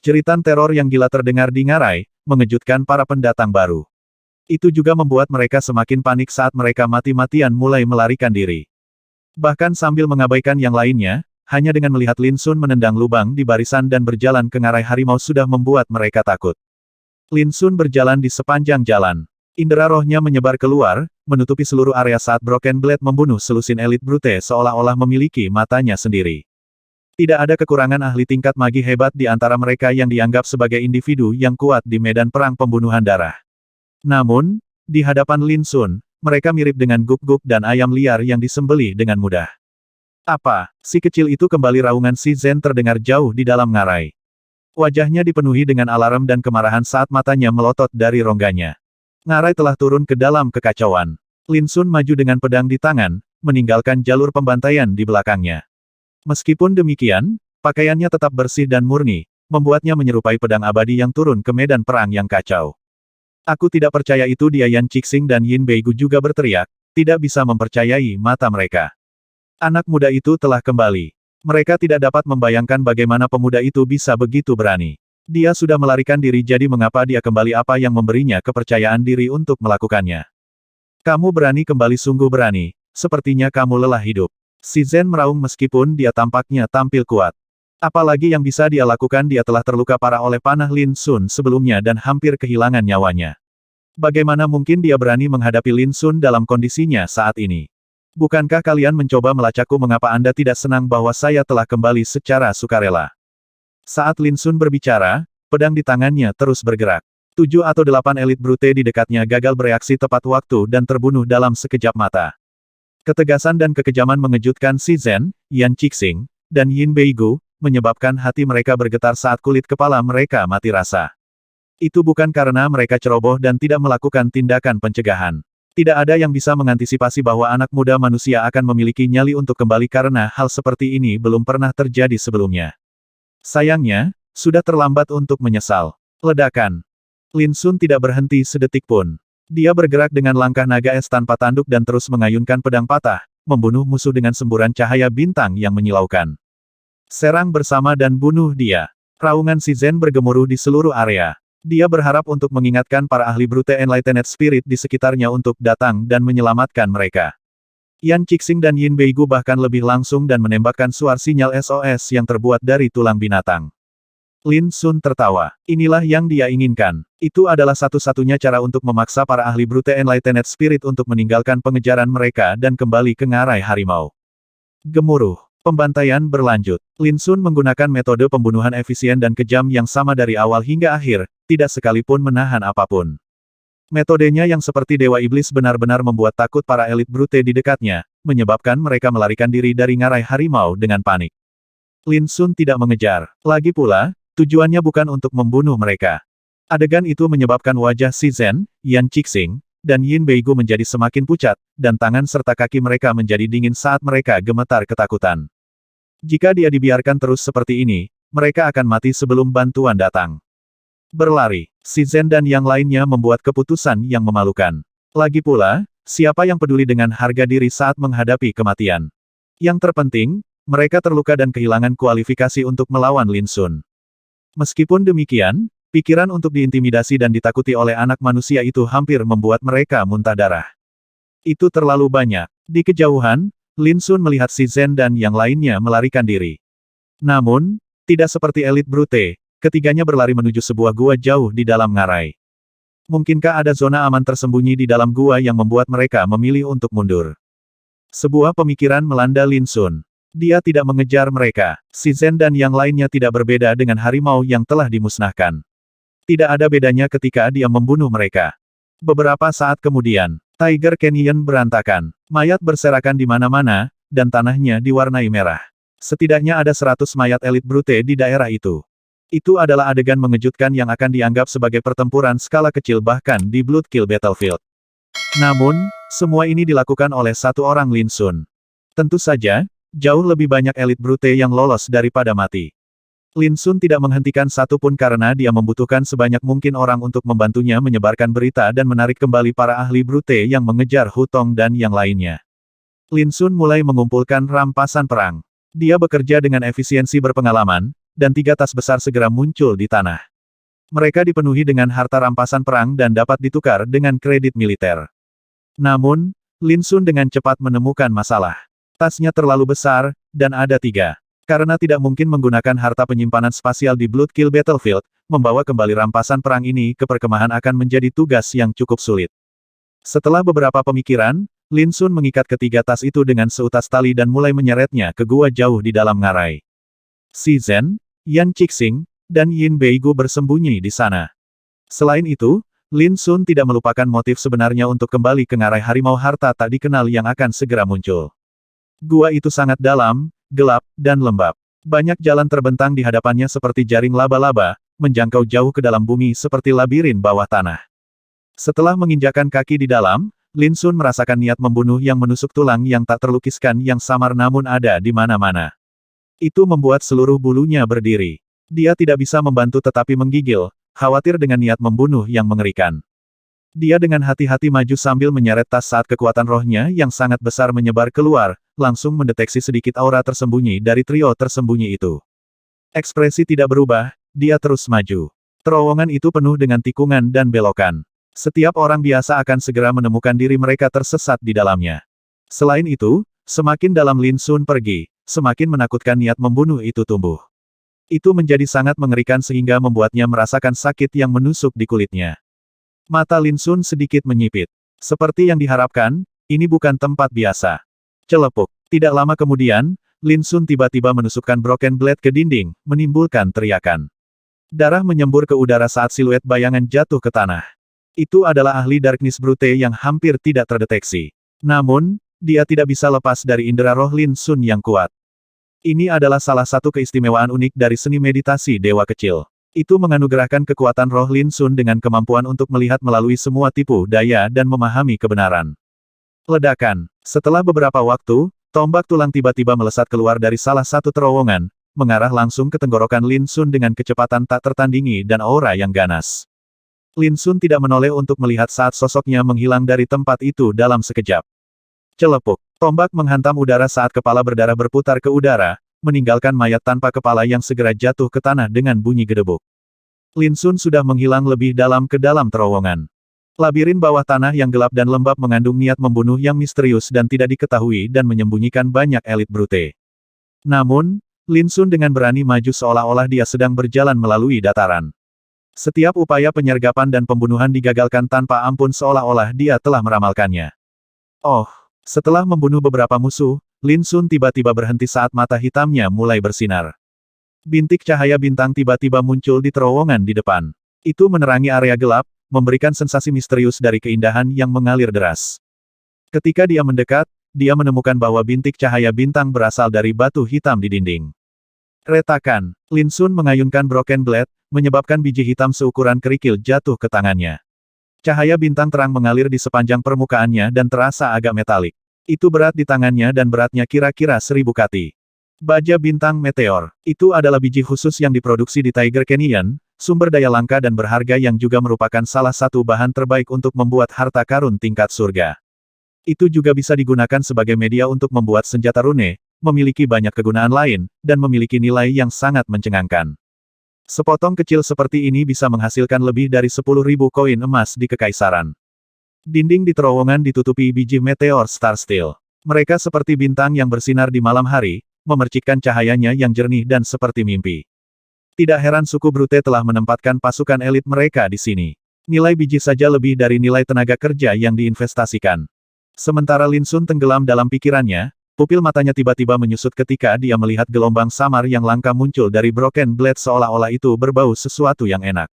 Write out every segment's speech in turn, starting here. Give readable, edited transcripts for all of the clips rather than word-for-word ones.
Jeritan teror yang gila terdengar di ngarai, mengejutkan para pendatang baru. Itu juga membuat mereka semakin panik saat mereka mati-matian mulai melarikan diri. Bahkan sambil mengabaikan yang lainnya, hanya dengan melihat Lin Sun menendang lubang di barisan dan berjalan ke ngarai harimau sudah membuat mereka takut. Lin Sun berjalan di sepanjang jalan. Indera rohnya menyebar keluar, menutupi seluruh area saat Broken Blade membunuh selusin elit brute seolah-olah memiliki matanya sendiri. Tidak ada kekurangan ahli tingkat magi hebat di antara mereka yang dianggap sebagai individu yang kuat di medan perang pembunuhan darah. Namun, di hadapan Lin Sun, mereka mirip dengan guk-guk dan ayam liar yang disembelih dengan mudah. Apa? Si kecil itu kembali raungan si Zen terdengar jauh di dalam ngarai. Wajahnya dipenuhi dengan alarm dan kemarahan saat matanya melotot dari rongganya. Ngarai telah turun ke dalam kekacauan. Lin Sun maju dengan pedang di tangan, meninggalkan jalur pembantaian di belakangnya. Meskipun demikian, pakaiannya tetap bersih dan murni, membuatnya menyerupai pedang abadi yang turun ke medan perang yang kacau. Aku tidak percaya itu, dia. Yan Cixing dan Yin Beigu juga berteriak, tidak bisa mempercayai mata mereka. Anak muda itu telah kembali. Mereka tidak dapat membayangkan bagaimana pemuda itu bisa begitu berani. Dia sudah melarikan diri, jadi mengapa dia kembali? Apa yang memberinya kepercayaan diri untuk melakukannya? Kamu berani kembali, sungguh berani. Sepertinya kamu lelah hidup. Si Zen meraung meskipun dia tampaknya tampil kuat. Apalagi yang bisa dia lakukan? Dia telah terluka parah oleh panah Lin Sun sebelumnya dan hampir kehilangan nyawanya. Bagaimana mungkin dia berani menghadapi Lin Sun dalam kondisinya saat ini? Bukankah kalian mencoba melacakku? Mengapa Anda tidak senang bahwa saya telah kembali secara sukarela? Saat Lin Sun berbicara, pedang di tangannya terus bergerak. 7 atau 8 elit brute di dekatnya gagal bereaksi tepat waktu dan terbunuh dalam sekejap mata. Ketegasan dan kekejaman mengejutkan si Zen, Yan Cixing, dan Yin Beigu, menyebabkan hati mereka bergetar saat kulit kepala mereka mati rasa. Itu bukan karena mereka ceroboh dan tidak melakukan tindakan pencegahan. Tidak ada yang bisa mengantisipasi bahwa anak muda manusia akan memiliki nyali untuk kembali karena hal seperti ini belum pernah terjadi sebelumnya. Sayangnya, sudah terlambat untuk menyesal. Ledakan. Lin Sun tidak berhenti sedetik pun. Dia bergerak dengan langkah naga es tanpa tanduk dan terus mengayunkan pedang patah, membunuh musuh dengan semburan cahaya bintang yang menyilaukan. Serang bersama dan bunuh dia. Raungan si Zen bergemuruh di seluruh area. Dia berharap untuk mengingatkan para ahli brute Enlightened Spirit di sekitarnya untuk datang dan menyelamatkan mereka. Yan Cixing dan Yin Beigu bahkan lebih langsung dan menembakkan suar sinyal SOS yang terbuat dari tulang binatang. Lin Sun tertawa. Inilah yang dia inginkan. Itu adalah satu-satunya cara untuk memaksa para ahli brute Enlightened Spirit untuk meninggalkan pengejaran mereka dan kembali ke ngarai harimau. Gemuruh. Pembantaian berlanjut. Lin Sun menggunakan metode pembunuhan efisien dan kejam yang sama dari awal hingga akhir, tidak sekalipun menahan apapun. Metodenya yang seperti Dewa Iblis benar-benar membuat takut para elit brute di dekatnya, menyebabkan mereka melarikan diri dari ngarai harimau dengan panik. Lin Sun tidak mengejar. Lagi pula, tujuannya bukan untuk membunuh mereka. Adegan itu menyebabkan wajah si Zen, Yan Cixing, dan Yin Beigu menjadi semakin pucat, dan tangan serta kaki mereka menjadi dingin saat mereka gemetar ketakutan. Jika dia dibiarkan terus seperti ini, mereka akan mati sebelum bantuan datang. Berlari, si Zen dan yang lainnya membuat keputusan yang memalukan. Lagi pula, siapa yang peduli dengan harga diri saat menghadapi kematian? Yang terpenting, mereka terluka dan kehilangan kualifikasi untuk melawan Lin Sun. Meskipun demikian, pikiran untuk diintimidasi dan ditakuti oleh anak manusia itu hampir membuat mereka muntah darah. Itu terlalu banyak. Di kejauhan, Lin Sun melihat si Zen dan yang lainnya melarikan diri. Namun, tidak seperti elit brute, ketiganya berlari menuju sebuah gua jauh di dalam ngarai. Mungkinkah ada zona aman tersembunyi di dalam gua yang membuat mereka memilih untuk mundur? Sebuah pemikiran melanda Lin Sun. Dia tidak mengejar mereka. Si Zen dan yang lainnya tidak berbeda dengan harimau yang telah dimusnahkan. Tidak ada bedanya ketika dia membunuh mereka. Beberapa saat kemudian, Tiger Canyon berantakan. Mayat berserakan di mana-mana, dan tanahnya diwarnai merah. Setidaknya ada 100 mayat elit brute di daerah itu. Itu adalah adegan mengejutkan yang akan dianggap sebagai pertempuran skala kecil bahkan di Bloodkill Battlefield. Namun, semua ini dilakukan oleh satu orang Lin Sun. Tentu saja, jauh lebih banyak elit brute yang lolos daripada mati. Lin Sun tidak menghentikan satu pun karena dia membutuhkan sebanyak mungkin orang untuk membantunya menyebarkan berita dan menarik kembali para ahli brute yang mengejar Hu Tong dan yang lainnya. Lin Sun mulai mengumpulkan rampasan perang. Dia bekerja dengan efisiensi berpengalaman, dan 3 tas besar segera muncul di tanah. Mereka dipenuhi dengan harta rampasan perang dan dapat ditukar dengan kredit militer. Namun, Lin Sun dengan cepat menemukan masalah. Tasnya terlalu besar, dan ada 3. Karena tidak mungkin menggunakan harta penyimpanan spasial di Bloodkill Battlefield, membawa kembali rampasan perang ini ke perkemahan akan menjadi tugas yang cukup sulit. Setelah beberapa pemikiran, Lin Sun mengikat ketiga tas itu dengan seutas tali dan mulai menyeretnya ke gua jauh di dalam ngarai. Si Zhen, Yan Qixing, dan Yin Beigu bersembunyi di sana. Selain itu, Lin Sun tidak melupakan motif sebenarnya untuk kembali ke ngarai harimau harta tak dikenal yang akan segera muncul. Gua itu sangat dalam, gelap, dan lembab. Banyak jalan terbentang di hadapannya seperti jaring laba-laba, menjangkau jauh ke dalam bumi seperti labirin bawah tanah. Setelah menginjakan kaki di dalam, Lin Sun merasakan niat membunuh yang menusuk tulang yang tak terlukiskan yang samar namun ada di mana-mana. Itu membuat seluruh bulunya berdiri. Dia tidak bisa membantu tetapi menggigil, khawatir dengan niat membunuh yang mengerikan. Dia dengan hati-hati maju sambil menyeret tas saat kekuatan rohnya yang sangat besar menyebar keluar, langsung mendeteksi sedikit aura tersembunyi dari trio tersembunyi itu. Ekspresi tidak berubah, dia terus maju. Terowongan itu penuh dengan tikungan dan belokan. Setiap orang biasa akan segera menemukan diri mereka tersesat di dalamnya. Selain itu, semakin dalam Lin Sun pergi, semakin menakutkan niat membunuh itu tumbuh. Itu menjadi sangat mengerikan sehingga membuatnya merasakan sakit yang menusuk di kulitnya. Mata Lin Sun sedikit menyipit. Seperti yang diharapkan, ini bukan tempat biasa. Celepuk. Tidak lama kemudian, Lin Sun tiba-tiba menusukkan Broken Blade ke dinding, menimbulkan teriakan. Darah menyembur ke udara saat siluet bayangan jatuh ke tanah. Itu adalah ahli Darkness Brute yang hampir tidak terdeteksi. Namun, dia tidak bisa lepas dari indera roh Lin Sun yang kuat. Ini adalah salah satu keistimewaan unik dari seni meditasi dewa kecil. Itu menganugerahkan kekuatan roh Lin Sun dengan kemampuan untuk melihat melalui semua tipu daya dan memahami kebenaran. Ledakan. Setelah beberapa waktu, tombak tulang tiba-tiba melesat keluar dari salah satu terowongan, mengarah langsung ke tenggorokan Lin Sun dengan kecepatan tak tertandingi dan aura yang ganas. Lin Sun tidak menoleh untuk melihat saat sosoknya menghilang dari tempat itu dalam sekejap. Celepuk. Tombak menghantam udara saat kepala berdarah berputar ke udara, meninggalkan mayat tanpa kepala yang segera jatuh ke tanah dengan bunyi gedebuk. Lin Sun sudah menghilang lebih dalam ke dalam terowongan. Labirin bawah tanah yang gelap dan lembab mengandung niat membunuh yang misterius dan tidak diketahui dan menyembunyikan banyak elit brute. Namun, Lin Sun dengan berani maju seolah-olah dia sedang berjalan melalui dataran. Setiap upaya penyergapan dan pembunuhan digagalkan tanpa ampun seolah-olah dia telah meramalkannya. Oh, setelah membunuh beberapa musuh, Lin Sun tiba-tiba berhenti saat mata hitamnya mulai bersinar. Bintik cahaya bintang tiba-tiba muncul di terowongan di depan. Itu menerangi area gelap, memberikan sensasi misterius dari keindahan yang mengalir deras. Ketika dia mendekat, dia menemukan bahwa bintik cahaya bintang berasal dari batu hitam di dinding. Retakan. Lin Sun mengayunkan Broken Blade, menyebabkan biji hitam seukuran kerikil jatuh ke tangannya. Cahaya bintang terang mengalir di sepanjang permukaannya dan terasa agak metalik. Itu berat di tangannya dan beratnya kira-kira 1000 kati. Baja bintang meteor. Itu adalah biji khusus yang diproduksi di Tiger Canyon, sumber daya langka dan berharga yang juga merupakan salah satu bahan terbaik untuk membuat harta karun tingkat surga. Itu juga bisa digunakan sebagai media untuk membuat senjata rune, memiliki banyak kegunaan lain, dan memiliki nilai yang sangat mencengangkan. Sepotong kecil seperti ini bisa menghasilkan lebih dari 10.000 koin emas di Kekaisaran. Dinding di terowongan ditutupi biji meteor Star Steel. Mereka seperti bintang yang bersinar di malam hari, memercikkan cahayanya yang jernih dan seperti mimpi. Tidak heran suku Brute telah menempatkan pasukan elit mereka di sini. Nilai biji saja lebih dari nilai tenaga kerja yang diinvestasikan. Sementara Lin Sun tenggelam dalam pikirannya, pupil matanya tiba-tiba menyusut ketika dia melihat gelombang samar yang langka muncul dari Broken Blade seolah-olah itu berbau sesuatu yang enak.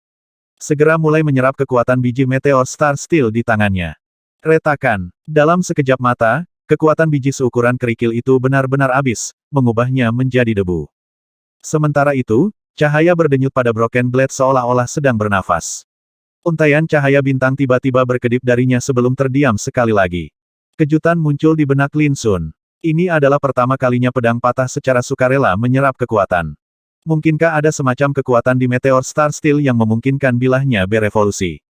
Segera mulai menyerap kekuatan biji meteor Star Steel di tangannya. Retakan. Dalam sekejap mata, kekuatan biji seukuran kerikil itu benar-benar habis, mengubahnya menjadi debu. Sementara itu, cahaya berdenyut pada Broken Blade seolah-olah sedang bernafas. Untaian cahaya bintang tiba-tiba berkedip darinya sebelum terdiam sekali lagi. Kejutan muncul di benak Lin Sun. Ini adalah pertama kalinya pedang patah secara sukarela menyerap kekuatan. Mungkinkah ada semacam kekuatan di Meteor Star Steel yang memungkinkan bilahnya berevolusi?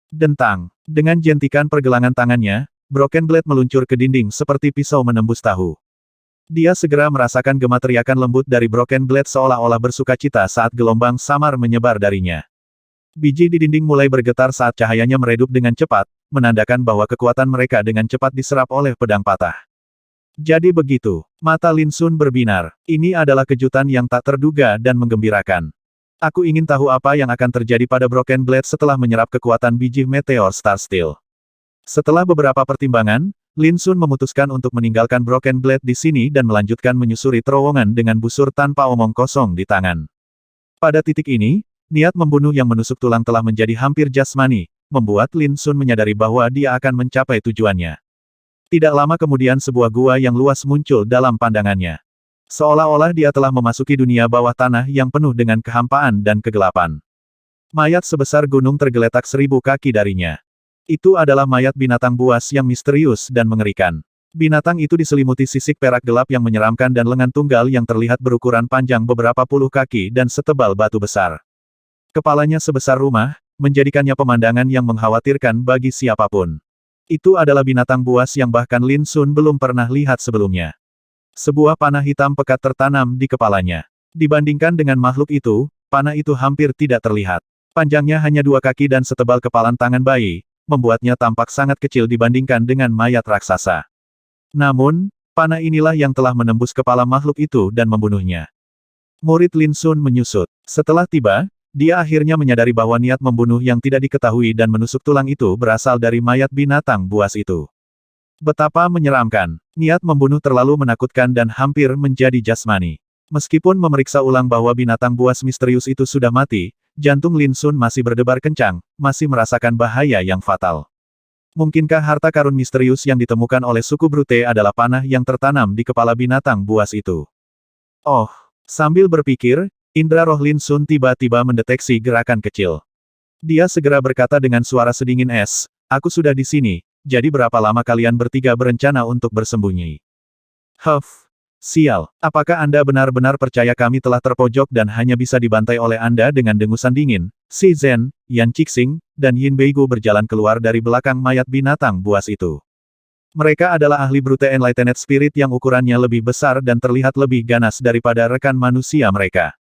Dentang. Dengan jentikan pergelangan tangannya, Broken Blade meluncur ke dinding seperti pisau menembus tahu. Dia segera merasakan gema teriakan lembut dari Broken Blade seolah-olah bersukacita saat gelombang samar menyebar darinya. Biji di dinding mulai bergetar saat cahayanya meredup dengan cepat, menandakan bahwa kekuatan mereka dengan cepat diserap oleh pedang patah. Jadi begitu, mata Lin Sun berbinar. Ini adalah kejutan yang tak terduga dan menggembirakan. Aku ingin tahu apa yang akan terjadi pada Broken Blade setelah menyerap kekuatan biji Meteor Star Steel. Setelah beberapa pertimbangan, Lin Sun memutuskan untuk meninggalkan Broken Blade di sini dan melanjutkan menyusuri terowongan dengan busur tanpa omong kosong di tangan. Pada titik ini, niat membunuh yang menusuk tulang telah menjadi hampir jasmani, membuat Lin Sun menyadari bahwa dia akan mencapai tujuannya. Tidak lama kemudian sebuah gua yang luas muncul dalam pandangannya. Seolah-olah dia telah memasuki dunia bawah tanah yang penuh dengan kehampaan dan kegelapan. Mayat sebesar gunung tergeletak 1000 kaki darinya. Itu adalah mayat binatang buas yang misterius dan mengerikan. Binatang itu diselimuti sisik perak gelap yang menyeramkan dan lengan tunggal yang terlihat berukuran panjang beberapa puluh kaki dan setebal batu besar. Kepalanya sebesar rumah, menjadikannya pemandangan yang mengkhawatirkan bagi siapapun. Itu adalah binatang buas yang bahkan Lin Sun belum pernah lihat sebelumnya. Sebuah panah hitam pekat tertanam di kepalanya. Dibandingkan dengan makhluk itu, panah itu hampir tidak terlihat. Panjangnya hanya 2 kaki dan setebal kepalan tangan bayi, membuatnya tampak sangat kecil dibandingkan dengan mayat raksasa. Namun, panah inilah yang telah menembus kepala makhluk itu dan membunuhnya. Murid Lin Sun menyusut. Setelah tiba, dia akhirnya menyadari bahwa niat membunuh yang tidak diketahui dan menusuk tulang itu berasal dari mayat binatang buas itu. Betapa menyeramkan. Niat membunuh terlalu menakutkan dan hampir menjadi jasmani. Meskipun memeriksa ulang bahwa binatang buas misterius itu sudah mati, jantung Lin Sun masih berdebar kencang, masih merasakan bahaya yang fatal. Mungkinkah harta karun misterius yang ditemukan oleh suku Brute adalah panah yang tertanam di kepala binatang buas itu? Oh, sambil berpikir, indera roh Lin Sun tiba-tiba mendeteksi gerakan kecil. Dia segera berkata dengan suara sedingin es, "Aku sudah di sini, jadi berapa lama kalian bertiga berencana untuk bersembunyi?" "Huff, sial, apakah Anda benar-benar percaya kami telah terpojok dan hanya bisa dibantai oleh Anda dengan dengusan dingin?" Si Zhen, Yan Qixing, dan Yin Beigu berjalan keluar dari belakang mayat binatang buas itu. Mereka adalah ahli Brute Enlightened Spirit yang ukurannya lebih besar dan terlihat lebih ganas daripada rekan manusia mereka.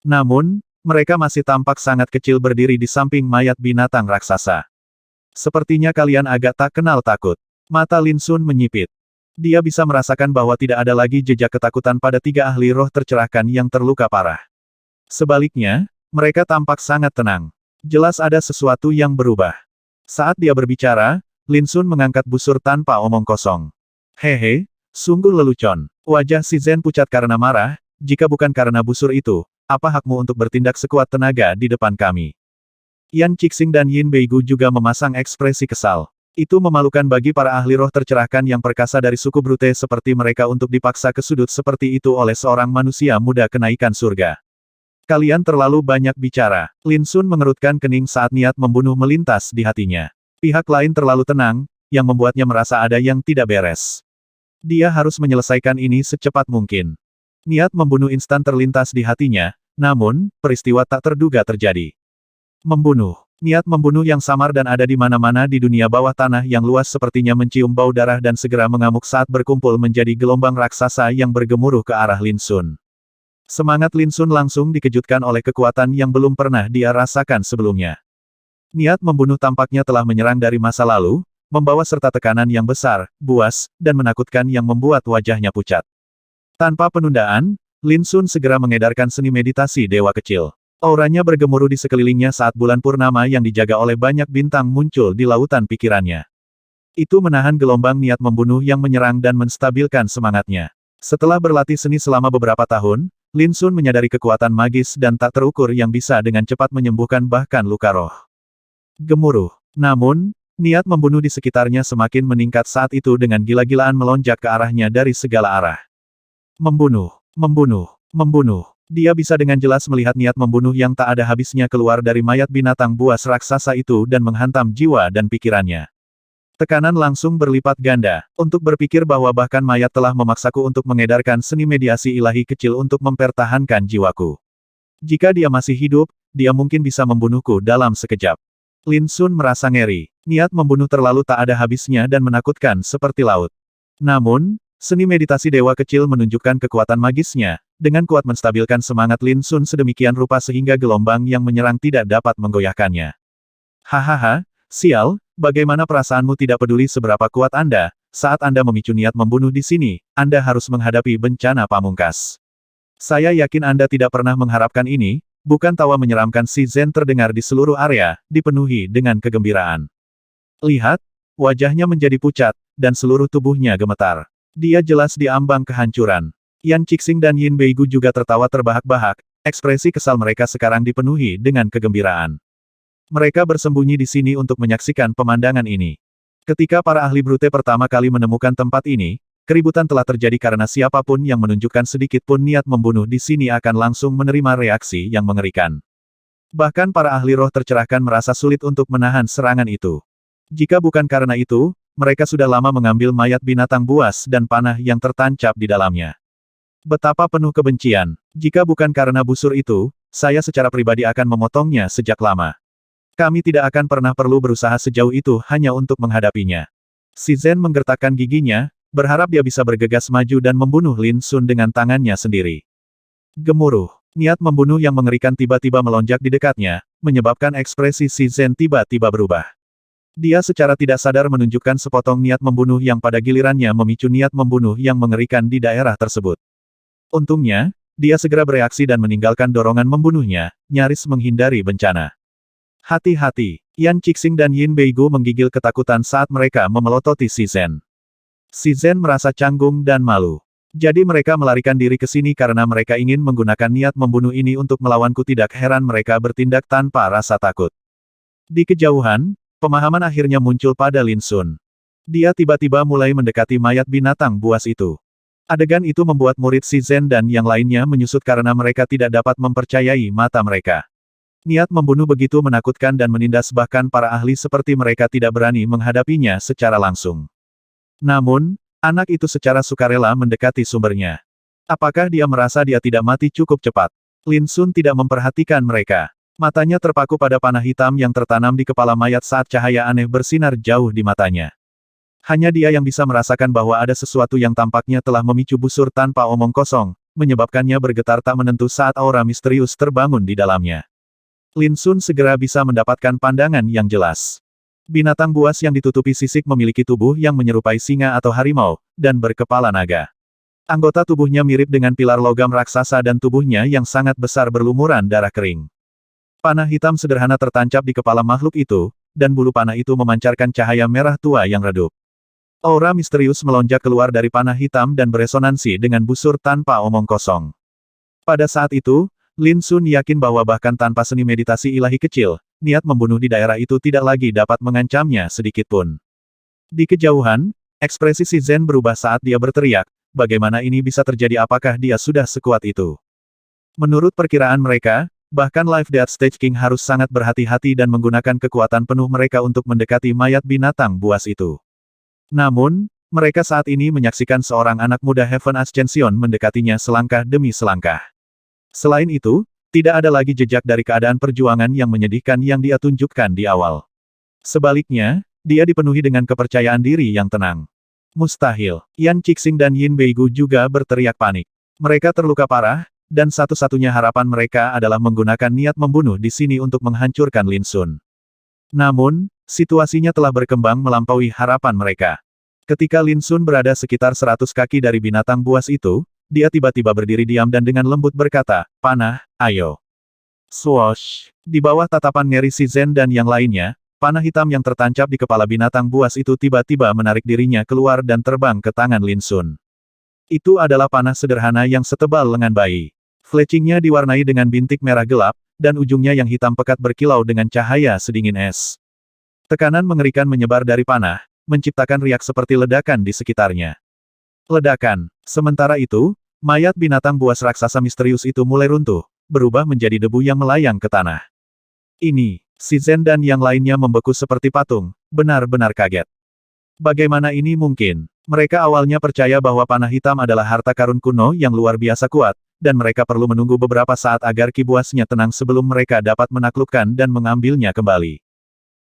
Namun, mereka masih tampak sangat kecil berdiri di samping mayat binatang raksasa. "Sepertinya kalian agak tak kenal takut." Mata Lin Sun menyipit. Dia bisa merasakan bahwa tidak ada lagi jejak ketakutan pada 3 ahli roh tercerahkan yang terluka parah. Sebaliknya, mereka tampak sangat tenang. Jelas ada sesuatu yang berubah. Saat dia berbicara, Lin Sun mengangkat busur tanpa omong kosong. "Hehe, sungguh lelucon." Wajah si Zhen pucat karena marah, "Jika bukan karena busur itu, apa hakmu untuk bertindak sekuat tenaga di depan kami?" Yan Qixing dan Yin Beigu juga memasang ekspresi kesal. Itu memalukan bagi para ahli roh tercerahkan yang perkasa dari suku Brute seperti mereka untuk dipaksa ke sudut seperti itu oleh seorang manusia muda kenaikan surga. "Kalian terlalu banyak bicara." Lin Sun mengerutkan kening saat niat membunuh melintas di hatinya. Pihak lain terlalu tenang, yang membuatnya merasa ada yang tidak beres. Dia harus menyelesaikan ini secepat mungkin. Niat membunuh instan terlintas di hatinya, namun, peristiwa tak terduga terjadi. Membunuh. Niat membunuh yang samar dan ada di mana-mana di dunia bawah tanah yang luas sepertinya mencium bau darah dan segera mengamuk saat berkumpul menjadi gelombang raksasa yang bergemuruh ke arah Lin Sun. Semangat Lin Sun langsung dikejutkan oleh kekuatan yang belum pernah dia rasakan sebelumnya. Niat membunuh tampaknya telah menyerang dari masa lalu, membawa serta tekanan yang besar, buas, dan menakutkan yang membuat wajahnya pucat. Tanpa penundaan, Lin Sun segera mengedarkan seni meditasi dewa kecil. Auranya bergemuruh di sekelilingnya saat bulan purnama yang dijaga oleh banyak bintang muncul di lautan pikirannya. Itu menahan gelombang niat membunuh yang menyerang dan menstabilkan semangatnya. Setelah berlatih seni selama beberapa tahun, Lin Sun menyadari kekuatan magis dan tak terukur yang bisa dengan cepat menyembuhkan bahkan luka roh. Gemuruh. Namun, niat membunuh di sekitarnya semakin meningkat saat itu dengan gila-gilaan melonjak ke arahnya dari segala arah. Membunuh, membunuh, membunuh. Dia bisa dengan jelas melihat niat membunuh yang tak ada habisnya keluar dari mayat binatang buas raksasa itu dan menghantam jiwa dan pikirannya. Tekanan langsung berlipat ganda, untuk berpikir bahwa bahkan mayat telah memaksaku untuk mengedarkan seni mediasi ilahi kecil untuk mempertahankan jiwaku. Jika dia masih hidup, dia mungkin bisa membunuhku dalam sekejap. Lin Sun merasa ngeri. Niat membunuh terlalu tak ada habisnya dan menakutkan seperti laut. Namun, Seni meditasi dewa kecil menunjukkan kekuatan magisnya, dengan kuat menstabilkan semangat Lin Sun sedemikian rupa sehingga gelombang yang menyerang tidak dapat menggoyahkannya. Hahaha, sial, bagaimana perasaanmu tidak peduli seberapa kuat Anda, saat Anda memicu niat membunuh di sini, Anda harus menghadapi bencana pamungkas. Saya yakin Anda tidak pernah mengharapkan ini, bukan tawa menyeramkan si Zen terdengar di seluruh area, dipenuhi dengan kegembiraan. Lihat, wajahnya menjadi pucat, dan seluruh tubuhnya gemetar. Dia jelas di ambang kehancuran. Yan Cixing dan Yin Beigu juga tertawa terbahak-bahak, ekspresi kesal mereka sekarang dipenuhi dengan kegembiraan. Mereka bersembunyi di sini untuk menyaksikan pemandangan ini. Ketika para ahli brute pertama kali menemukan tempat ini, keributan telah terjadi karena siapapun yang menunjukkan sedikit pun niat membunuh di sini akan langsung menerima reaksi yang mengerikan. Bahkan para ahli roh tercerahkan merasa sulit untuk menahan serangan itu. Jika bukan karena itu, mereka sudah lama mengambil mayat binatang buas dan panah yang tertancap di dalamnya. Betapa penuh kebencian. Jika bukan karena busur itu, saya secara pribadi akan memotongnya sejak lama. Kami tidak akan pernah perlu berusaha sejauh itu hanya untuk menghadapinya. Si Zen menggertakkan giginya, berharap dia bisa bergegas maju dan membunuh Lin Sun dengan tangannya sendiri. Gemuruh. Niat membunuh yang mengerikan tiba-tiba melonjak di dekatnya, menyebabkan ekspresi si Zen tiba-tiba berubah. Dia secara tidak sadar menunjukkan sepotong niat membunuh yang pada gilirannya memicu niat membunuh yang mengerikan di daerah tersebut. Untungnya, dia segera bereaksi dan meninggalkan dorongan membunuhnya, nyaris menghindari bencana. Hati-hati, Yan Cixing dan Yin Beigu menggigil ketakutan saat mereka memelototi si Zen. Si Zen merasa canggung dan malu. Jadi mereka melarikan diri ke sini karena mereka ingin menggunakan niat membunuh ini untuk melawanku. Tidak heran mereka bertindak tanpa rasa takut. Di kejauhan, pemahaman akhirnya muncul pada Lin Sun. Dia tiba-tiba mulai mendekati mayat binatang buas itu. Adegan itu membuat murid si Zen dan yang lainnya menyusut karena mereka tidak dapat mempercayai mata mereka. Niat membunuh begitu menakutkan dan menindas bahkan para ahli seperti mereka tidak berani menghadapinya secara langsung. Namun, anak itu secara sukarela mendekati sumbernya. Apakah dia merasa dia tidak mati cukup cepat? Lin Sun tidak memperhatikan mereka. Matanya terpaku pada panah hitam yang tertanam di kepala mayat saat cahaya aneh bersinar jauh di matanya. Hanya dia yang bisa merasakan bahwa ada sesuatu yang tampaknya telah memicu busur tanpa omong kosong, menyebabkannya bergetar tak menentu saat aura misterius terbangun di dalamnya. Lin Sun segera bisa mendapatkan pandangan yang jelas. Binatang buas yang ditutupi sisik memiliki tubuh yang menyerupai singa atau harimau, dan berkepala naga. Anggota tubuhnya mirip dengan pilar logam raksasa dan tubuhnya yang sangat besar berlumuran darah kering. Panah hitam sederhana tertancap di kepala makhluk itu, dan bulu panah itu memancarkan cahaya merah tua yang redup. Aura misterius melonjak keluar dari panah hitam dan beresonansi dengan busur tanpa omong kosong. Pada saat itu, Lin Sun yakin bahwa bahkan tanpa seni meditasi ilahi kecil, niat membunuh di daerah itu tidak lagi dapat mengancamnya sedikitpun. Di kejauhan, ekspresi si Zen berubah saat dia berteriak, bagaimana ini bisa terjadi? Apakah dia sudah sekuat itu? Menurut perkiraan mereka, bahkan Life Death Stage King harus sangat berhati-hati dan menggunakan kekuatan penuh mereka untuk mendekati mayat binatang buas itu. Namun, mereka saat ini menyaksikan seorang anak muda Heaven Ascension mendekatinya selangkah demi selangkah. Selain itu, tidak ada lagi jejak dari keadaan perjuangan yang menyedihkan yang dia tunjukkan di awal. Sebaliknya, dia dipenuhi dengan kepercayaan diri yang tenang. Mustahil. Yan Cixing dan Yin Beigu juga berteriak panik. Mereka terluka parah, dan satu-satunya harapan mereka adalah menggunakan niat membunuh di sini untuk menghancurkan Lin Sun. Namun, situasinya telah berkembang melampaui harapan mereka. Ketika Lin Sun berada sekitar 100 kaki dari binatang buas itu, dia tiba-tiba berdiri diam dan dengan lembut berkata, "Panah, ayo." Swoosh! Di bawah tatapan ngeri si Zen dan yang lainnya, panah hitam yang tertancap di kepala binatang buas itu tiba-tiba menarik dirinya keluar dan terbang ke tangan Lin Sun. Itu adalah panah sederhana yang setebal lengan bayi. Fletchingnya diwarnai dengan bintik merah gelap, dan ujungnya yang hitam pekat berkilau dengan cahaya sedingin es. Tekanan mengerikan menyebar dari panah, menciptakan riak seperti ledakan di sekitarnya. Ledakan. Sementara itu, mayat binatang buas raksasa misterius itu mulai runtuh, berubah menjadi debu yang melayang ke tanah. Ini, si Zen dan yang lainnya membeku seperti patung, benar-benar kaget. Bagaimana ini mungkin? Mereka awalnya percaya bahwa panah hitam adalah harta karun kuno yang luar biasa kuat, dan mereka perlu menunggu beberapa saat agar ki buasnya tenang sebelum mereka dapat menaklukkan dan mengambilnya kembali.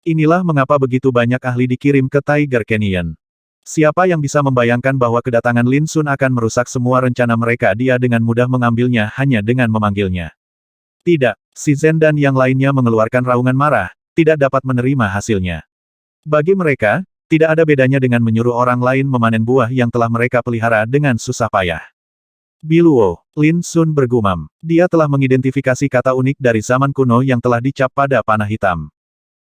Inilah mengapa begitu banyak ahli dikirim ke Tiger Canyon. Siapa yang bisa membayangkan bahwa kedatangan Lin Sun akan merusak semua rencana mereka? Dia dengan mudah mengambilnya hanya dengan memanggilnya. Tidak, si Zen dan yang lainnya mengeluarkan raungan marah, tidak dapat menerima hasilnya. Bagi mereka, tidak ada bedanya dengan menyuruh orang lain memanen buah yang telah mereka pelihara dengan susah payah. Biluo, Lin Sun bergumam. Dia telah mengidentifikasi kata unik dari zaman kuno yang telah dicap pada panah hitam.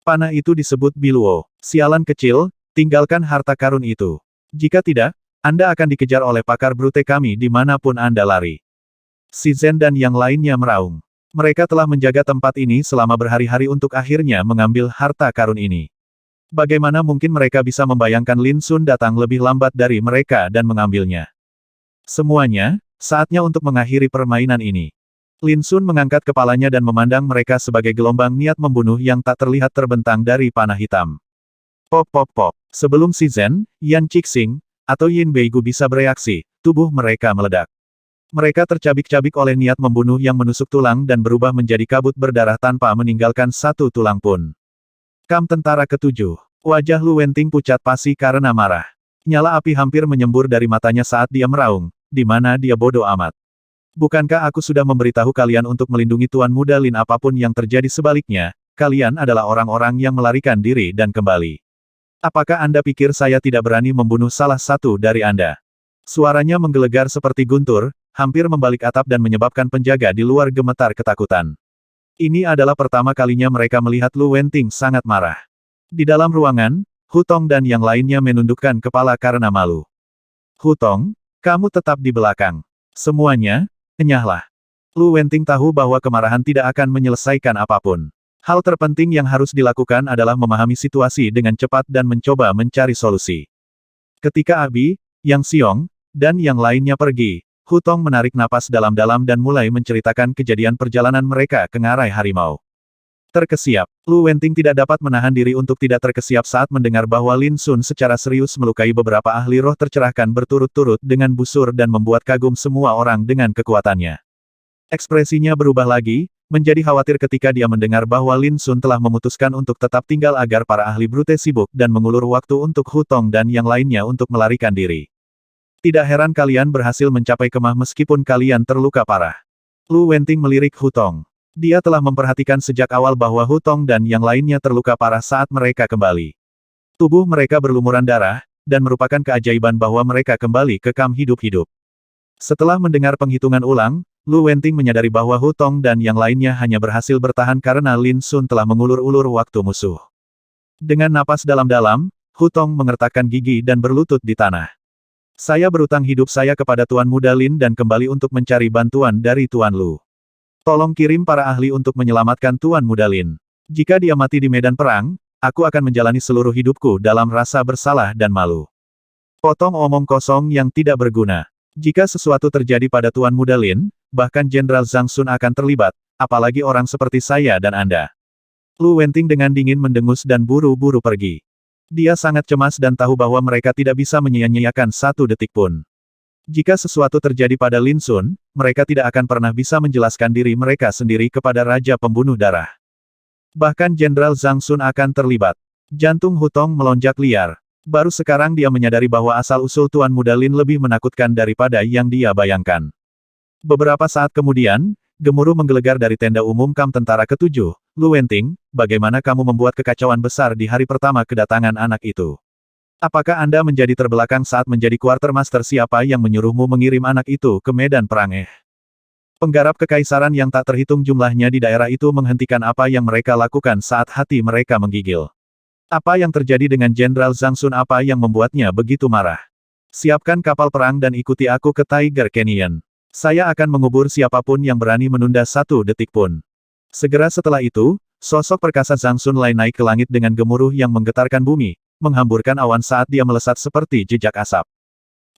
Panah itu disebut Biluo. Sialan kecil, tinggalkan harta karun itu. Jika tidak, Anda akan dikejar oleh pakar brute kami dimanapun Anda lari. Si Zen dan yang lainnya meraung. Mereka telah menjaga tempat ini selama berhari-hari untuk akhirnya mengambil harta karun ini. Bagaimana mungkin mereka bisa membayangkan Lin Sun datang lebih lambat dari mereka dan mengambilnya? Semuanya, saatnya untuk mengakhiri permainan ini. Lin Sun mengangkat kepalanya dan memandang mereka sebagai gelombang niat membunuh yang tak terlihat terbentang dari panah hitam. Pop pop pop. Sebelum si Zen, Yan Cixing, atau Yin Beigu bisa bereaksi, tubuh mereka meledak. Mereka tercabik-cabik oleh niat membunuh yang menusuk tulang dan berubah menjadi kabut berdarah tanpa meninggalkan satu tulang pun. Kam tentara ketujuh. Wajah Lu Wenting pucat pasi karena marah. Nyala api hampir menyembur dari matanya saat dia meraung, di mana dia bodoh amat. Bukankah aku sudah memberitahu kalian untuk melindungi Tuan Muda Lin? Apapun yang terjadi sebaliknya, kalian adalah orang-orang yang melarikan diri dan kembali. Apakah Anda pikir saya tidak berani membunuh salah satu dari Anda? Suaranya menggelegar seperti guntur, hampir membalik atap dan menyebabkan penjaga di luar gemetar ketakutan. Ini adalah pertama kalinya mereka melihat Lu Wenting sangat marah. Di dalam ruangan, Hu Tong dan yang lainnya menundukkan kepala karena malu. Hu Tong, kamu tetap di belakang. Semuanya, enyahlah. Lu Wenting tahu bahwa kemarahan tidak akan menyelesaikan apapun. Hal terpenting yang harus dilakukan adalah memahami situasi dengan cepat dan mencoba mencari solusi. Ketika Abi, Yang Xiong, dan yang lainnya pergi, Hu Tong menarik napas dalam-dalam dan mulai menceritakan kejadian perjalanan mereka ke ngarai harimau. Terkesiap, Lu Wenting tidak dapat menahan diri untuk tidak terkesiap saat mendengar bahwa Lin Sun secara serius melukai beberapa ahli roh tercerahkan berturut-turut dengan busur dan membuat kagum semua orang dengan kekuatannya. Ekspresinya berubah lagi, menjadi khawatir ketika dia mendengar bahwa Lin Sun telah memutuskan untuk tetap tinggal agar para ahli brute sibuk dan mengulur waktu untuk Hu Tong dan yang lainnya untuk melarikan diri. Tidak heran kalian berhasil mencapai kemah meskipun kalian terluka parah. Lu Wenting melirik Hu Tong. Dia telah memperhatikan sejak awal bahwa Hu Tong dan yang lainnya terluka parah saat mereka kembali. Tubuh mereka berlumuran darah, dan merupakan keajaiban bahwa mereka kembali ke kam hidup-hidup. Setelah mendengar penghitungan ulang, Lu Wenting menyadari bahwa Hu Tong dan yang lainnya hanya berhasil bertahan karena Lin Sun telah mengulur-ulur waktu musuh. Dengan napas dalam-dalam, Hu Tong mengertakkan gigi dan berlutut di tanah. Saya berutang hidup saya kepada Tuan Muda Lin dan kembali untuk mencari bantuan dari Tuan Lu. Tolong kirim para ahli untuk menyelamatkan Tuan Muda Lin. Jika dia mati di medan perang, aku akan menjalani seluruh hidupku dalam rasa bersalah dan malu. Potong omong kosong yang tidak berguna. Jika sesuatu terjadi pada Tuan Muda Lin, bahkan Jenderal Zhang Sun akan terlibat, apalagi orang seperti saya dan Anda. Lu Wenting dengan dingin mendengus dan buru-buru pergi. Dia sangat cemas dan tahu bahwa mereka tidak bisa menyia-nyiakan satu detik pun. Jika sesuatu terjadi pada Lin Sun, mereka tidak akan pernah bisa menjelaskan diri mereka sendiri kepada Raja Pembunuh Darah. Bahkan Jenderal Zhang Sun akan terlibat. Jantung Hu Tong melonjak liar. Baru sekarang dia menyadari bahwa asal-usul Tuan Muda Lin lebih menakutkan daripada yang dia bayangkan. Beberapa saat kemudian, gemuruh menggelegar dari tenda umum kam tentara ketujuh. Lu Wenting, bagaimana kamu membuat kekacauan besar di hari pertama kedatangan anak itu? Apakah Anda menjadi terbelakang saat menjadi quartermaster? Siapa yang menyuruhmu mengirim anak itu ke medan perang? Penggarap kekaisaran yang tak terhitung jumlahnya di daerah itu menghentikan apa yang mereka lakukan saat hati mereka menggigil. Apa yang terjadi dengan Jenderal Zhang Sun? Apa yang membuatnya begitu marah? Siapkan kapal perang dan ikuti aku ke Tiger Canyon. Saya akan mengubur siapapun yang berani menunda satu detik pun. Segera setelah itu, sosok perkasa Zhang Sun naik ke langit dengan gemuruh yang menggetarkan bumi, menghamburkan awan saat dia melesat seperti jejak asap.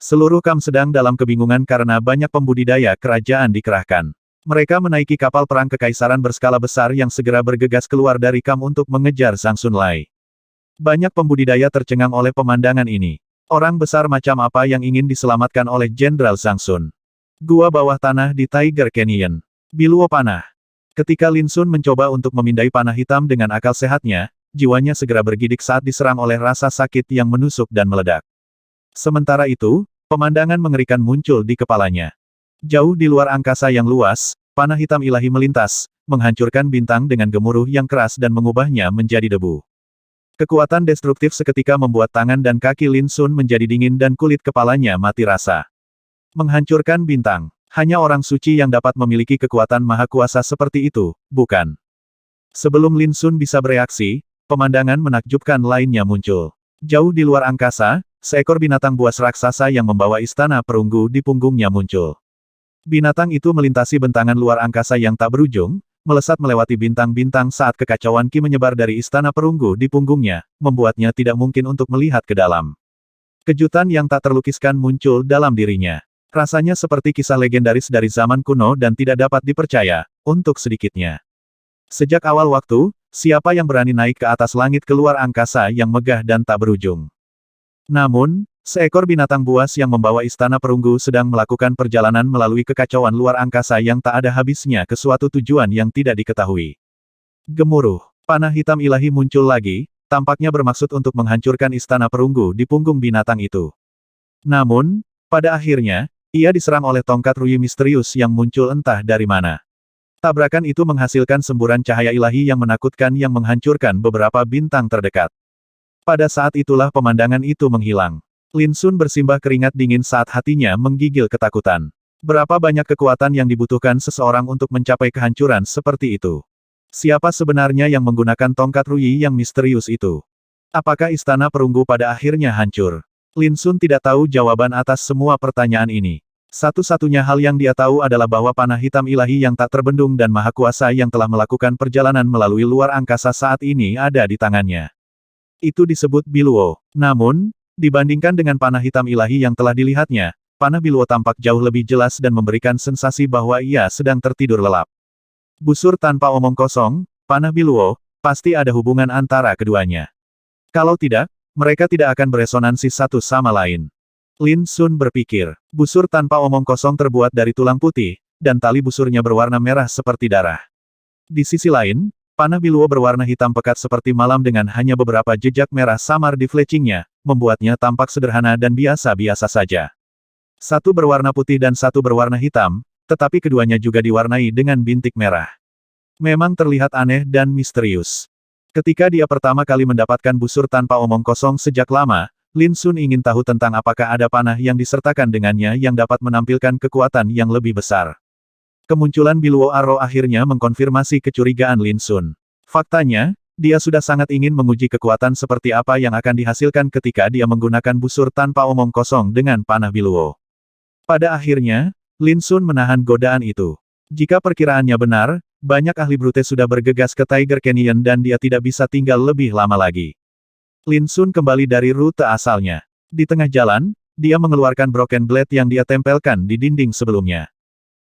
Seluruh kam sedang dalam kebingungan karena banyak pembudidaya kerajaan dikerahkan. Mereka menaiki kapal perang kekaisaran berskala besar yang segera bergegas keluar dari kam untuk mengejar Zhang Sun Lai. Banyak pembudidaya tercengang oleh pemandangan ini. Orang besar macam apa yang ingin diselamatkan oleh Jenderal Zhang Sun? Gua bawah tanah di Tiger Canyon. Biluo panah. Ketika Lin Sun mencoba untuk memindai panah hitam dengan akal sehatnya, jiwanya segera bergidik saat diserang oleh rasa sakit yang menusuk dan meledak. Sementara itu, pemandangan mengerikan muncul di kepalanya. Jauh di luar angkasa yang luas, panah hitam ilahi melintas, menghancurkan bintang dengan gemuruh yang keras dan mengubahnya menjadi debu. Kekuatan destruktif seketika membuat tangan dan kaki Lin Sun menjadi dingin dan kulit kepalanya mati rasa. Menghancurkan bintang. Hanya orang suci yang dapat memiliki kekuatan maha kuasa seperti itu, bukan? Sebelum Lin Sun bisa bereaksi, pemandangan menakjubkan lainnya muncul. Jauh di luar angkasa, seekor binatang buas raksasa yang membawa istana perunggu di punggungnya muncul. Binatang itu melintasi bentangan luar angkasa yang tak berujung, melesat melewati bintang-bintang saat kekacauan Ki menyebar dari istana perunggu di punggungnya, membuatnya tidak mungkin untuk melihat ke dalam. Kejutan yang tak terlukiskan muncul dalam dirinya. Rasanya seperti kisah legendaris dari zaman kuno dan tidak dapat dipercaya, untuk sedikitnya. Sejak awal waktu, siapa yang berani naik ke atas langit keluar angkasa yang megah dan tak berujung? Namun, seekor binatang buas yang membawa istana perunggu sedang melakukan perjalanan melalui kekacauan luar angkasa yang tak ada habisnya ke suatu tujuan yang tidak diketahui. Gemuruh. Panah hitam ilahi muncul lagi, tampaknya bermaksud untuk menghancurkan istana perunggu di punggung binatang itu. Namun, pada akhirnya, ia diserang oleh tongkat Rui misterius yang muncul entah dari mana. Tabrakan itu menghasilkan semburan cahaya ilahi yang menakutkan yang menghancurkan beberapa bintang terdekat. Pada saat itulah pemandangan itu menghilang. Lin Sun bersimbah keringat dingin saat hatinya menggigil ketakutan. Berapa banyak kekuatan yang dibutuhkan seseorang untuk mencapai kehancuran seperti itu? Siapa sebenarnya yang menggunakan tongkat Rui yang misterius itu? Apakah istana perunggu pada akhirnya hancur? Lin Sun tidak tahu jawaban atas semua pertanyaan ini. Satu-satunya hal yang dia tahu adalah bahwa panah hitam ilahi yang tak terbendung dan maha kuasa yang telah melakukan perjalanan melalui luar angkasa saat ini ada di tangannya. Itu disebut Biluo. Namun, dibandingkan dengan panah hitam ilahi yang telah dilihatnya, panah Biluo tampak jauh lebih jelas dan memberikan sensasi bahwa ia sedang tertidur lelap. Busur tanpa omong kosong, panah Biluo, pasti ada hubungan antara keduanya. Kalau tidak, mereka tidak akan beresonansi satu sama lain. Lin Sun berpikir, busur tanpa omong kosong terbuat dari tulang putih, dan tali busurnya berwarna merah seperti darah. Di sisi lain, panah Biluo berwarna hitam pekat seperti malam dengan hanya beberapa jejak merah samar di fletchingnya, membuatnya tampak sederhana dan biasa-biasa saja. Satu berwarna putih dan satu berwarna hitam, tetapi keduanya juga diwarnai dengan bintik merah. Memang terlihat aneh dan misterius. Ketika dia pertama kali mendapatkan busur tanpa omong kosong sejak lama, Lin Sun ingin tahu tentang apakah ada panah yang disertakan dengannya yang dapat menampilkan kekuatan yang lebih besar. Kemunculan Biluo Arrow akhirnya mengkonfirmasi kecurigaan Lin Sun. Faktanya, dia sudah sangat ingin menguji kekuatan seperti apa yang akan dihasilkan ketika dia menggunakan busur tanpa omong kosong dengan panah Biluo. Pada akhirnya, Lin Sun menahan godaan itu. Jika perkiraannya benar, banyak ahli brute sudah bergegas ke Tiger Canyon dan dia tidak bisa tinggal lebih lama lagi. Lin Sun kembali dari rute asalnya. Di tengah jalan, dia mengeluarkan Broken Blade yang dia tempelkan di dinding sebelumnya.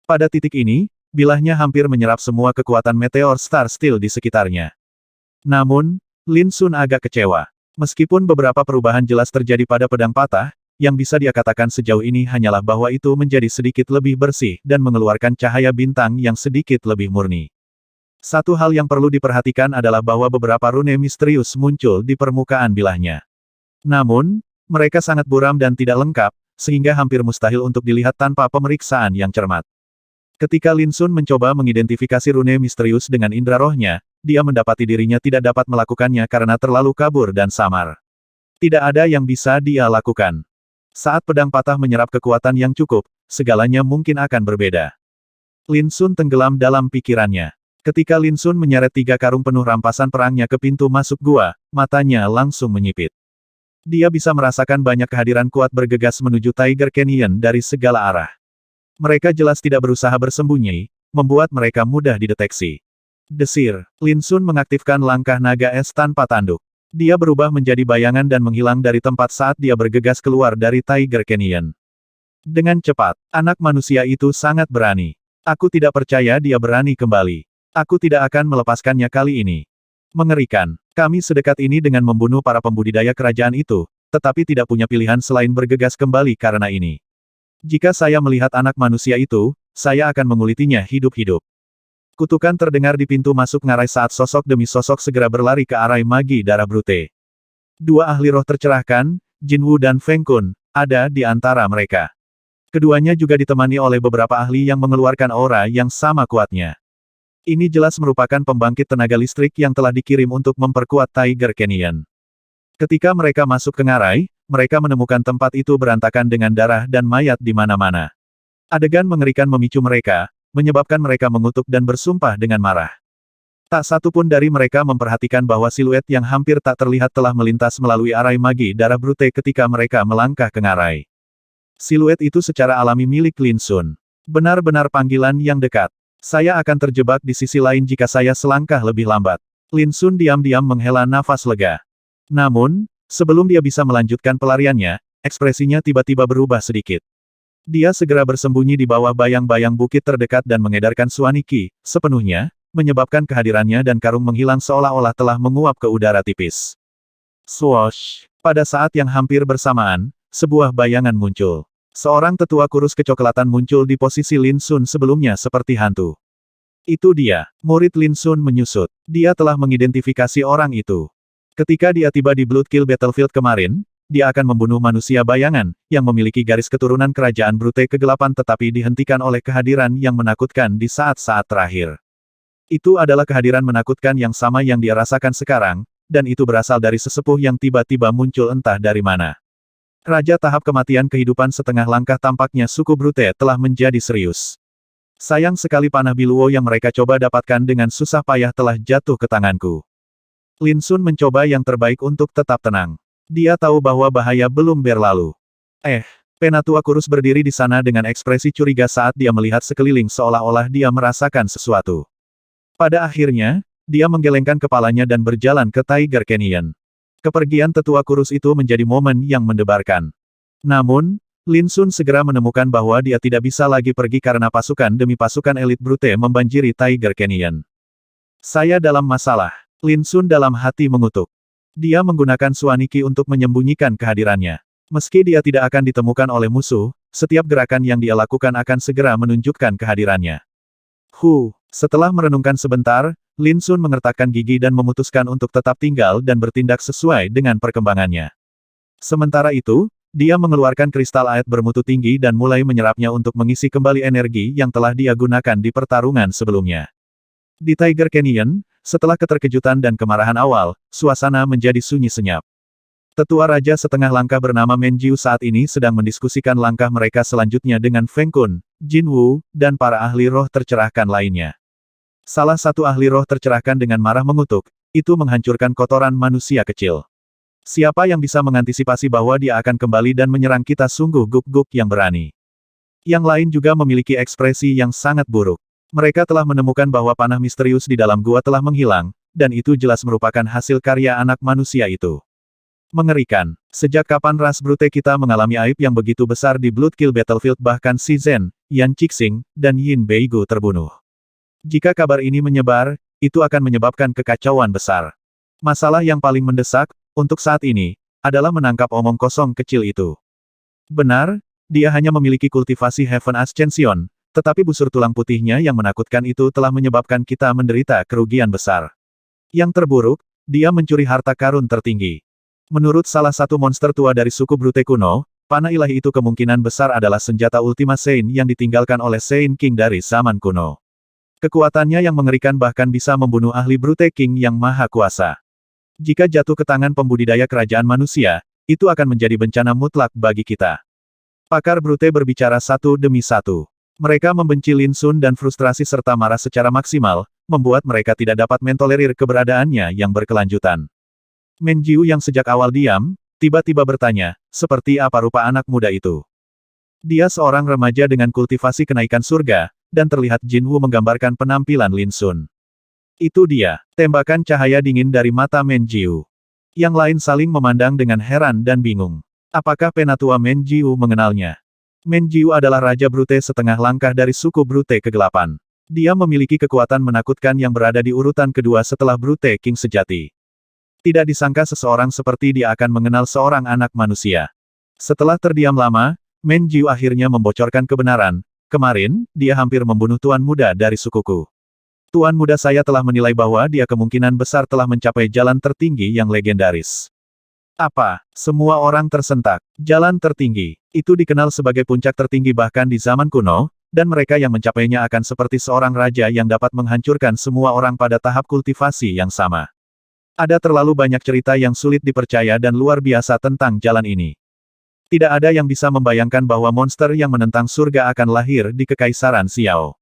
Pada titik ini, bilahnya hampir menyerap semua kekuatan Meteor Star Steel di sekitarnya. Namun, Lin Sun agak kecewa. Meskipun beberapa perubahan jelas terjadi pada pedang patah, yang bisa dia katakan sejauh ini hanyalah bahwa itu menjadi sedikit lebih bersih dan mengeluarkan cahaya bintang yang sedikit lebih murni. Satu hal yang perlu diperhatikan adalah bahwa beberapa rune misterius muncul di permukaan bilahnya. Namun, mereka sangat buram dan tidak lengkap, sehingga hampir mustahil untuk dilihat tanpa pemeriksaan yang cermat. Ketika Lin Sun mencoba mengidentifikasi rune misterius dengan indera rohnya, dia mendapati dirinya tidak dapat melakukannya karena terlalu kabur dan samar. Tidak ada yang bisa dia lakukan. Saat pedang patah menyerap kekuatan yang cukup, segalanya mungkin akan berbeda. Lin Sun tenggelam dalam pikirannya. Ketika Lin Sun menyeret 3 karung penuh rampasan perangnya ke pintu masuk gua, matanya langsung menyipit. Dia bisa merasakan banyak kehadiran kuat bergegas menuju Tiger Canyon dari segala arah. Mereka jelas tidak berusaha bersembunyi, membuat mereka mudah dideteksi. Desir, Lin Sun mengaktifkan langkah naga es tanpa tanduk. Dia berubah menjadi bayangan dan menghilang dari tempat saat dia bergegas keluar dari Tiger Canyon. Dengan cepat, anak manusia itu sangat berani. Aku tidak percaya dia berani kembali. Aku tidak akan melepaskannya kali ini. Mengerikan. Kami sedekat ini dengan membunuh para pembudidaya kerajaan itu, tetapi tidak punya pilihan selain bergegas kembali karena ini. Jika saya melihat anak manusia itu, saya akan mengulitinya hidup-hidup. Kutukan terdengar di pintu masuk ngarai saat sosok demi sosok segera berlari ke arah magi darah brute. 2 ahli roh tercerahkan, Jin Wu dan Feng Kun, ada di antara mereka. Keduanya juga ditemani oleh beberapa ahli yang mengeluarkan aura yang sama kuatnya. Ini jelas merupakan pembangkit tenaga listrik yang telah dikirim untuk memperkuat Tiger Canyon. Ketika mereka masuk ke ngarai, mereka menemukan tempat itu berantakan dengan darah dan mayat di mana-mana. Adegan mengerikan memicu mereka, menyebabkan mereka mengutuk dan bersumpah dengan marah. Tak satu pun dari mereka memperhatikan bahwa siluet yang hampir tak terlihat telah melintas melalui arai magi darah Brute ketika mereka melangkah ke ngarai. Siluet itu secara alami milik Lin Sun. Benar-benar panggilan yang dekat. Saya akan terjebak di sisi lain jika saya selangkah lebih lambat. Lin Sun diam-diam menghela nafas lega. Namun, sebelum dia bisa melanjutkan pelariannya, ekspresinya tiba-tiba berubah sedikit. Dia segera bersembunyi di bawah bayang-bayang bukit terdekat dan mengedarkan Suani Qi sepenuhnya, menyebabkan kehadirannya dan karung menghilang seolah-olah telah menguap ke udara tipis. Swoosh! Pada saat yang hampir bersamaan, sebuah bayangan muncul. Seorang tetua kurus kecoklatan muncul di posisi Lin Sun sebelumnya seperti hantu. Itu dia, murid Lin Sun menyusut. Dia telah mengidentifikasi orang itu. Ketika dia tiba di Bloodkill Battlefield kemarin, dia akan membunuh manusia bayangan, yang memiliki garis keturunan kerajaan Brute kegelapan tetapi dihentikan oleh kehadiran yang menakutkan di saat-saat terakhir. Itu adalah kehadiran menakutkan yang sama yang dia rasakan sekarang, dan itu berasal dari sesepuh yang tiba-tiba muncul entah dari mana. Raja tahap kematian kehidupan setengah langkah tampaknya suku Brute telah menjadi serius. Sayang sekali panah Biluo yang mereka coba dapatkan dengan susah payah telah jatuh ke tanganku. Lin Sun mencoba yang terbaik untuk tetap tenang. Dia tahu bahwa bahaya belum berlalu. Penatua kurus berdiri di sana dengan ekspresi curiga saat dia melihat sekeliling seolah-olah dia merasakan sesuatu. Pada akhirnya, dia menggelengkan kepalanya dan berjalan ke Tiger Canyon. Kepergian tetua kurus itu menjadi momen yang mendebarkan. Namun, Lin Sun segera menemukan bahwa dia tidak bisa lagi pergi karena pasukan demi pasukan elit Brute membanjiri Tiger Canyon. Saya dalam masalah. Lin Sun dalam hati mengutuk. Dia menggunakan Suani Qi untuk menyembunyikan kehadirannya. Meski dia tidak akan ditemukan oleh musuh, setiap gerakan yang dia lakukan akan segera menunjukkan kehadirannya. Setelah merenungkan sebentar, Lin Sun mengertakkan gigi dan memutuskan untuk tetap tinggal dan bertindak sesuai dengan perkembangannya. Sementara itu, dia mengeluarkan kristal aet bermutu tinggi dan mulai menyerapnya untuk mengisi kembali energi yang telah dia gunakan di pertarungan sebelumnya. Di Tiger Canyon, setelah keterkejutan dan kemarahan awal, suasana menjadi sunyi senyap. Tetua Raja setengah langkah bernama Menjiu saat ini sedang mendiskusikan langkah mereka selanjutnya dengan Feng Kun, Jin Wu, dan para ahli roh tercerahkan lainnya. Salah satu ahli roh tercerahkan dengan marah mengutuk, itu menghancurkan kotoran manusia kecil. Siapa yang bisa mengantisipasi bahwa dia akan kembali dan menyerang kita sungguh guk-guk yang berani. Yang lain juga memiliki ekspresi yang sangat buruk. Mereka telah menemukan bahwa panah misterius di dalam gua telah menghilang, dan itu jelas merupakan hasil karya anak manusia itu. Mengerikan. Sejak kapan ras Brute kita mengalami aib yang begitu besar di Bloodkill Battlefield bahkan Si Zhen, Yan Qixing, dan Yin Beigu terbunuh. Jika kabar ini menyebar, itu akan menyebabkan kekacauan besar. Masalah yang paling mendesak, untuk saat ini, adalah menangkap omong kosong kecil itu. Benar, dia hanya memiliki kultivasi Heaven Ascension, tetapi busur tulang putihnya yang menakutkan itu telah menyebabkan kita menderita kerugian besar. Yang terburuk, dia mencuri harta karun tertinggi. Menurut salah satu monster tua dari suku Brute kuno, panah ilahi itu kemungkinan besar adalah senjata Ultima Sein yang ditinggalkan oleh Sein King dari zaman kuno. Kekuatannya yang mengerikan bahkan bisa membunuh ahli Brute King yang maha kuasa. Jika jatuh ke tangan pembudidaya kerajaan manusia, itu akan menjadi bencana mutlak bagi kita. Pakar Brute berbicara satu demi satu. Mereka membenci Lin Sun dan frustrasi serta marah secara maksimal, membuat mereka tidak dapat mentolerir keberadaannya yang berkelanjutan. Menjiu yang sejak awal diam, tiba-tiba bertanya, seperti apa rupa anak muda itu? Dia seorang remaja dengan kultivasi kenaikan surga, dan terlihat Jin Wu menggambarkan penampilan Lin Sun. Itu dia, tembakan cahaya dingin dari mata Menjiu. Yang lain saling memandang dengan heran dan bingung. Apakah penatua Menjiu mengenalnya? Menjiu adalah Raja Brute setengah langkah dari suku Brute kegelapan. Dia memiliki kekuatan menakutkan yang berada di urutan kedua setelah Brute King sejati. Tidak disangka seseorang seperti dia akan mengenal seorang anak manusia. Setelah terdiam lama, Menjiu akhirnya membocorkan kebenaran. Kemarin, dia hampir membunuh tuan muda dari sukuku. Tuan muda saya telah menilai bahwa dia kemungkinan besar telah mencapai jalan tertinggi yang legendaris. Apa? Semua orang tersentak. Jalan tertinggi. Itu dikenal sebagai puncak tertinggi bahkan di zaman kuno, dan mereka yang mencapainya akan seperti seorang raja yang dapat menghancurkan semua orang pada tahap kultivasi yang sama. Ada terlalu banyak cerita yang sulit dipercaya dan luar biasa tentang jalan ini. Tidak ada yang bisa membayangkan bahwa monster yang menentang surga akan lahir di Kekaisaran Xiao.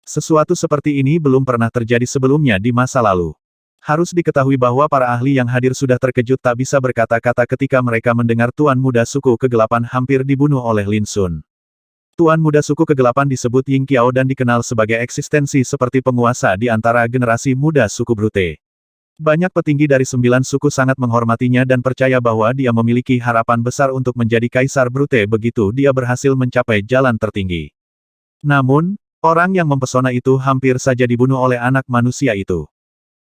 Sesuatu seperti ini belum pernah terjadi sebelumnya di masa lalu. Harus diketahui bahwa para ahli yang hadir sudah terkejut tak bisa berkata-kata ketika mereka mendengar Tuan Muda Suku Kegelapan hampir dibunuh oleh Lin Sun. Tuan Muda Suku Kegelapan disebut Ying Qiao dan dikenal sebagai eksistensi seperti penguasa di antara generasi muda suku Brute. Banyak petinggi dari 9 suku sangat menghormatinya dan percaya bahwa dia memiliki harapan besar untuk menjadi Kaisar Brute begitu dia berhasil mencapai jalan tertinggi. Namun, orang yang mempesona itu hampir saja dibunuh oleh anak manusia itu.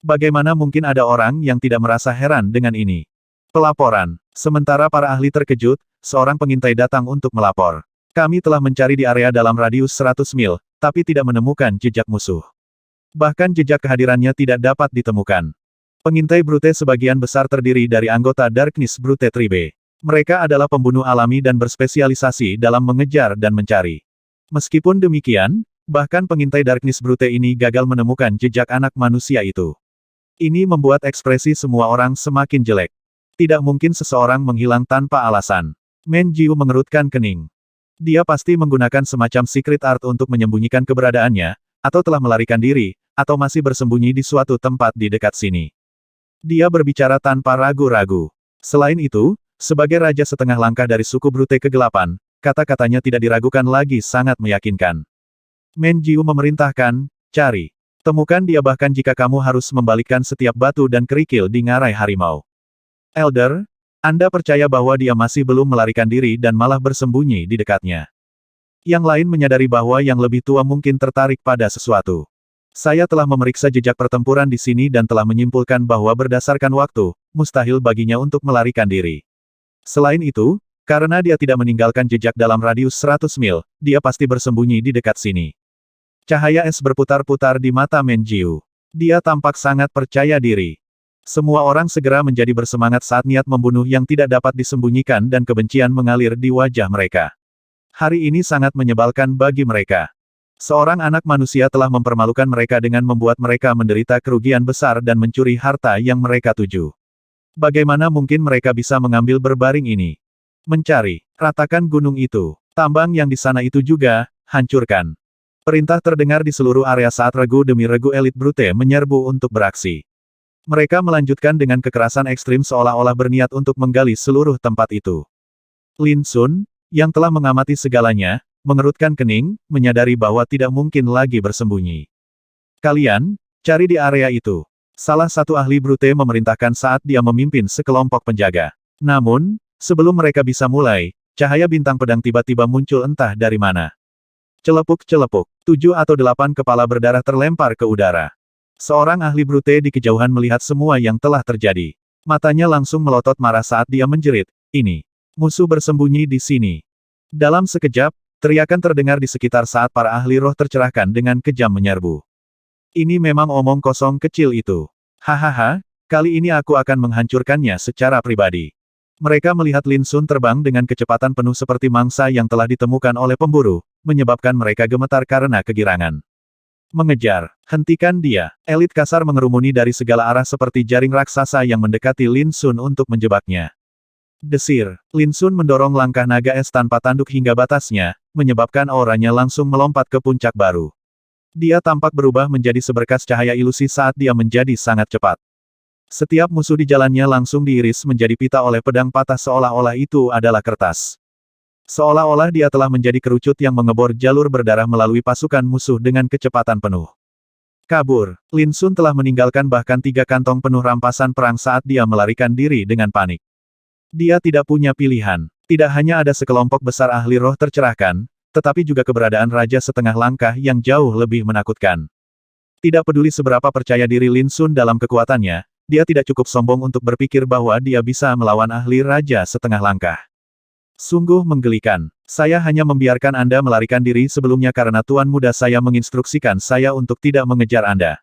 Bagaimana mungkin ada orang yang tidak merasa heran dengan ini? Pelaporan. Sementara para ahli terkejut, seorang pengintai datang untuk melapor. Kami telah mencari di area dalam radius 100 mil, tapi tidak menemukan jejak musuh. Bahkan jejak kehadirannya tidak dapat ditemukan. Pengintai Brute sebagian besar terdiri dari anggota Darkness Brute Tribe. Mereka adalah pembunuh alami dan berspesialisasi dalam mengejar dan mencari. Meskipun demikian, bahkan pengintai Darkness Brute ini gagal menemukan jejak anak manusia itu. Ini membuat ekspresi semua orang semakin jelek. Tidak mungkin seseorang menghilang tanpa alasan. Men Jiu mengerutkan kening. Dia pasti menggunakan semacam secret art untuk menyembunyikan keberadaannya, atau telah melarikan diri, atau masih bersembunyi di suatu tempat di dekat sini. Dia berbicara tanpa ragu-ragu. Selain itu, sebagai raja setengah langkah dari suku Brute Kegelapan, kata-katanya tidak diragukan lagi sangat meyakinkan. Men Jiu memerintahkan, cari. Temukan dia bahkan jika kamu harus membalikkan setiap batu dan kerikil di ngarai harimau. Elder, Anda percaya bahwa dia masih belum melarikan diri dan malah bersembunyi di dekatnya. Yang lain menyadari bahwa yang lebih tua mungkin tertarik pada sesuatu. Saya telah memeriksa jejak pertempuran di sini dan telah menyimpulkan bahwa berdasarkan waktu, mustahil baginya untuk melarikan diri. Selain itu, karena dia tidak meninggalkan jejak dalam radius 100 mil, dia pasti bersembunyi di dekat sini. Cahaya es berputar-putar di mata Men Jiu. Dia tampak sangat percaya diri. Semua orang segera menjadi bersemangat saat niat membunuh yang tidak dapat disembunyikan dan kebencian mengalir di wajah mereka. Hari ini sangat menyebalkan bagi mereka. Seorang anak manusia telah mempermalukan mereka dengan membuat mereka menderita kerugian besar dan mencuri harta yang mereka tuju. Bagaimana mungkin mereka bisa mengambil berbaring ini? Mencari, ratakan gunung itu. Tambang yang di sana itu juga, hancurkan. Perintah terdengar di seluruh area saat regu demi regu elit Brute menyerbu untuk beraksi. Mereka melanjutkan dengan kekerasan ekstrim seolah-olah berniat untuk menggali seluruh tempat itu. Lin Sun, yang telah mengamati segalanya, mengerutkan kening, menyadari bahwa tidak mungkin lagi bersembunyi. Kalian, cari di area itu. Salah satu ahli Brute memerintahkan saat dia memimpin sekelompok penjaga. Namun, sebelum mereka bisa mulai, cahaya bintang pedang tiba-tiba muncul entah dari mana. Celepuk-celepuk, 7 atau 8 kepala berdarah terlempar ke udara. Seorang ahli Brute di kejauhan melihat semua yang telah terjadi. Matanya langsung melotot marah saat dia menjerit, ini. Musuh bersembunyi di sini. Dalam sekejap, teriakan terdengar di sekitar saat para ahli roh tercerahkan dengan kejam menyerbu. Ini memang omong kosong kecil itu. Hahaha, kali ini aku akan menghancurkannya secara pribadi. Mereka melihat Lin Sun terbang dengan kecepatan penuh seperti mangsa yang telah ditemukan oleh pemburu, menyebabkan mereka gemetar karena kegirangan. Mengejar, hentikan dia. Elit kasar mengerumuni dari segala arah seperti jaring raksasa yang mendekati Lin Sun untuk menjebaknya. Desir, Lin Sun mendorong langkah naga es tanpa tanduk hingga batasnya, menyebabkan auranya langsung melompat ke puncak baru. Dia tampak berubah menjadi seberkas cahaya ilusi saat dia menjadi sangat cepat. Setiap musuh di jalannya langsung diiris menjadi pita oleh pedang patah seolah-olah itu adalah kertas. Seolah-olah dia telah menjadi kerucut yang mengebor jalur berdarah melalui pasukan musuh dengan kecepatan penuh. Kabur, Lin Sun telah meninggalkan bahkan 3 kantong penuh rampasan perang saat dia melarikan diri dengan panik. Dia tidak punya pilihan. Tidak hanya ada sekelompok besar ahli roh tercerahkan, tetapi juga keberadaan raja setengah langkah yang jauh lebih menakutkan. Tidak peduli seberapa percaya diri Lin Sun dalam kekuatannya, dia tidak cukup sombong untuk berpikir bahwa dia bisa melawan ahli raja setengah langkah. Sungguh menggelikan. Saya hanya membiarkan Anda melarikan diri sebelumnya karena Tuan Muda saya menginstruksikan saya untuk tidak mengejar Anda.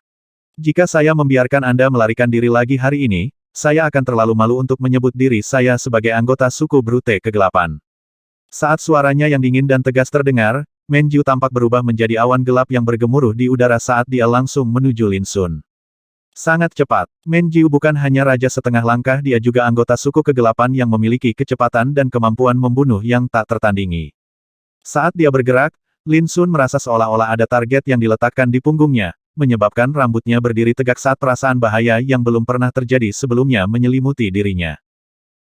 Jika saya membiarkan Anda melarikan diri lagi hari ini, saya akan terlalu malu untuk menyebut diri saya sebagai anggota suku Brute Kegelapan. Saat suaranya yang dingin dan tegas terdengar, Menjiu tampak berubah menjadi awan gelap yang bergemuruh di udara saat dia langsung menuju Lin Sun. Sangat cepat, Menjiu bukan hanya raja setengah langkah, dia juga anggota suku kegelapan yang memiliki kecepatan dan kemampuan membunuh yang tak tertandingi. Saat dia bergerak, Lin Sun merasa seolah-olah ada target yang diletakkan di punggungnya, menyebabkan rambutnya berdiri tegak saat perasaan bahaya yang belum pernah terjadi sebelumnya menyelimuti dirinya.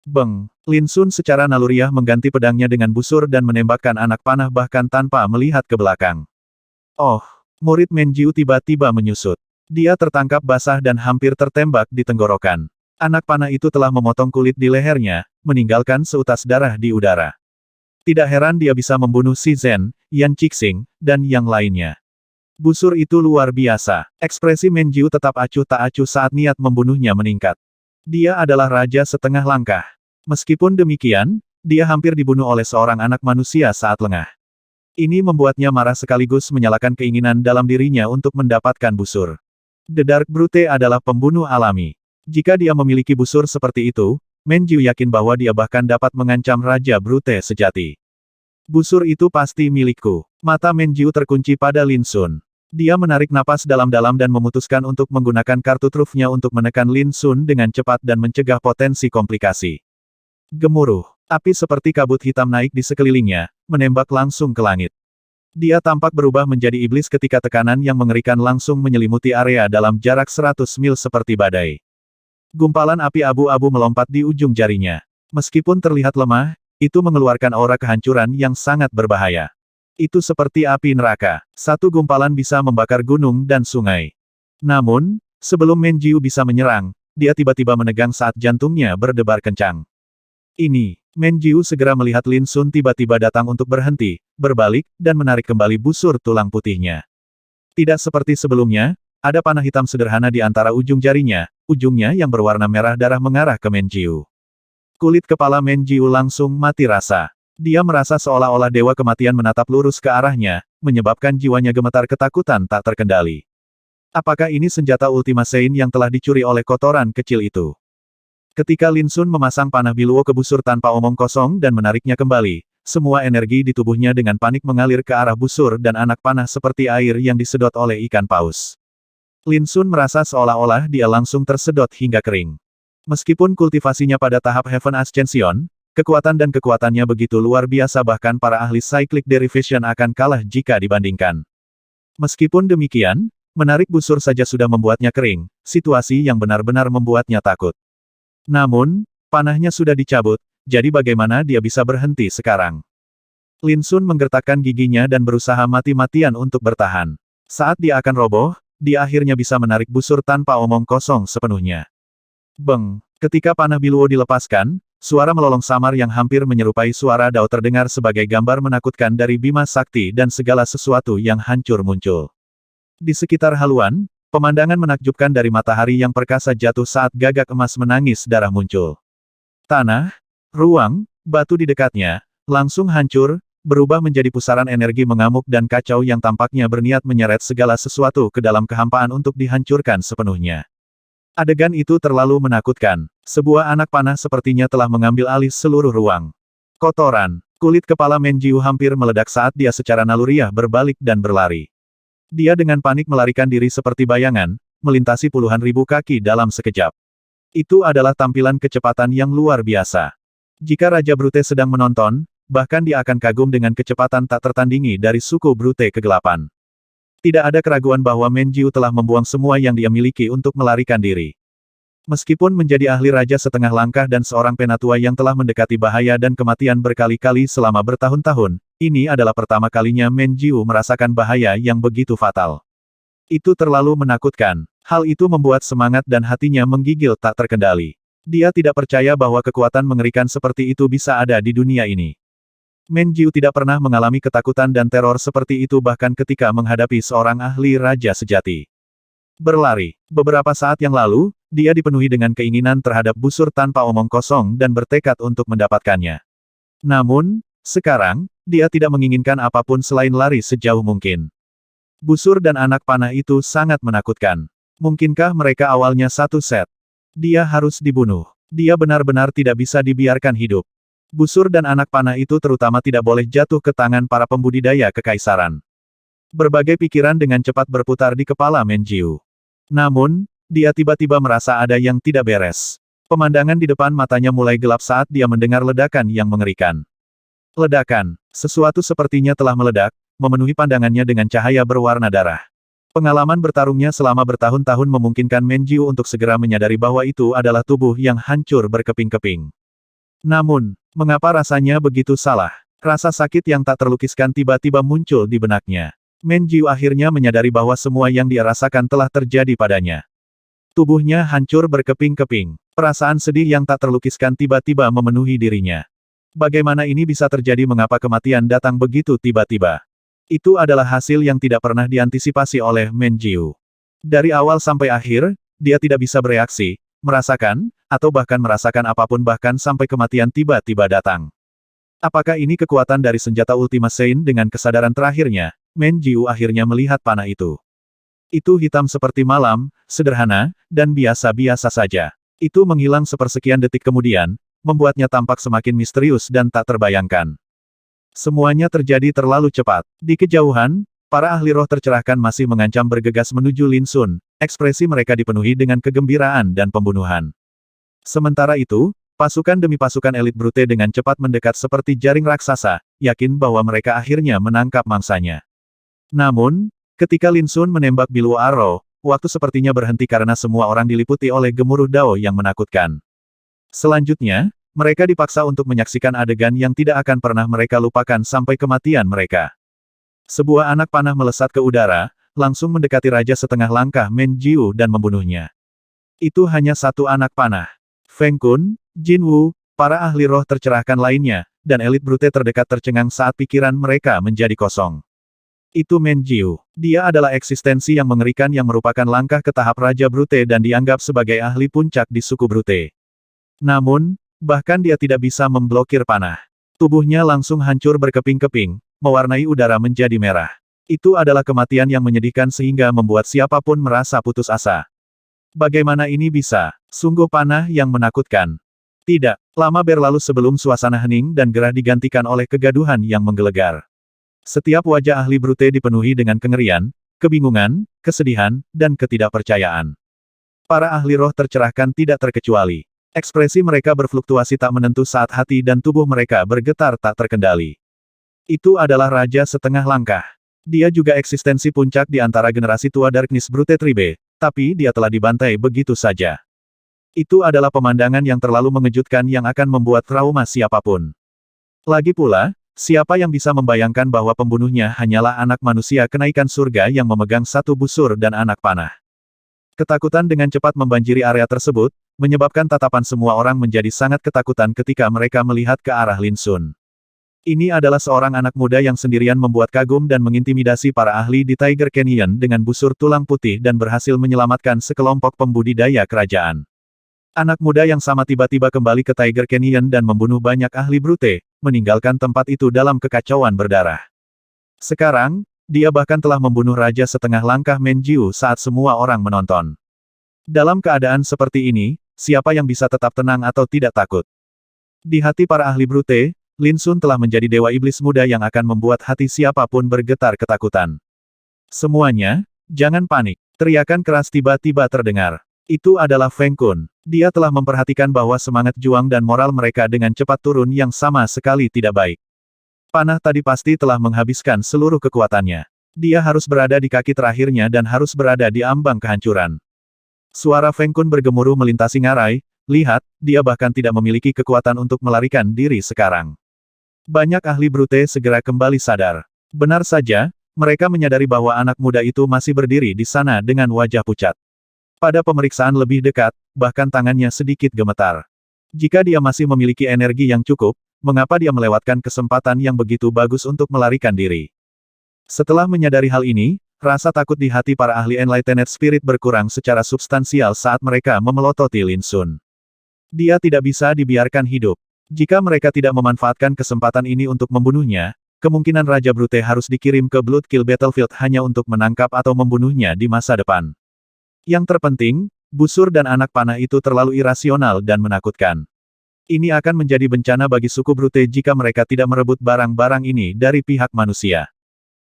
Beng! Lin Sun secara naluriah mengganti pedangnya dengan busur dan menembakkan anak panah bahkan tanpa melihat ke belakang. Oh! Murid Menjiu tiba-tiba menyusut. Dia tertangkap basah dan hampir tertembak di tenggorokan. Anak panah itu telah memotong kulit di lehernya, meninggalkan seutas darah di udara. Tidak heran dia bisa membunuh Si Zhen, Yan Cixing, dan yang lainnya. Busur itu luar biasa. Ekspresi Menjiu tetap acuh tak acuh saat niat membunuhnya meningkat. Dia adalah raja setengah langkah. Meskipun demikian, dia hampir dibunuh oleh seorang anak manusia saat lengah. Ini membuatnya marah sekaligus menyalakan keinginan dalam dirinya untuk mendapatkan busur. The Dark Brute adalah pembunuh alami. Jika dia memiliki busur seperti itu, Menjiu yakin bahwa dia bahkan dapat mengancam Raja Brute sejati. Busur itu pasti milikku. Mata Menjiu terkunci pada Lin Sun. Dia menarik napas dalam-dalam dan memutuskan untuk menggunakan kartu trufnya untuk menekan Lin Sun dengan cepat dan mencegah potensi komplikasi. Gemuruh. Api seperti kabut hitam naik di sekelilingnya, menembak langsung ke langit. Dia tampak berubah menjadi iblis ketika tekanan yang mengerikan langsung menyelimuti area dalam jarak 100 mil seperti badai. Gumpalan api abu-abu melompat di ujung jarinya. Meskipun terlihat lemah, itu mengeluarkan aura kehancuran yang sangat berbahaya. Itu seperti api neraka. Satu gumpalan bisa membakar gunung dan sungai. Namun, sebelum Menjiu bisa menyerang, dia tiba-tiba menegang saat jantungnya berdebar kencang. Ini, Menjiu segera melihat Lin Sun tiba-tiba datang untuk berhenti, berbalik, dan menarik kembali busur tulang putihnya. Tidak seperti sebelumnya, ada panah hitam sederhana di antara ujung jarinya, ujungnya yang berwarna merah darah mengarah ke Menjiu. Kulit kepala Menjiu langsung mati rasa. Dia merasa seolah-olah dewa kematian menatap lurus ke arahnya, menyebabkan jiwanya gemetar ketakutan tak terkendali. Apakah ini senjata Ultima Sein yang telah dicuri oleh kotoran kecil itu? Ketika Lin Sun memasang panah biluo ke busur tanpa omong kosong dan menariknya kembali, semua energi di tubuhnya dengan panik mengalir ke arah busur dan anak panah seperti air yang disedot oleh ikan paus. Lin Sun merasa seolah-olah dia langsung tersedot hingga kering. Meskipun kultivasinya pada tahap Heaven Ascension, kekuatan dan kekuatannya begitu luar biasa bahkan para ahli Cyclic Derivation akan kalah jika dibandingkan. Meskipun demikian, menarik busur saja sudah membuatnya kering, situasi yang benar-benar membuatnya takut. Namun, panahnya sudah dicabut, jadi bagaimana dia bisa berhenti sekarang? Lin Sun menggertakkan giginya dan berusaha mati-matian untuk bertahan. Saat dia akan roboh, dia akhirnya bisa menarik busur tanpa omong kosong sepenuhnya. Beng! Ketika panah biluo dilepaskan, suara melolong samar yang hampir menyerupai suara dao terdengar sebagai gambar menakutkan dari Bima Sakti dan segala sesuatu yang hancur muncul. Di sekitar haluan, pemandangan menakjubkan dari matahari yang perkasa jatuh saat gagak emas menangis darah muncul. Tanah, ruang, batu di dekatnya, langsung hancur, berubah menjadi pusaran energi mengamuk dan kacau yang tampaknya berniat menyeret segala sesuatu ke dalam kehampaan untuk dihancurkan sepenuhnya. Adegan itu terlalu menakutkan. Sebuah anak panah sepertinya telah mengambil alih seluruh ruang. Kotoran. Kulit kepala Menjiu hampir meledak saat dia secara naluriah berbalik dan berlari. Dia dengan panik melarikan diri seperti bayangan, melintasi puluhan ribu kaki dalam sekejap. Itu adalah tampilan kecepatan yang luar biasa. Jika Raja Brute sedang menonton, bahkan dia akan kagum dengan kecepatan tak tertandingi dari suku Brute Kegelapan. Tidak ada keraguan bahwa Menjiu telah membuang semua yang dia miliki untuk melarikan diri. Meskipun menjadi ahli raja setengah langkah dan seorang penatua yang telah mendekati bahaya dan kematian berkali-kali selama bertahun-tahun, ini adalah pertama kalinya Menjiu merasakan bahaya yang begitu fatal. Itu terlalu menakutkan. Hal itu membuat semangat dan hatinya menggigil tak terkendali. Dia tidak percaya bahwa kekuatan mengerikan seperti itu bisa ada di dunia ini. Menjiu tidak pernah mengalami ketakutan dan teror seperti itu bahkan ketika menghadapi seorang ahli raja sejati. Berlari. Beberapa saat yang lalu, dia dipenuhi dengan keinginan terhadap busur tanpa omong kosong dan bertekad untuk mendapatkannya. Namun, sekarang, dia tidak menginginkan apapun selain lari sejauh mungkin. Busur dan anak panah itu sangat menakutkan. Mungkinkah mereka awalnya satu set? Dia harus dibunuh. Dia benar-benar tidak bisa dibiarkan hidup. Busur dan anak panah itu terutama tidak boleh jatuh ke tangan para pembudidaya kekaisaran. Berbagai pikiran dengan cepat berputar di kepala Menjiu. Namun, dia tiba-tiba merasa ada yang tidak beres. Pemandangan di depan matanya mulai gelap saat dia mendengar ledakan yang mengerikan. Ledakan. Sesuatu sepertinya telah meledak, memenuhi pandangannya dengan cahaya berwarna darah. Pengalaman bertarungnya selama bertahun-tahun memungkinkan Menjiu untuk segera menyadari bahwa itu adalah tubuh yang hancur berkeping-keping. Namun, mengapa rasanya begitu salah? Rasa sakit yang tak terlukiskan tiba-tiba muncul di benaknya. Menjiu akhirnya menyadari bahwa semua yang dia rasakan telah terjadi padanya. Tubuhnya hancur berkeping-keping. Perasaan sedih yang tak terlukiskan tiba-tiba memenuhi dirinya. Bagaimana ini bisa terjadi? Mengapa kematian datang begitu tiba-tiba? Itu adalah hasil yang tidak pernah diantisipasi oleh Menjiu. Dari awal sampai akhir, dia tidak bisa bereaksi, merasakan, atau bahkan merasakan apapun bahkan sampai kematian tiba-tiba datang. Apakah ini kekuatan dari senjata Ultima Sein? Dengan kesadaran terakhirnya, Menjiu akhirnya melihat panah itu. Itu hitam seperti malam, sederhana, dan biasa-biasa saja. Itu menghilang sepersekian detik kemudian, membuatnya tampak semakin misterius dan tak terbayangkan. Semuanya terjadi terlalu cepat. Di kejauhan, para ahli roh tercerahkan masih mengancam bergegas menuju Lin Sun, ekspresi mereka dipenuhi dengan kegembiraan dan pembunuhan. Sementara itu, pasukan demi pasukan elit Brute dengan cepat mendekat seperti jaring raksasa, yakin bahwa mereka akhirnya menangkap mangsanya. Namun, ketika Lin Sun menembak Biluo Arrow, waktu sepertinya berhenti karena semua orang diliputi oleh gemuruh dao yang menakutkan. Selanjutnya, mereka dipaksa untuk menyaksikan adegan yang tidak akan pernah mereka lupakan sampai kematian mereka. Sebuah anak panah melesat ke udara, langsung mendekati raja setengah langkah Menjiu dan membunuhnya. Itu hanya satu anak panah. Feng Kun, Jin Wu, para ahli roh tercerahkan lainnya, dan elit Brute terdekat tercengang saat pikiran mereka menjadi kosong. Itu Menjiu. Dia adalah eksistensi yang mengerikan yang merupakan langkah ke tahap Raja Brute dan dianggap sebagai ahli puncak di suku Brute. Namun, bahkan dia tidak bisa memblokir panah. Tubuhnya langsung hancur berkeping-keping, mewarnai udara menjadi merah. Itu adalah kematian yang menyedihkan sehingga membuat siapapun merasa putus asa. Bagaimana ini bisa? Sungguh panah yang menakutkan. Tidak, lama berlalu sebelum suasana hening dan gerah digantikan oleh kegaduhan yang menggelegar. Setiap wajah ahli Brute dipenuhi dengan kengerian, kebingungan, kesedihan, dan ketidakpercayaan. Para ahli roh tercerahkan tidak terkecuali. Ekspresi mereka berfluktuasi tak menentu saat hati dan tubuh mereka bergetar tak terkendali. Itu adalah Raja Setengah Langkah. Dia juga eksistensi puncak di antara generasi tua Darkness Brute Tribe, tapi dia telah dibantai begitu saja. Itu adalah pemandangan yang terlalu mengejutkan yang akan membuat trauma siapapun. Lagi pula, siapa yang bisa membayangkan bahwa pembunuhnya hanyalah anak manusia kenaikan surga yang memegang satu busur dan anak panah. Ketakutan dengan cepat membanjiri area tersebut, menyebabkan tatapan semua orang menjadi sangat ketakutan ketika mereka melihat ke arah Lin Sun. Ini adalah seorang anak muda yang sendirian membuat kagum dan mengintimidasi para ahli di Tiger Canyon dengan busur tulang putih dan berhasil menyelamatkan sekelompok pembudidaya kerajaan. Anak muda yang sama tiba-tiba kembali ke Tiger Canyon dan membunuh banyak ahli Brute, meninggalkan tempat itu dalam kekacauan berdarah. Sekarang, dia bahkan telah membunuh Raja Setengah Langkah Menjiu saat semua orang menonton. Dalam keadaan seperti ini, siapa yang bisa tetap tenang atau tidak takut? Di hati para ahli Brute, Lin Sun telah menjadi dewa iblis muda yang akan membuat hati siapapun bergetar ketakutan. Semuanya, jangan panik. Teriakan keras tiba-tiba terdengar. Itu adalah Feng Kun. Dia telah memperhatikan bahwa semangat juang dan moral mereka dengan cepat turun yang sama sekali tidak baik. Panah tadi pasti telah menghabiskan seluruh kekuatannya. Dia harus berada di kaki terakhirnya dan harus berada di ambang kehancuran. Suara Feng Kun bergemuruh melintasi ngarai, lihat, dia bahkan tidak memiliki kekuatan untuk melarikan diri sekarang. Banyak ahli Brute segera kembali sadar. Benar saja, mereka menyadari bahwa anak muda itu masih berdiri di sana dengan wajah pucat. Pada pemeriksaan lebih dekat, bahkan tangannya sedikit gemetar. Jika dia masih memiliki energi yang cukup, mengapa dia melewatkan kesempatan yang begitu bagus untuk melarikan diri? Setelah menyadari hal ini, rasa takut di hati para ahli Enlightened Spirit berkurang secara substansial saat mereka memelototi Lin Sun. Dia tidak bisa dibiarkan hidup. Jika mereka tidak memanfaatkan kesempatan ini untuk membunuhnya, kemungkinan Raja Brute harus dikirim ke Bloodkill Battlefield hanya untuk menangkap atau membunuhnya di masa depan. Yang terpenting, Busur dan anak panah itu terlalu irasional dan menakutkan. Ini akan menjadi bencana bagi suku Brute jika mereka tidak merebut barang-barang ini dari pihak manusia.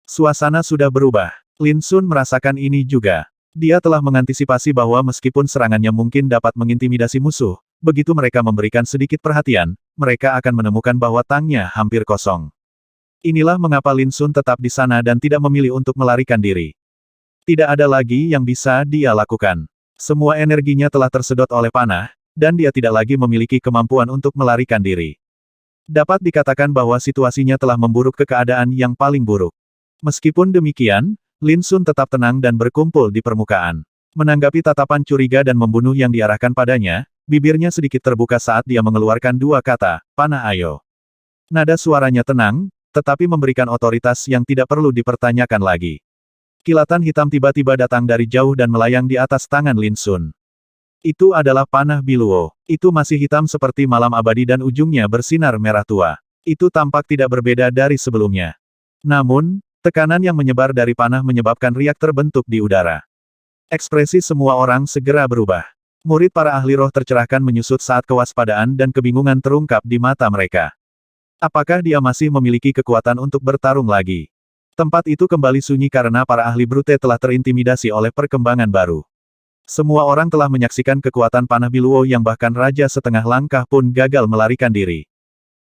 Suasana sudah berubah. Lin Sun merasakan ini juga. Dia telah mengantisipasi bahwa meskipun serangannya mungkin dapat mengintimidasi musuh, begitu mereka memberikan sedikit perhatian, mereka akan menemukan bahwa tangnya hampir kosong. Inilah mengapa Lin Sun tetap di sana dan tidak memilih untuk melarikan diri. Tidak ada lagi yang bisa dia lakukan. Semua energinya telah tersedot oleh panah, dan dia tidak lagi memiliki kemampuan untuk melarikan diri. Dapat dikatakan bahwa situasinya telah memburuk ke keadaan yang paling buruk. Meskipun demikian, Lin Sun tetap tenang dan berkumpul di permukaan. Menanggapi tatapan curiga dan membunuh yang diarahkan padanya, bibirnya sedikit terbuka saat dia mengeluarkan dua kata, "Panah ayo." Nada suaranya tenang, tetapi memberikan otoritas yang tidak perlu dipertanyakan lagi. Kilatan hitam tiba-tiba datang dari jauh dan melayang di atas tangan Lin Sun. Itu adalah panah Biluo. Itu masih hitam seperti malam abadi dan ujungnya bersinar merah tua. Itu tampak tidak berbeda dari sebelumnya. Namun, tekanan yang menyebar dari panah menyebabkan riak terbentuk di udara. Ekspresi semua orang segera berubah. Murid para ahli roh tercerahkan menyusut saat kewaspadaan dan kebingungan terungkap di mata mereka. Apakah dia masih memiliki kekuatan untuk bertarung lagi? Tempat itu kembali sunyi karena para ahli Brute telah terintimidasi oleh perkembangan baru. Semua orang telah menyaksikan kekuatan panah Biluo yang bahkan raja setengah langkah pun gagal melarikan diri.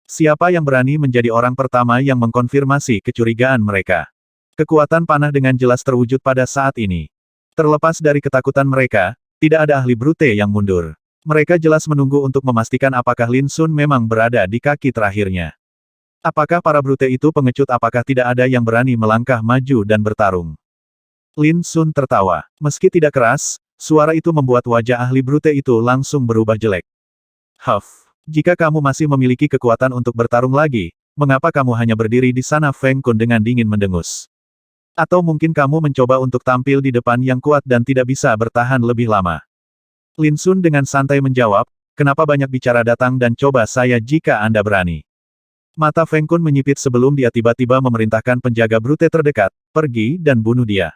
Siapa yang berani menjadi orang pertama yang mengkonfirmasi kecurigaan mereka? Kekuatan panah dengan jelas terwujud pada saat ini. Terlepas dari ketakutan mereka, tidak ada ahli Brute yang mundur. Mereka jelas menunggu untuk memastikan apakah Lin Sun memang berada di kaki terakhirnya. Apakah para Brute itu pengecut? Apakah tidak ada yang berani melangkah maju dan bertarung? Lin Sun tertawa. Meski tidak keras, suara itu membuat wajah ahli Brute itu langsung berubah jelek. Huff, jika kamu masih memiliki kekuatan untuk bertarung lagi, mengapa kamu hanya berdiri di sana? Feng Kun dengan dingin mendengus. Atau mungkin kamu mencoba untuk tampil di depan yang kuat dan tidak bisa bertahan lebih lama? Lin Sun dengan santai menjawab, kenapa banyak bicara, datang dan coba saya jika Anda berani. Mata Feng Kun menyipit sebelum dia tiba-tiba memerintahkan penjaga Brute terdekat, pergi dan bunuh dia.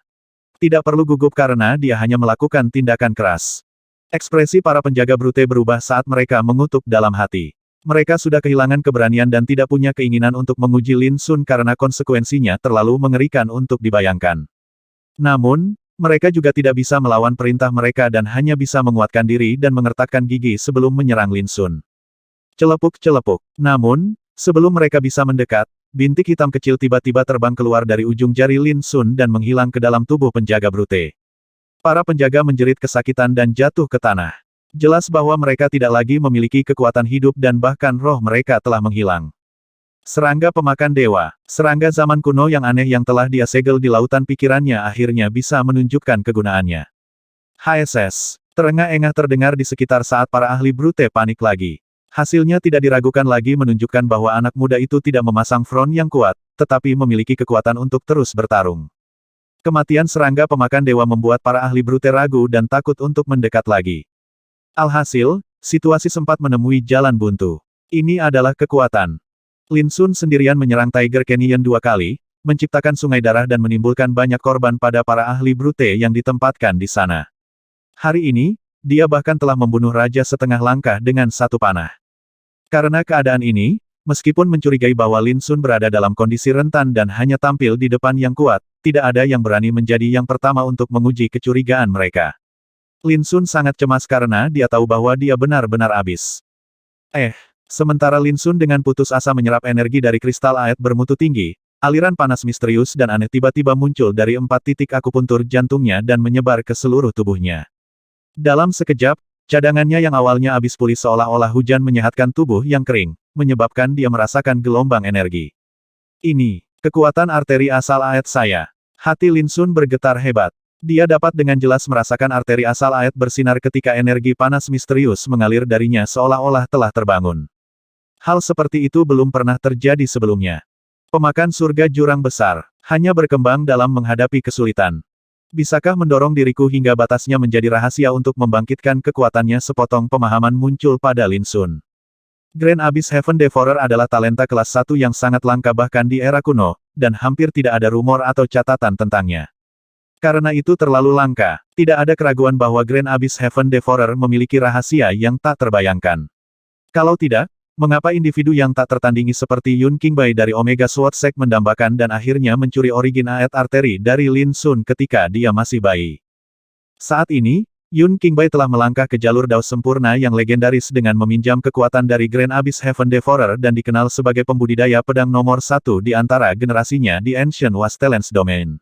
Tidak perlu gugup karena dia hanya melakukan tindakan keras. Ekspresi para penjaga Brute berubah saat mereka mengutuk dalam hati. Mereka sudah kehilangan keberanian dan tidak punya keinginan untuk menguji Lin Sun karena konsekuensinya terlalu mengerikan untuk dibayangkan. Namun, mereka juga tidak bisa melawan perintah mereka dan hanya bisa menguatkan diri dan mengertakkan gigi sebelum menyerang Lin Sun. Celepuk-celepuk. Namun, sebelum mereka bisa mendekat, bintik hitam kecil tiba-tiba terbang keluar dari ujung jari Lin Sun dan menghilang ke dalam tubuh penjaga Brute. Para penjaga menjerit kesakitan dan jatuh ke tanah. Jelas bahwa mereka tidak lagi memiliki kekuatan hidup dan bahkan roh mereka telah menghilang. Serangga pemakan dewa, serangga zaman kuno yang aneh yang telah dia segel di lautan pikirannya akhirnya bisa menunjukkan kegunaannya. HSS, terengah-engah terdengar di sekitar saat para ahli Brute panik lagi. Hasilnya tidak diragukan lagi menunjukkan bahwa anak muda itu tidak memasang front yang kuat, tetapi memiliki kekuatan untuk terus bertarung. Kematian serangga pemakan dewa membuat para ahli Brute ragu dan takut untuk mendekat lagi. Alhasil, situasi sempat menemui jalan buntu. Ini adalah kekuatan. Lin Sun sendirian menyerang Tiger Canyon 2 kali, menciptakan sungai darah dan menimbulkan banyak korban pada para ahli Brute yang ditempatkan di sana. Hari ini, dia bahkan telah membunuh raja setengah langkah dengan satu panah. Karena keadaan ini, meskipun mencurigai bahwa Lin Sun berada dalam kondisi rentan dan hanya tampil di depan yang kuat, tidak ada yang berani menjadi yang pertama untuk menguji kecurigaan mereka. Lin Sun sangat cemas karena dia tahu bahwa dia benar-benar habis. Sementara Lin Sun dengan putus asa menyerap energi dari kristal aet bermutu tinggi, aliran panas misterius dan aneh tiba-tiba muncul dari 4 titik akupuntur jantungnya dan menyebar ke seluruh tubuhnya. Dalam sekejap, cadangannya yang awalnya habis pulih seolah-olah hujan menyehatkan tubuh yang kering, menyebabkan dia merasakan gelombang energi. Ini, kekuatan arteri asal aet saya. Hati Lin Sun bergetar hebat. Dia dapat dengan jelas merasakan arteri asal aet bersinar ketika energi panas misterius mengalir darinya seolah-olah telah terbangun. Hal seperti itu belum pernah terjadi sebelumnya. Pemakan surga jurang besar, hanya berkembang dalam menghadapi kesulitan. Bisakah mendorong diriku hingga batasnya menjadi rahasia untuk membangkitkan kekuatannya? Sepotong pemahaman muncul pada Lin Sun. Grand Abyss Heaven Devourer adalah talenta kelas 1 yang sangat langka bahkan di era kuno, dan hampir tidak ada rumor atau catatan tentangnya. Karena itu terlalu langka. Tidak ada keraguan bahwa Grand Abyss Heaven Devourer memiliki rahasia yang tak terbayangkan. Kalau tidak, mengapa individu yang tak tertandingi seperti Yun Qingbai dari Omega Sword Sect mendambakan dan akhirnya mencuri origin Aet Arteri dari Lin Sun ketika dia masih bayi? Saat ini, Yun Qingbai telah melangkah ke jalur Dao sempurna yang legendaris dengan meminjam kekuatan dari Grand Abyss Heaven Devourer dan dikenal sebagai pembudidaya pedang nomor satu di antara generasinya di Ancient Wastelands Domain.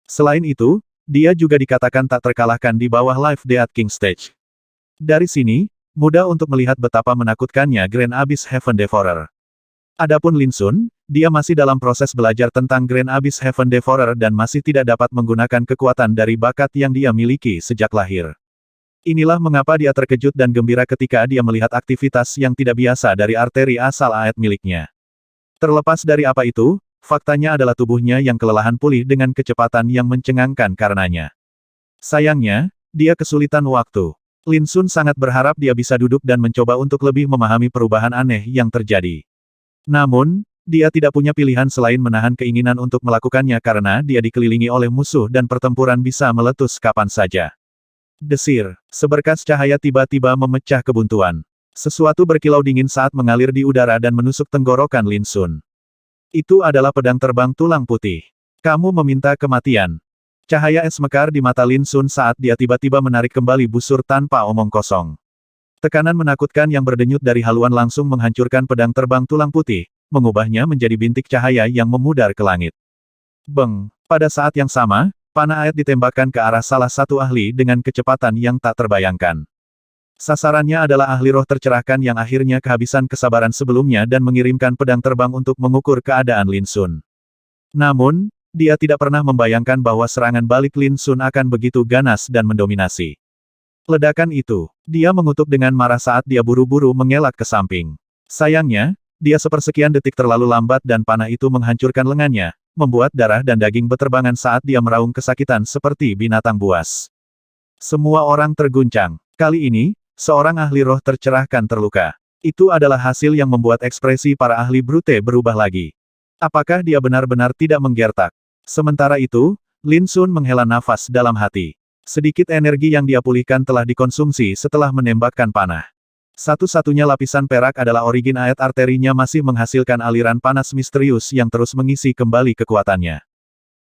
Selain itu, dia juga dikatakan tak terkalahkan di bawah Live Death King Stage. Dari sini, mudah untuk melihat betapa menakutkannya Grand Abyss Heaven Devourer. Adapun Lin Sun, dia masih dalam proses belajar tentang Grand Abyss Heaven Devourer dan masih tidak dapat menggunakan kekuatan dari bakat yang dia miliki sejak lahir. Inilah mengapa dia terkejut dan gembira ketika dia melihat aktivitas yang tidak biasa dari arteri asal Aet miliknya. Terlepas dari apa itu, faktanya adalah tubuhnya yang kelelahan pulih dengan kecepatan yang mencengangkan karenanya. Sayangnya, dia kesulitan waktu. Lin Sun sangat berharap dia bisa duduk dan mencoba untuk lebih memahami perubahan aneh yang terjadi. Namun, dia tidak punya pilihan selain menahan keinginan untuk melakukannya karena dia dikelilingi oleh musuh dan pertempuran bisa meletus kapan saja. Desir, seberkas cahaya tiba-tiba memecah kebuntuan. Sesuatu berkilau dingin saat mengalir di udara dan menusuk tenggorokan Lin Sun. Itu adalah pedang terbang tulang putih. Kamu meminta kematian. Cahaya es mekar di mata Lin Sun saat dia tiba-tiba menarik kembali busur tanpa omong kosong. Tekanan menakutkan yang berdenyut dari haluan langsung menghancurkan pedang terbang tulang putih, mengubahnya menjadi bintik cahaya yang memudar ke langit. Beng! Pada saat yang sama, panah Aet ditembakkan ke arah salah satu ahli dengan kecepatan yang tak terbayangkan. Sasarannya adalah ahli roh tercerahkan yang akhirnya kehabisan kesabaran sebelumnya dan mengirimkan pedang terbang untuk mengukur keadaan Lin Sun. Namun, dia tidak pernah membayangkan bahwa serangan balik Lin Sun akan begitu ganas dan mendominasi. Ledakan itu, dia mengutuk dengan marah saat dia buru-buru mengelak ke samping. Sayangnya, dia sepersekian detik terlalu lambat dan panah itu menghancurkan lengannya, membuat darah dan daging beterbangan saat dia meraung kesakitan seperti binatang buas. Semua orang terguncang. Kali ini, seorang ahli roh tercerahkan terluka. Itu adalah hasil yang membuat ekspresi para ahli brute berubah lagi. Apakah dia benar-benar tidak menggertak? Sementara itu, Lin Sun menghela nafas dalam hati. Sedikit energi yang dia pulihkan telah dikonsumsi setelah menembakkan panah. Satu-satunya lapisan perak adalah origin Aet arterinya masih menghasilkan aliran panas misterius yang terus mengisi kembali kekuatannya.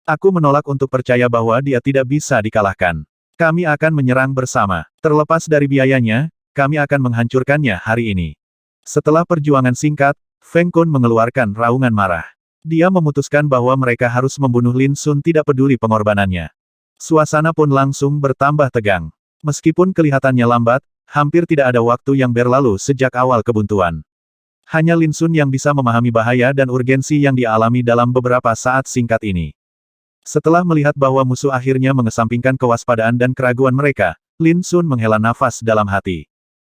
Aku menolak untuk percaya bahwa dia tidak bisa dikalahkan. Kami akan menyerang bersama. Terlepas dari biayanya, kami akan menghancurkannya hari ini. Setelah perjuangan singkat, Feng Kun mengeluarkan raungan marah. Dia memutuskan bahwa mereka harus membunuh Lin Sun tidak peduli pengorbanannya. Suasana pun langsung bertambah tegang. Meskipun kelihatannya lambat, hampir tidak ada waktu yang berlalu sejak awal kebuntuan. Hanya Lin Sun yang bisa memahami bahaya dan urgensi yang dialami dalam beberapa saat singkat ini. Setelah melihat bahwa musuh akhirnya mengesampingkan kewaspadaan dan keraguan mereka, Lin Sun menghela nafas dalam hati.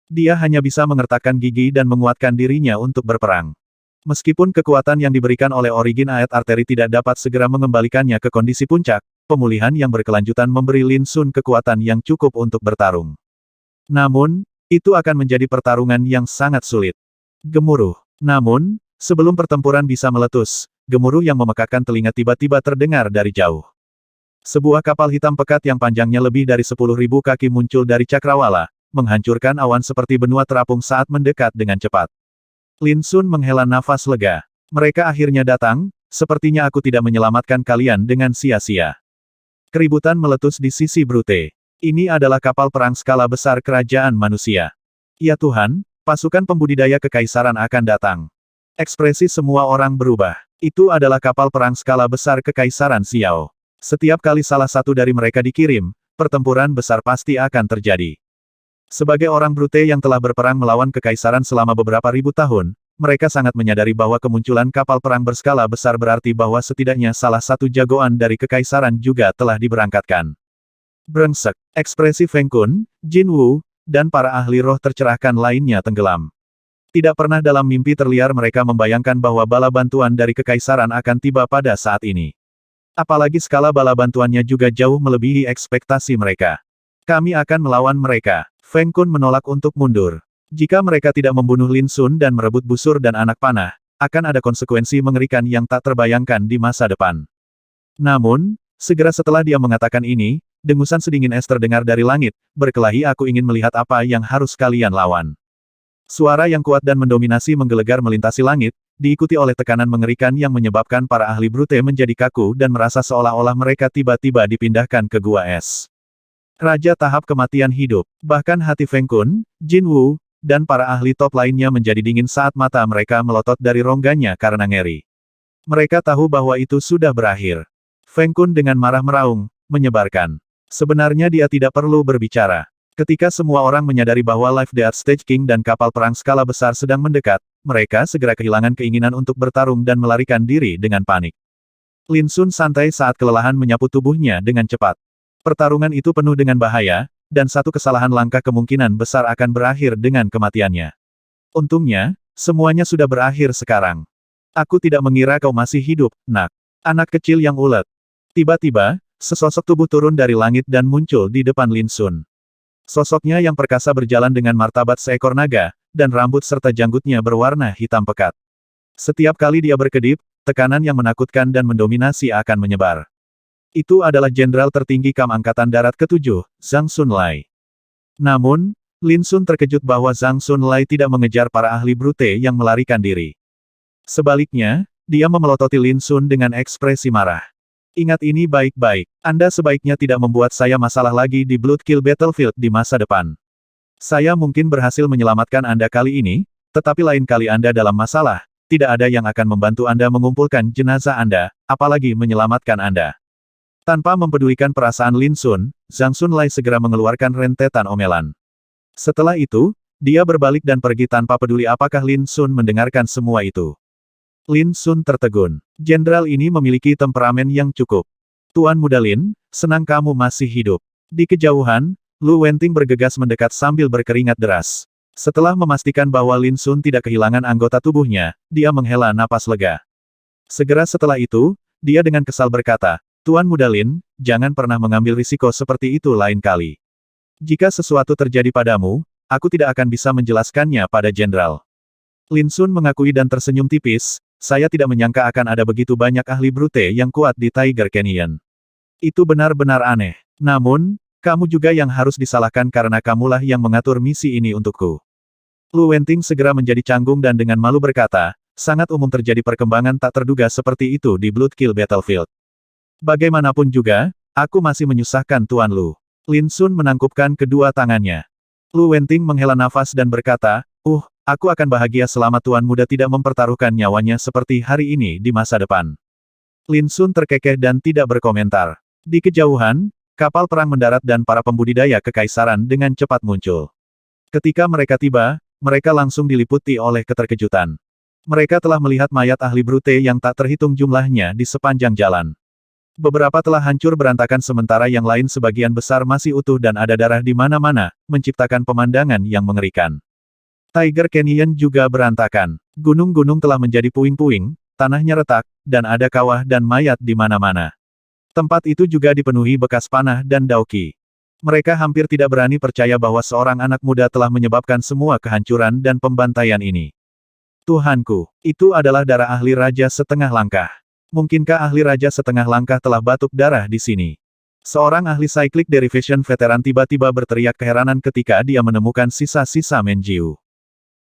Dia hanya bisa mengertakkan gigi dan menguatkan dirinya untuk berperang. Meskipun kekuatan yang diberikan oleh origin Aet arteri tidak dapat segera mengembalikannya ke kondisi puncak, pemulihan yang berkelanjutan memberi Lin Sun kekuatan yang cukup untuk bertarung. Namun, itu akan menjadi pertarungan yang sangat sulit. Gemuruh. Namun, sebelum pertempuran bisa meletus, gemuruh yang memekakkan telinga tiba-tiba terdengar dari jauh. Sebuah kapal hitam pekat yang panjangnya lebih dari 10.000 kaki muncul dari cakrawala, menghancurkan awan seperti benua terapung saat mendekat dengan cepat. Lin Sun menghela nafas lega. Mereka akhirnya datang, sepertinya aku tidak menyelamatkan kalian dengan sia-sia. Keributan meletus di sisi Brute. Ini adalah kapal perang skala besar kerajaan manusia. Ya Tuhan, pasukan pembudidaya kekaisaran akan datang. Ekspresi semua orang berubah. Itu adalah kapal perang skala besar kekaisaran Xiao. Setiap kali salah satu dari mereka dikirim, pertempuran besar pasti akan terjadi. Sebagai orang Brute yang telah berperang melawan kekaisaran selama beberapa ribu tahun, mereka sangat menyadari bahwa kemunculan kapal perang berskala besar berarti bahwa setidaknya salah satu jagoan dari kekaisaran juga telah diberangkatkan. Brengsek, ekspresi Feng Kun, Jin Wu, dan para ahli roh tercerahkan lainnya tenggelam. Tidak pernah dalam mimpi terliar mereka membayangkan bahwa bala bantuan dari kekaisaran akan tiba pada saat ini. Apalagi skala bala bantuannya juga jauh melebihi ekspektasi mereka. Kami akan melawan mereka. Feng Kun menolak untuk mundur. Jika mereka tidak membunuh Lin Sun dan merebut busur dan anak panah, akan ada konsekuensi mengerikan yang tak terbayangkan di masa depan. Namun, Segera setelah dia mengatakan ini, dengusan sedingin es terdengar dari langit, berkelahi aku ingin melihat apa yang harus kalian lawan. Suara yang kuat dan mendominasi menggelegar melintasi langit, diikuti oleh tekanan mengerikan yang menyebabkan para ahli brute menjadi kaku dan merasa seolah-olah mereka tiba-tiba dipindahkan ke gua es. Raja tahap kematian hidup. Bahkan hati Feng Kun, Jin Wu, dan para ahli top lainnya menjadi dingin saat mata mereka melotot dari rongganya karena ngeri. Mereka tahu bahwa itu sudah berakhir. Feng Kun dengan marah meraung, menyebarkan. Sebenarnya dia tidak perlu berbicara. Ketika semua orang menyadari bahwa Life Death Stage King dan kapal perang skala besar sedang mendekat, mereka segera kehilangan keinginan untuk bertarung dan melarikan diri dengan panik. Lin Sun santai saat kelelahan menyapu tubuhnya dengan cepat. Pertarungan itu penuh dengan bahaya, dan satu kesalahan langkah kemungkinan besar akan berakhir dengan kematiannya. Untungnya, semuanya sudah berakhir sekarang. Aku tidak mengira kau masih hidup, nak. Anak kecil yang ulet. Tiba-tiba, sesosok tubuh turun dari langit dan muncul di depan Lin Sun. Sosoknya yang perkasa berjalan dengan martabat seekor naga, dan rambut serta janggutnya berwarna hitam pekat. Setiap kali dia berkedip, tekanan yang menakutkan dan mendominasi akan menyebar. Itu adalah jenderal tertinggi KAM Angkatan Darat ke-7, Zhang Xunlai. Namun, Lin Sun terkejut bahwa Zhang Xunlai tidak mengejar para ahli brute yang melarikan diri. Sebaliknya, dia memelototi Lin Sun dengan ekspresi marah. Ingat ini baik-baik. Anda sebaiknya tidak membuat saya masalah lagi di Bloodkill Battlefield di masa depan. Saya mungkin berhasil menyelamatkan Anda kali ini, tetapi lain kali Anda dalam masalah, tidak ada yang akan membantu Anda mengumpulkan jenazah Anda, apalagi menyelamatkan Anda. Tanpa mempedulikan perasaan Lin Sun, Zhang Xunlai segera mengeluarkan rentetan omelan. Setelah itu, dia berbalik dan pergi tanpa peduli apakah Lin Sun mendengarkan semua itu. Lin Sun tertegun. Jenderal ini memiliki temperamen yang cukup. Tuan Muda Lin, senang kamu masih hidup. Di kejauhan, Lu Wenting bergegas mendekat sambil berkeringat deras. Setelah memastikan bahwa Lin Sun tidak kehilangan anggota tubuhnya, dia menghela napas lega. Segera setelah itu, dia dengan kesal berkata, Tuan Muda Lin, jangan pernah mengambil risiko seperti itu lain kali. Jika sesuatu terjadi padamu, aku tidak akan bisa menjelaskannya pada jenderal. Lin Sun mengakui dan tersenyum tipis, saya tidak menyangka akan ada begitu banyak ahli brute yang kuat di Tiger Canyon. Itu benar-benar aneh. Namun, kamu juga yang harus disalahkan karena kamulah yang mengatur misi ini untukku. Lu Wenting segera menjadi canggung dan dengan malu berkata, sangat umum terjadi perkembangan tak terduga seperti itu di Bloodkill Battlefield. Bagaimanapun juga, aku masih menyusahkan Tuan Lu. Lin Sun menangkupkan kedua tangannya. Lu Wenting menghela nafas dan berkata, aku akan bahagia selama Tuan Muda tidak mempertaruhkan nyawanya seperti hari ini di masa depan. Lin Sun terkekeh dan tidak berkomentar. Di kejauhan, kapal perang mendarat dan para pembudidaya kekaisaran dengan cepat muncul. Ketika mereka tiba, mereka langsung diliputi oleh keterkejutan. Mereka telah melihat mayat ahli brute yang tak terhitung jumlahnya di sepanjang jalan. Beberapa telah hancur berantakan sementara yang lain sebagian besar masih utuh dan ada darah di mana-mana, menciptakan pemandangan yang mengerikan. Tiger Canyon juga berantakan. Gunung-gunung telah menjadi puing-puing, tanahnya retak, dan ada kawah dan mayat di mana-mana. Tempat itu juga dipenuhi bekas panah dan dauki. Mereka hampir tidak berani percaya bahwa seorang anak muda telah menyebabkan semua kehancuran dan pembantaian ini. Tuhanku, itu adalah darah ahli raja setengah langkah. Mungkinkah ahli raja setengah langkah telah batuk darah di sini? Seorang ahli cyclic derivation veteran tiba-tiba berteriak keheranan ketika dia menemukan sisa-sisa Menjiu.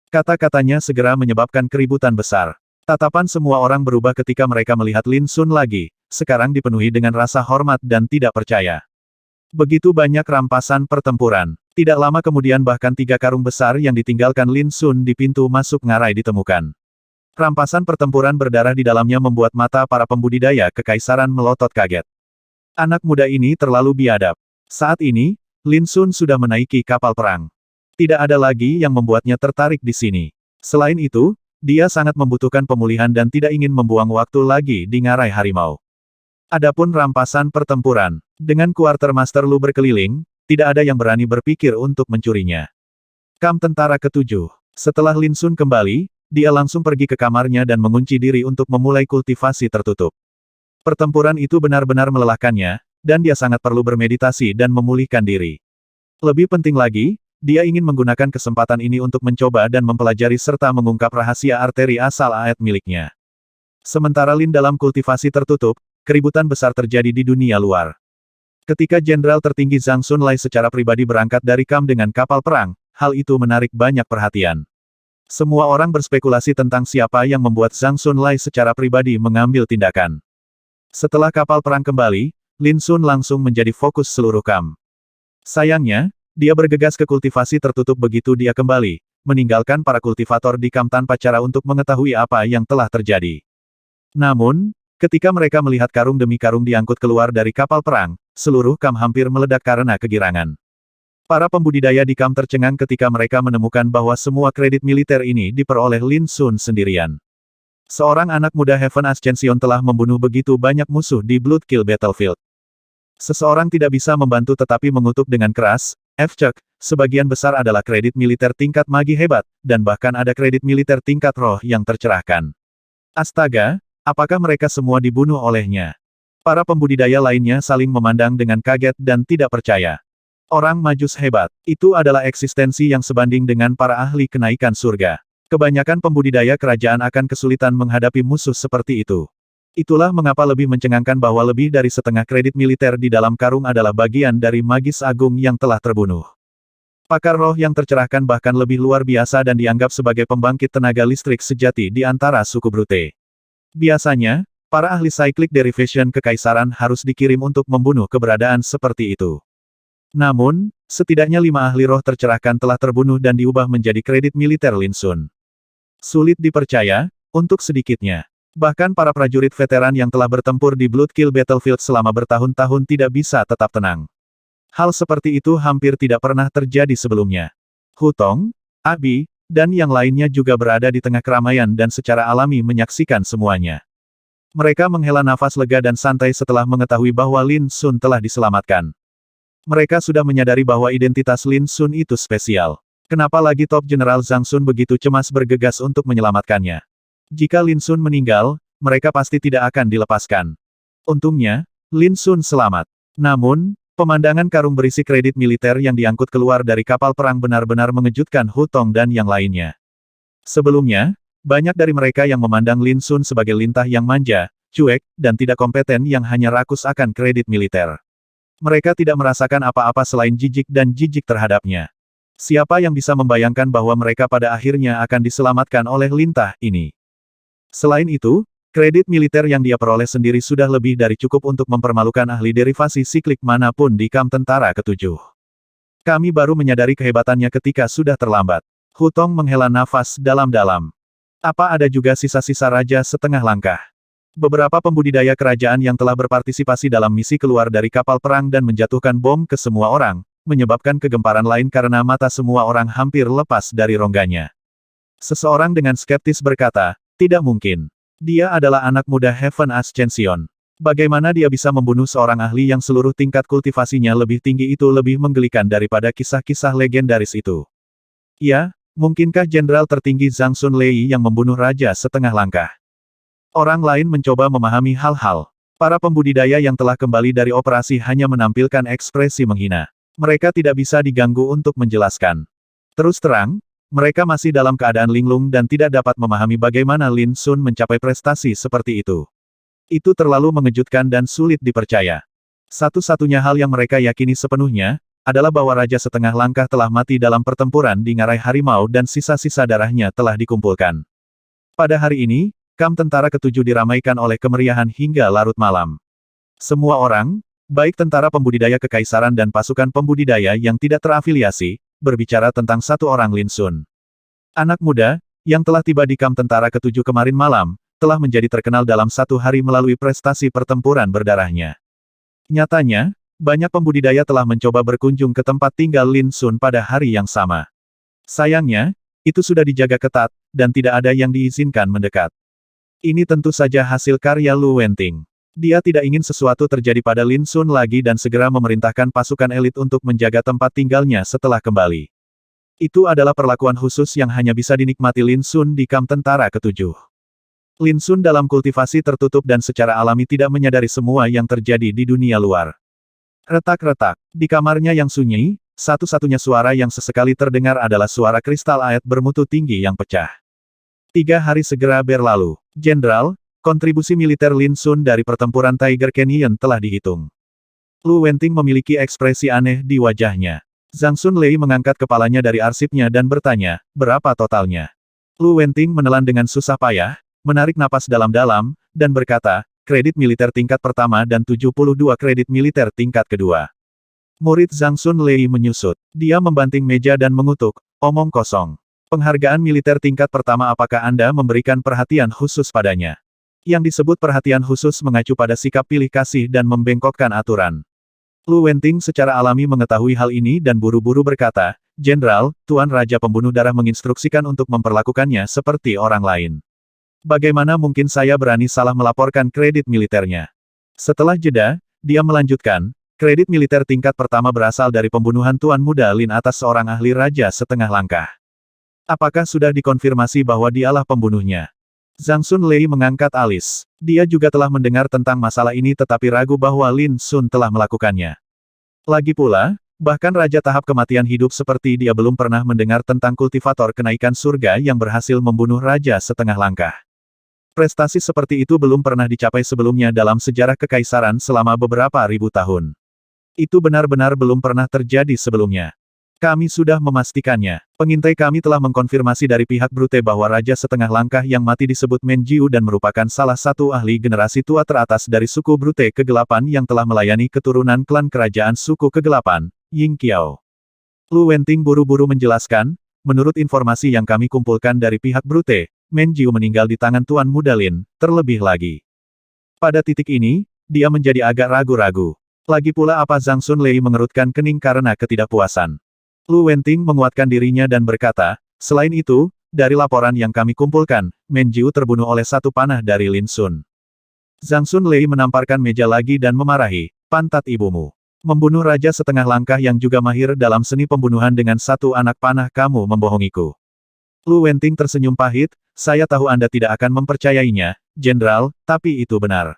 Kata-katanya segera menyebabkan keributan besar. Tatapan semua orang berubah ketika mereka melihat Lin Sun lagi, sekarang dipenuhi dengan rasa hormat dan tidak percaya. Begitu banyak rampasan pertempuran. Tidak lama kemudian bahkan 3 karung besar yang ditinggalkan Lin Sun di pintu masuk ngarai ditemukan. Rampasan pertempuran berdarah di dalamnya membuat mata para pembudidaya kekaisaran melotot kaget. Anak muda ini terlalu biadab. Saat ini, Lin Sun sudah menaiki kapal perang. Tidak ada lagi yang membuatnya tertarik di sini. Selain itu, dia sangat membutuhkan pemulihan dan tidak ingin membuang waktu lagi di ngarai harimau. Adapun rampasan pertempuran, dengan Quartermaster Lu berkeliling, tidak ada yang berani berpikir untuk mencurinya. KAM Tentara ke-7. Setelah Lin Sun kembali, dia langsung pergi ke kamarnya dan mengunci diri untuk memulai kultivasi tertutup. Pertempuran itu benar-benar melelahkannya, dan dia sangat perlu bermeditasi dan memulihkan diri. Lebih penting lagi, dia ingin menggunakan kesempatan ini untuk mencoba dan mempelajari serta mengungkap rahasia arteri asal Aet miliknya. Sementara Lin dalam kultivasi tertutup, keributan besar terjadi di dunia luar. Ketika Jenderal tertinggi Zhang Xunlei secara pribadi berangkat dari kamp dengan kapal perang, hal itu menarik banyak perhatian. Semua orang berspekulasi tentang siapa yang membuat Zhang Xunlei secara pribadi mengambil tindakan. Setelah kapal perang kembali, Lin Sun langsung menjadi fokus seluruh kamp. Sayangnya, dia bergegas ke kultivasi tertutup begitu dia kembali, meninggalkan para kultivator di kamp tanpa cara untuk mengetahui apa yang telah terjadi. Namun, ketika mereka melihat karung demi karung diangkut keluar dari kapal perang, seluruh kamp hampir meledak karena kegirangan. Para pembudidaya di kamp tercengang ketika mereka menemukan bahwa semua kredit militer ini diperoleh Lin Sun sendirian. Seorang anak muda Heaven Ascension telah membunuh begitu banyak musuh di Bloodkill Battlefield. Seseorang tidak bisa membantu tetapi mengutuk dengan keras, F-Chuck, sebagian besar adalah kredit militer tingkat magi hebat, dan bahkan ada kredit militer tingkat roh yang tercerahkan. Astaga, apakah mereka semua dibunuh olehnya? Para pembudidaya lainnya saling memandang dengan kaget dan tidak percaya. Orang majus hebat, itu adalah eksistensi yang sebanding dengan para ahli kenaikan surga. Kebanyakan pembudidaya kerajaan akan kesulitan menghadapi musuh seperti itu. Itulah mengapa lebih mencengangkan bahwa lebih dari setengah kredit militer di dalam karung adalah bagian dari magis agung yang telah terbunuh. Pakar roh yang tercerahkan bahkan lebih luar biasa dan dianggap sebagai pembangkit tenaga listrik sejati di antara suku Brute. Biasanya, para ahli cyclic derivation kekaisaran harus dikirim untuk membunuh keberadaan seperti itu. Namun, setidaknya 5 ahli roh tercerahkan telah terbunuh dan diubah menjadi kredit militer Lin Sun. Sulit dipercaya, untuk sedikitnya. Bahkan para prajurit veteran yang telah bertempur di Bloodkill Battlefield selama bertahun-tahun tidak bisa tetap tenang. Hal seperti itu hampir tidak pernah terjadi sebelumnya. Hu Tong, Abi, dan yang lainnya juga berada di tengah keramaian dan secara alami menyaksikan semuanya. Mereka menghela nafas lega dan santai setelah mengetahui bahwa Lin Sun telah diselamatkan. Mereka sudah menyadari bahwa identitas Lin Sun itu spesial. Kenapa lagi Top General Zhang Xun begitu cemas bergegas untuk menyelamatkannya? Jika Lin Sun meninggal, mereka pasti tidak akan dilepaskan. Untungnya, Lin Sun selamat. Namun, pemandangan karung berisi kredit militer yang diangkut keluar dari kapal perang benar-benar mengejutkan Hu Tong dan yang lainnya. Sebelumnya, banyak dari mereka yang memandang Lin Sun sebagai lintah yang manja, cuek, dan tidak kompeten yang hanya rakus akan kredit militer. Mereka tidak merasakan apa-apa selain jijik dan jijik terhadapnya. Siapa yang bisa membayangkan bahwa mereka pada akhirnya akan diselamatkan oleh lintah ini? Selain itu, kredit militer yang dia peroleh sendiri sudah lebih dari cukup untuk mempermalukan ahli derivasi siklik manapun di kamp tentara ketujuh. Kami baru menyadari kehebatannya ketika sudah terlambat. Hu Tong menghela nafas dalam-dalam. Apa ada juga sisa-sisa raja setengah langkah? Beberapa pembudidaya kerajaan yang telah berpartisipasi dalam misi keluar dari kapal perang dan menjatuhkan bom ke semua orang, menyebabkan kegemparan lain karena mata semua orang hampir lepas dari rongganya. Seseorang dengan skeptis berkata, tidak mungkin. Dia adalah anak muda Heaven Ascension. Bagaimana dia bisa membunuh seorang ahli yang seluruh tingkat kultivasinya lebih tinggi itu lebih menggelikan daripada kisah-kisah legendaris itu? Ya, mungkinkah Jenderal tertinggi Zhang Xunlei yang membunuh raja setengah langkah? Orang lain mencoba memahami hal-hal. Para pembudidaya yang telah kembali dari operasi hanya menampilkan ekspresi menghina. Mereka tidak bisa diganggu untuk menjelaskan. Terus terang, mereka masih dalam keadaan linglung dan tidak dapat memahami bagaimana Lin Sun mencapai prestasi seperti itu. Itu terlalu mengejutkan dan sulit dipercaya. Satu-satunya hal yang mereka yakini sepenuhnya, adalah bahwa Raja Setengah Langkah telah mati dalam pertempuran di Ngarai Harimau dan sisa-sisa darahnya telah dikumpulkan. Pada hari ini, kamp tentara ketujuh diramaikan oleh kemeriahan hingga larut malam. Semua orang, baik tentara pembudidaya kekaisaran dan pasukan pembudidaya yang tidak terafiliasi, berbicara tentang satu orang Lin Sun. Anak muda, yang telah tiba di kamp tentara ketujuh kemarin malam, telah menjadi terkenal dalam satu hari melalui prestasi pertempuran berdarahnya. Nyatanya, banyak pembudidaya telah mencoba berkunjung ke tempat tinggal Lin Sun pada hari yang sama. Sayangnya, itu sudah dijaga ketat, dan tidak ada yang diizinkan mendekat. Ini tentu saja hasil karya Lu Wenting. Dia tidak ingin sesuatu terjadi pada Lin Sun lagi dan segera memerintahkan pasukan elit untuk menjaga tempat tinggalnya setelah kembali. Itu adalah perlakuan khusus yang hanya bisa dinikmati Lin Sun di kamp tentara ketujuh. Lin Sun dalam kultivasi tertutup dan secara alami tidak menyadari semua yang terjadi di dunia luar. Retak-retak. Di kamarnya yang sunyi, satu-satunya suara yang sesekali terdengar adalah suara kristal ayat bermutu tinggi yang pecah. 3 hari segera berlalu. Jenderal, Kontribusi militer Lin Sun dari pertempuran Tiger Canyon telah dihitung. Lu Wenting memiliki ekspresi aneh di wajahnya. Zhang Sun Lei mengangkat kepalanya dari arsipnya dan bertanya, berapa totalnya? Lu Wenting menelan dengan susah payah, menarik napas dalam-dalam, dan berkata, kredit militer tingkat pertama dan 72 kredit militer tingkat kedua. Murid Zhang Sun Lei menyusut. Dia membanting meja dan mengutuk, omong kosong. Penghargaan militer tingkat pertama, apakah Anda memberikan perhatian khusus padanya? Yang disebut perhatian khusus mengacu pada sikap pilih kasih dan membengkokkan aturan. Lu Wenting secara alami mengetahui hal ini dan buru-buru berkata, Jenderal, Tuan Raja Pembunuh Darah menginstruksikan untuk memperlakukannya seperti orang lain. Bagaimana mungkin saya berani salah melaporkan kredit militernya? Setelah jeda, dia melanjutkan, kredit militer tingkat pertama berasal dari pembunuhan Tuan Muda Lin atas seorang ahli raja setengah langkah. Apakah sudah dikonfirmasi bahwa dialah pembunuhnya? Zhang Sun Lei mengangkat alis. Dia juga telah mendengar tentang masalah ini tetapi ragu bahwa Lin Sun telah melakukannya. Lagi pula, bahkan raja tahap kematian hidup seperti dia belum pernah mendengar tentang kultivator kenaikan surga yang berhasil membunuh raja setengah langkah. Prestasi seperti itu belum pernah dicapai sebelumnya dalam sejarah kekaisaran selama beberapa ribu tahun. Itu benar-benar belum pernah terjadi sebelumnya. Kami sudah memastikannya. Pengintai kami telah mengkonfirmasi dari pihak Brute bahwa Raja Setengah Langkah yang mati disebut Menjiu dan merupakan salah satu ahli generasi tua teratas dari suku Brute Kegelapan yang telah melayani keturunan klan kerajaan suku Kegelapan, Ying Qiao. Lu Wenting buru-buru menjelaskan, menurut informasi yang kami kumpulkan dari pihak Brute, Menjiu meninggal di tangan Tuan Muda Lin, terlebih lagi. Pada titik ini, dia menjadi agak ragu-ragu. Lagi pula apa Zhang Sun Lei mengerutkan kening karena ketidakpuasan. Lu Wenting menguatkan dirinya dan berkata, selain itu, dari laporan yang kami kumpulkan, Menjiu terbunuh oleh satu panah dari Lin Sun. Zhang Sun Lei menamparkan meja lagi dan memarahi, pantat ibumu. Membunuh raja setengah langkah yang juga mahir dalam seni pembunuhan dengan satu anak panah, kamu membohongiku. Lu Wenting tersenyum pahit, saya tahu Anda tidak akan mempercayainya, Jenderal, tapi itu benar.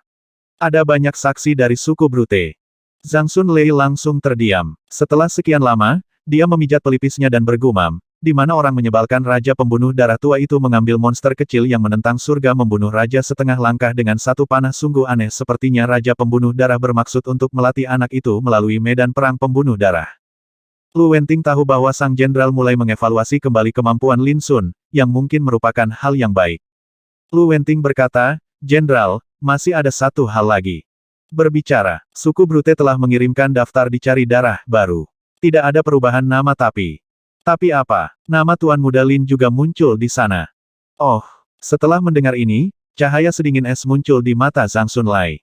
Ada banyak saksi dari suku Brute. Zhang Sun Lei langsung terdiam. Setelah sekian lama, dia memijat pelipisnya dan bergumam, di mana orang menyebalkan Raja Pembunuh Darah tua itu mengambil monster kecil yang menentang surga membunuh Raja Setengah Langkah dengan satu panah. Sungguh aneh, sepertinya Raja Pembunuh Darah bermaksud untuk melatih anak itu melalui medan perang pembunuh darah. Lu Wenting tahu bahwa sang jenderal mulai mengevaluasi kembali kemampuan Lin Sun, yang mungkin merupakan hal yang baik. Lu Wenting berkata, Jenderal, masih ada satu hal lagi. Berbicara, suku Brute telah mengirimkan daftar dicari darah baru. Tidak ada perubahan nama tapi apa? Nama Tuan Muda Lin juga muncul di sana. Oh, setelah mendengar ini, cahaya sedingin es muncul di mata Zhang Sun Lei.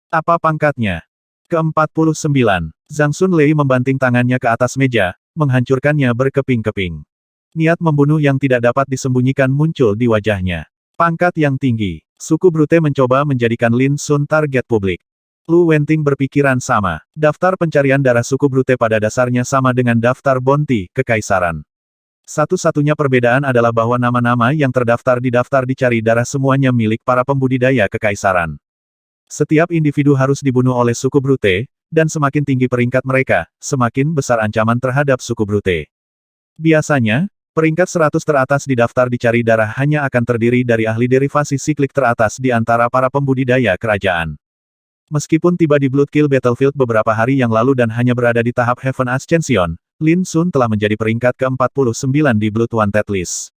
Apa pangkatnya? Ke-49. Zhang Sun Lei membanting tangannya ke atas meja, menghancurkannya berkeping-keping. Niat membunuh yang tidak dapat disembunyikan muncul di wajahnya. Pangkat yang tinggi. Suku Brute mencoba menjadikan Lin Sun target publik. Lu Wenting berpikiran sama. Daftar pencarian darah suku Brute pada dasarnya sama dengan daftar bounty kekaisaran. Satu-satunya perbedaan adalah bahwa nama-nama yang terdaftar di daftar dicari darah semuanya milik para pembudidaya kekaisaran. Setiap individu harus dibunuh oleh suku Brute, dan semakin tinggi peringkat mereka, semakin besar ancaman terhadap suku Brute. Biasanya, peringkat 100 teratas di daftar dicari darah hanya akan terdiri dari ahli derivasi siklik teratas di antara para pembudidaya kerajaan. Meskipun tiba di Bloodkill Battlefield beberapa hari yang lalu dan hanya berada di tahap Heaven Ascension, Lin Sun telah menjadi peringkat ke-49 di Blood Wanted List.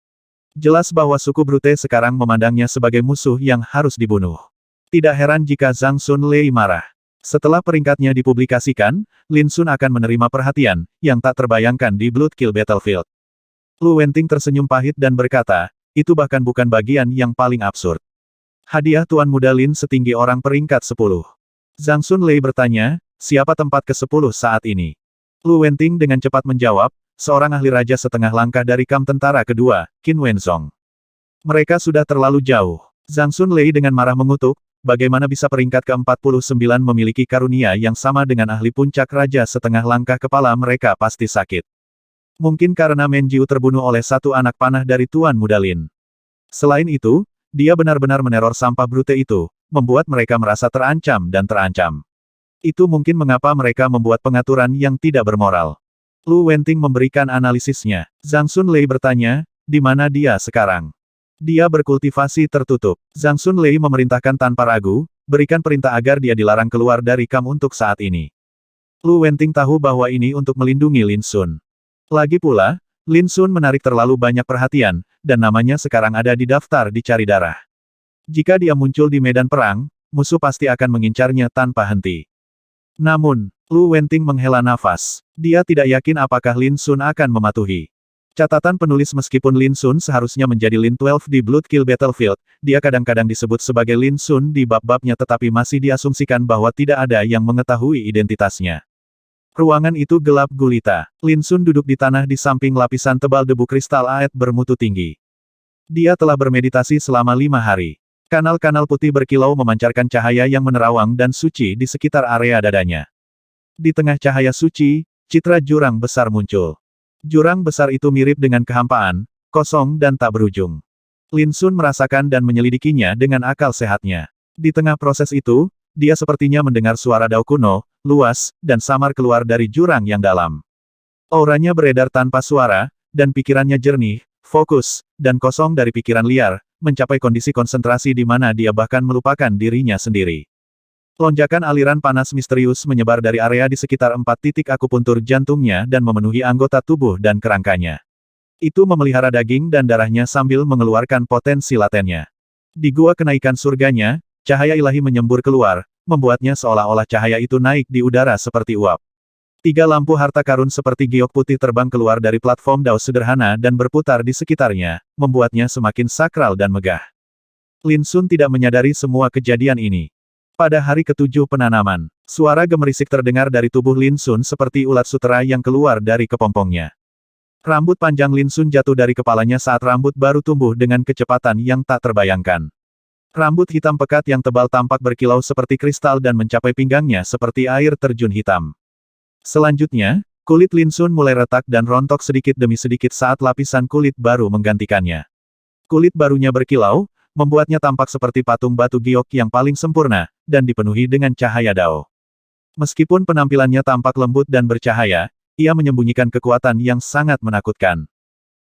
Jelas bahwa suku Brute sekarang memandangnya sebagai musuh yang harus dibunuh. Tidak heran jika Zhang Sun Lei marah. Setelah peringkatnya dipublikasikan, Lin Sun akan menerima perhatian yang tak terbayangkan di Bloodkill Battlefield. Lu Wenting tersenyum pahit dan berkata, itu bahkan bukan bagian yang paling absurd. Hadiah Tuan Muda Lin setinggi orang peringkat 10. Zhang Sun Lei bertanya, siapa tempat ke-10 saat ini? Lu Wenting dengan cepat menjawab, seorang ahli raja setengah langkah dari kam tentara kedua, Qin Wenzong. Mereka sudah terlalu jauh. Zhang Sun Lei dengan marah mengutuk, bagaimana bisa peringkat ke-49 memiliki karunia yang sama dengan ahli puncak raja setengah langkah? Kepala mereka pasti sakit. Mungkin karena Menjiu terbunuh oleh satu anak panah dari Tuan Muda Lin. Selain itu, dia benar-benar meneror sampah Brute itu, membuat mereka merasa terancam dan terancam. Itu mungkin mengapa mereka membuat pengaturan yang tidak bermoral. Lu Wenting memberikan analisisnya. Zhang Sun Lei bertanya, di mana dia sekarang? Dia berkultivasi tertutup. Zhang Xunlei memerintahkan tanpa ragu, berikan perintah agar dia dilarang keluar dari kamp untuk saat ini. Lu Wenting tahu bahwa ini untuk melindungi Lin Sun. Lagi pula, Lin Sun menarik terlalu banyak perhatian, dan namanya sekarang ada di daftar dicari darah. Jika dia muncul di medan perang, musuh pasti akan mengincarnya tanpa henti. Namun, Lu Wenting menghela nafas. Dia tidak yakin apakah Lin Sun akan mematuhi. Catatan penulis meskipun Lin Sun seharusnya menjadi Lin 12 di Bloodkill Battlefield, dia kadang-kadang disebut sebagai Lin Sun di bab-babnya tetapi masih diasumsikan bahwa tidak ada yang mengetahui identitasnya. Ruangan itu gelap gulita. Lin Sun duduk di tanah di samping lapisan tebal debu kristal aet bermutu tinggi. Dia telah bermeditasi selama 5 hari. Kanal-kanal putih berkilau memancarkan cahaya yang menerawang dan suci di sekitar area dadanya. Di tengah cahaya suci, citra jurang besar muncul. Jurang besar itu mirip dengan kehampaan, kosong dan tak berujung. Lin Sun merasakan dan menyelidikinya dengan akal sehatnya. Di tengah proses itu, dia sepertinya mendengar suara dao kuno, luas, dan samar keluar dari jurang yang dalam. Auranya beredar tanpa suara, dan pikirannya jernih, fokus, dan kosong dari pikiran liar, mencapai kondisi konsentrasi di mana dia bahkan melupakan dirinya sendiri. Lonjakan aliran panas misterius menyebar dari area di sekitar 4 titik akupuntur jantungnya dan memenuhi anggota tubuh dan kerangkanya. Itu memelihara daging dan darahnya sambil mengeluarkan potensi latennya. Di gua kenaikan surganya, cahaya ilahi menyembur keluar, membuatnya seolah-olah cahaya itu naik di udara seperti uap. 3 lampu harta karun seperti giok putih terbang keluar dari platform dao sederhana dan berputar di sekitarnya, membuatnya semakin sakral dan megah. Lin Sun tidak menyadari semua kejadian ini. Pada hari ke-7 penanaman, suara gemerisik terdengar dari tubuh Lin Sun seperti ulat sutera yang keluar dari kepompongnya. Rambut panjang Lin Sun jatuh dari kepalanya saat rambut baru tumbuh dengan kecepatan yang tak terbayangkan. Rambut hitam pekat yang tebal tampak berkilau seperti kristal dan mencapai pinggangnya seperti air terjun hitam. Selanjutnya, kulit Lin Sun mulai retak dan rontok sedikit demi sedikit saat lapisan kulit baru menggantikannya. Kulit barunya berkilau, membuatnya tampak seperti patung batu giok yang paling sempurna, dan dipenuhi dengan cahaya dao. Meskipun penampilannya tampak lembut dan bercahaya, ia menyembunyikan kekuatan yang sangat menakutkan.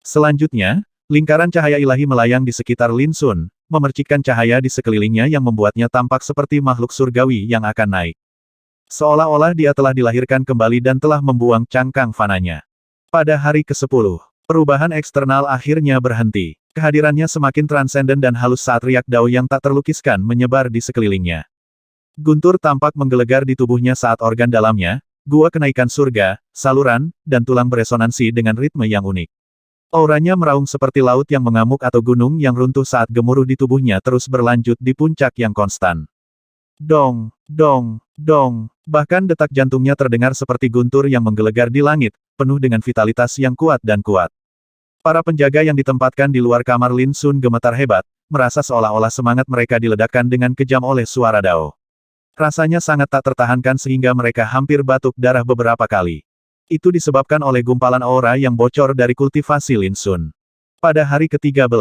Selanjutnya, lingkaran cahaya ilahi melayang di sekitar Lin Sun, memercikkan cahaya di sekelilingnya yang membuatnya tampak seperti makhluk surgawi yang akan naik. Seolah-olah dia telah dilahirkan kembali dan telah membuang cangkang fananya. Pada hari ke-10, perubahan eksternal akhirnya berhenti. Kehadirannya semakin transenden dan halus saat riak dao yang tak terlukiskan menyebar di sekelilingnya. Guntur tampak menggelegar di tubuhnya saat organ dalamnya, gua kenaikan surga, saluran, dan tulang beresonansi dengan ritme yang unik. Auranya meraung seperti laut yang mengamuk atau gunung yang runtuh saat gemuruh di tubuhnya terus berlanjut di puncak yang konstan. Dong, dong, dong, bahkan detak jantungnya terdengar seperti guntur yang menggelegar di langit, penuh dengan vitalitas yang kuat dan kuat. Para penjaga yang ditempatkan di luar kamar Lin Sun gemetar hebat, merasa seolah-olah semangat mereka diledakkan dengan kejam oleh suara dao. Rasanya sangat tak tertahankan sehingga mereka hampir batuk darah beberapa kali. Itu disebabkan oleh gumpalan aura yang bocor dari kultivasi Lin Sun. Pada hari ke-13,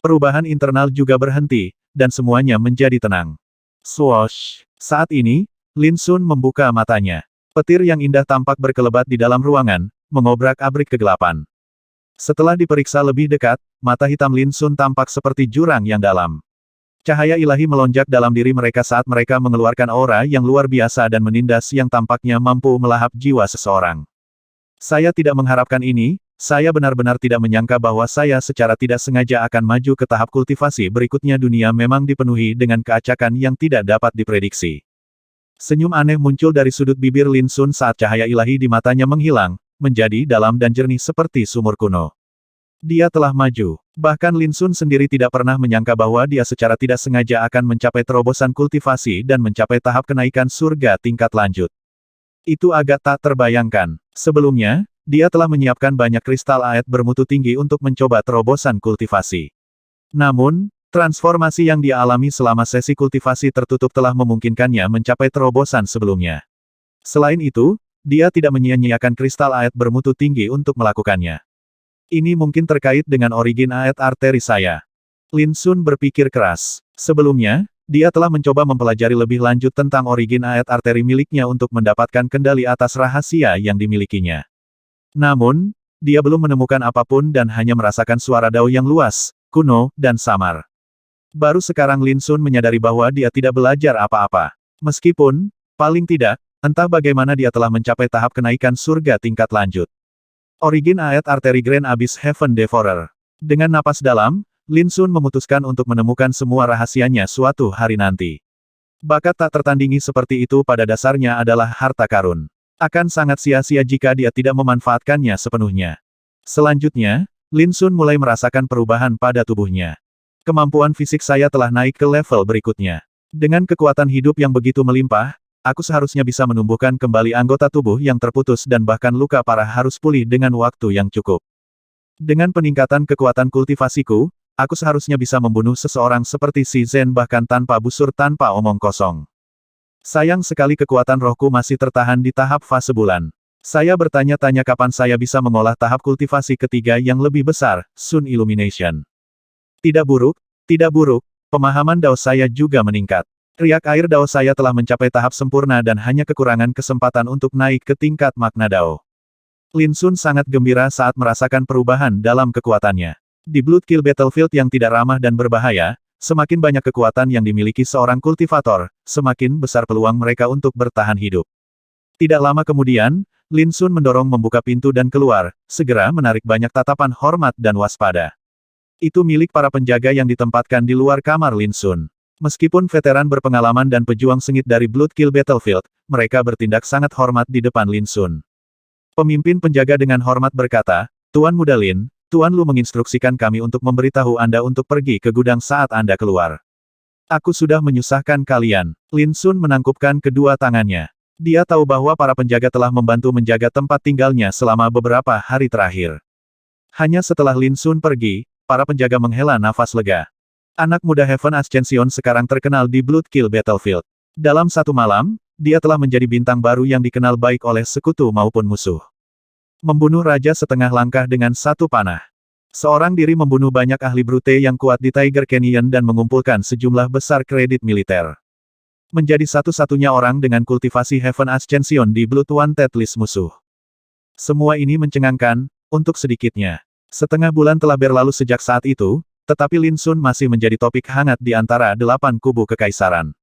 perubahan internal juga berhenti, dan semuanya menjadi tenang. Swoosh! Saat ini, Lin Sun membuka matanya. Petir yang indah tampak berkelebat di dalam ruangan, mengobrak-abrik kegelapan. Setelah diperiksa lebih dekat, mata hitam Lin Sun tampak seperti jurang yang dalam. Cahaya ilahi melonjak dalam diri mereka saat mereka mengeluarkan aura yang luar biasa dan menindas yang tampaknya mampu melahap jiwa seseorang. Saya tidak mengharapkan ini, saya benar-benar tidak menyangka bahwa saya secara tidak sengaja akan maju ke tahap kultivasi berikutnya. Dunia memang dipenuhi dengan keacakan yang tidak dapat diprediksi. Senyum aneh muncul dari sudut bibir Lin Sun saat cahaya ilahi di matanya menghilang, menjadi dalam dan jernih seperti sumur kuno. Dia telah maju. Bahkan Lin Sun sendiri tidak pernah menyangka bahwa dia secara tidak sengaja akan mencapai terobosan kultivasi dan mencapai tahap kenaikan surga tingkat lanjut. Itu agak tak terbayangkan. Sebelumnya, dia telah menyiapkan banyak kristal aet bermutu tinggi untuk mencoba terobosan kultivasi. Namun, transformasi yang dia alami selama sesi kultivasi tertutup telah memungkinkannya mencapai terobosan sebelumnya. Selain itu, dia tidak menyia-nyiakan kristal aet bermutu tinggi untuk melakukannya. Ini mungkin terkait dengan origin aet arteri saya. Lin Sun berpikir keras. Sebelumnya, dia telah mencoba mempelajari lebih lanjut tentang origin aet arteri miliknya untuk mendapatkan kendali atas rahasia yang dimilikinya. Namun, dia belum menemukan apapun dan hanya merasakan suara dao yang luas, kuno, dan samar. Baru sekarang Lin Sun menyadari bahwa dia tidak belajar apa-apa. Meskipun, paling tidak, entah bagaimana dia telah mencapai tahap kenaikan surga tingkat lanjut. Origin Ayat Arteri Grand Abyss Heaven Devourer. Dengan napas dalam, Lin Sun memutuskan untuk menemukan semua rahasianya suatu hari nanti. Bakat tak tertandingi seperti itu pada dasarnya adalah harta karun. Akan sangat sia-sia jika dia tidak memanfaatkannya sepenuhnya. Selanjutnya, Lin Sun mulai merasakan perubahan pada tubuhnya. Kemampuan fisik saya telah naik ke level berikutnya. Dengan kekuatan hidup yang begitu melimpah, aku seharusnya bisa menumbuhkan kembali anggota tubuh yang terputus dan bahkan luka parah harus pulih dengan waktu yang cukup. Dengan peningkatan kekuatan kultivasiku, aku seharusnya bisa membunuh seseorang seperti si Zen bahkan tanpa busur tanpa omong kosong. Sayang sekali kekuatan rohku masih tertahan di tahap fase bulan. Saya bertanya-tanya kapan saya bisa mengolah tahap kultivasi ketiga yang lebih besar, Sun Illumination. Tidak buruk, pemahaman dao saya juga meningkat. Riak air dao saya telah mencapai tahap sempurna dan hanya kekurangan kesempatan untuk naik ke tingkat makna dao. Lin Sun sangat gembira saat merasakan perubahan dalam kekuatannya. Di Bloodkill Battlefield yang tidak ramah dan berbahaya, semakin banyak kekuatan yang dimiliki seorang kultivator, semakin besar peluang mereka untuk bertahan hidup. Tidak lama kemudian, Lin Sun mendorong membuka pintu dan keluar, segera menarik banyak tatapan hormat dan waspada. Itu milik para penjaga yang ditempatkan di luar kamar Lin Sun. Meskipun veteran berpengalaman dan pejuang sengit dari Bloodkill Battlefield, mereka bertindak sangat hormat di depan Lin Sun. Pemimpin penjaga dengan hormat berkata, "Tuan Muda Lin, Tuan Lu menginstruksikan kami untuk memberitahu Anda untuk pergi ke gudang saat Anda keluar. Aku sudah menyusahkan kalian." Lin Sun menangkupkan kedua tangannya. Dia tahu bahwa para penjaga telah membantu menjaga tempat tinggalnya selama beberapa hari terakhir. Hanya setelah Lin Sun pergi, para penjaga menghela nafas lega. Anak muda Heaven Ascension sekarang terkenal di Bloodkill Battlefield. Dalam satu malam, dia telah menjadi bintang baru yang dikenal baik oleh sekutu maupun musuh. Membunuh raja setengah langkah dengan satu panah. Seorang diri membunuh banyak ahli brute yang kuat di Tiger Canyon dan mengumpulkan sejumlah besar kredit militer. Menjadi satu-satunya orang dengan kultivasi Heaven Ascension di Blood Wanted list musuh. Semua ini mencengangkan, untuk sedikitnya. Setengah bulan telah berlalu sejak saat itu, tetapi Lin Sun masih menjadi topik hangat di antara 8 kubu kekaisaran.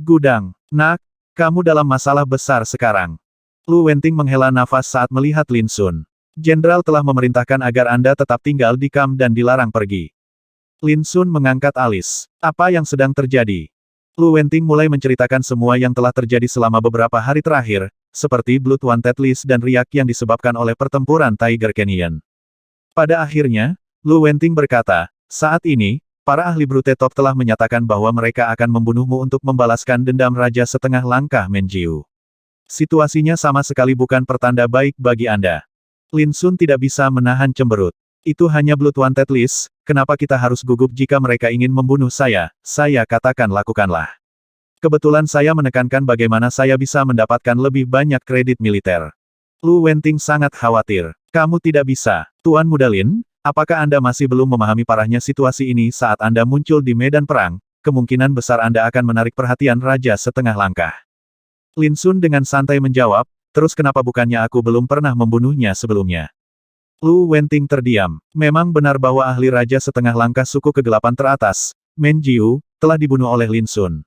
Gudang, nak, kamu dalam masalah besar sekarang. Lu Wenting menghela nafas saat melihat Lin Sun. Jenderal telah memerintahkan agar Anda tetap tinggal di kamp dan dilarang pergi. Lin Sun mengangkat alis. Apa yang sedang terjadi? Lu Wenting mulai menceritakan semua yang telah terjadi selama beberapa hari terakhir, seperti Blood Wanted list dan riak yang disebabkan oleh pertempuran Tiger Canyon. Pada akhirnya, Lu Wenting berkata, "Saat ini, para ahli brute top telah menyatakan bahwa mereka akan membunuhmu untuk membalaskan dendam Raja Setengah Langkah Menjiu. Situasinya sama sekali bukan pertanda baik bagi Anda." Lin Sun tidak bisa menahan cemberut. Itu hanya Blood Wanted list, kenapa kita harus gugup jika mereka ingin membunuh saya katakan lakukanlah. Kebetulan saya menekankan bagaimana saya bisa mendapatkan lebih banyak kredit militer. Lu Wenting sangat khawatir. Kamu tidak bisa, Tuan Muda Lin. Apakah Anda masih belum memahami parahnya situasi ini saat Anda muncul di medan perang? Kemungkinan besar Anda akan menarik perhatian Raja Setengah Langkah. Lin Sun dengan santai menjawab, terus kenapa bukannya aku belum pernah membunuhnya sebelumnya? Lu Wenting terdiam. Memang benar bahwa ahli Raja Setengah Langkah suku kegelapan teratas, Menjiu, telah dibunuh oleh Lin Sun.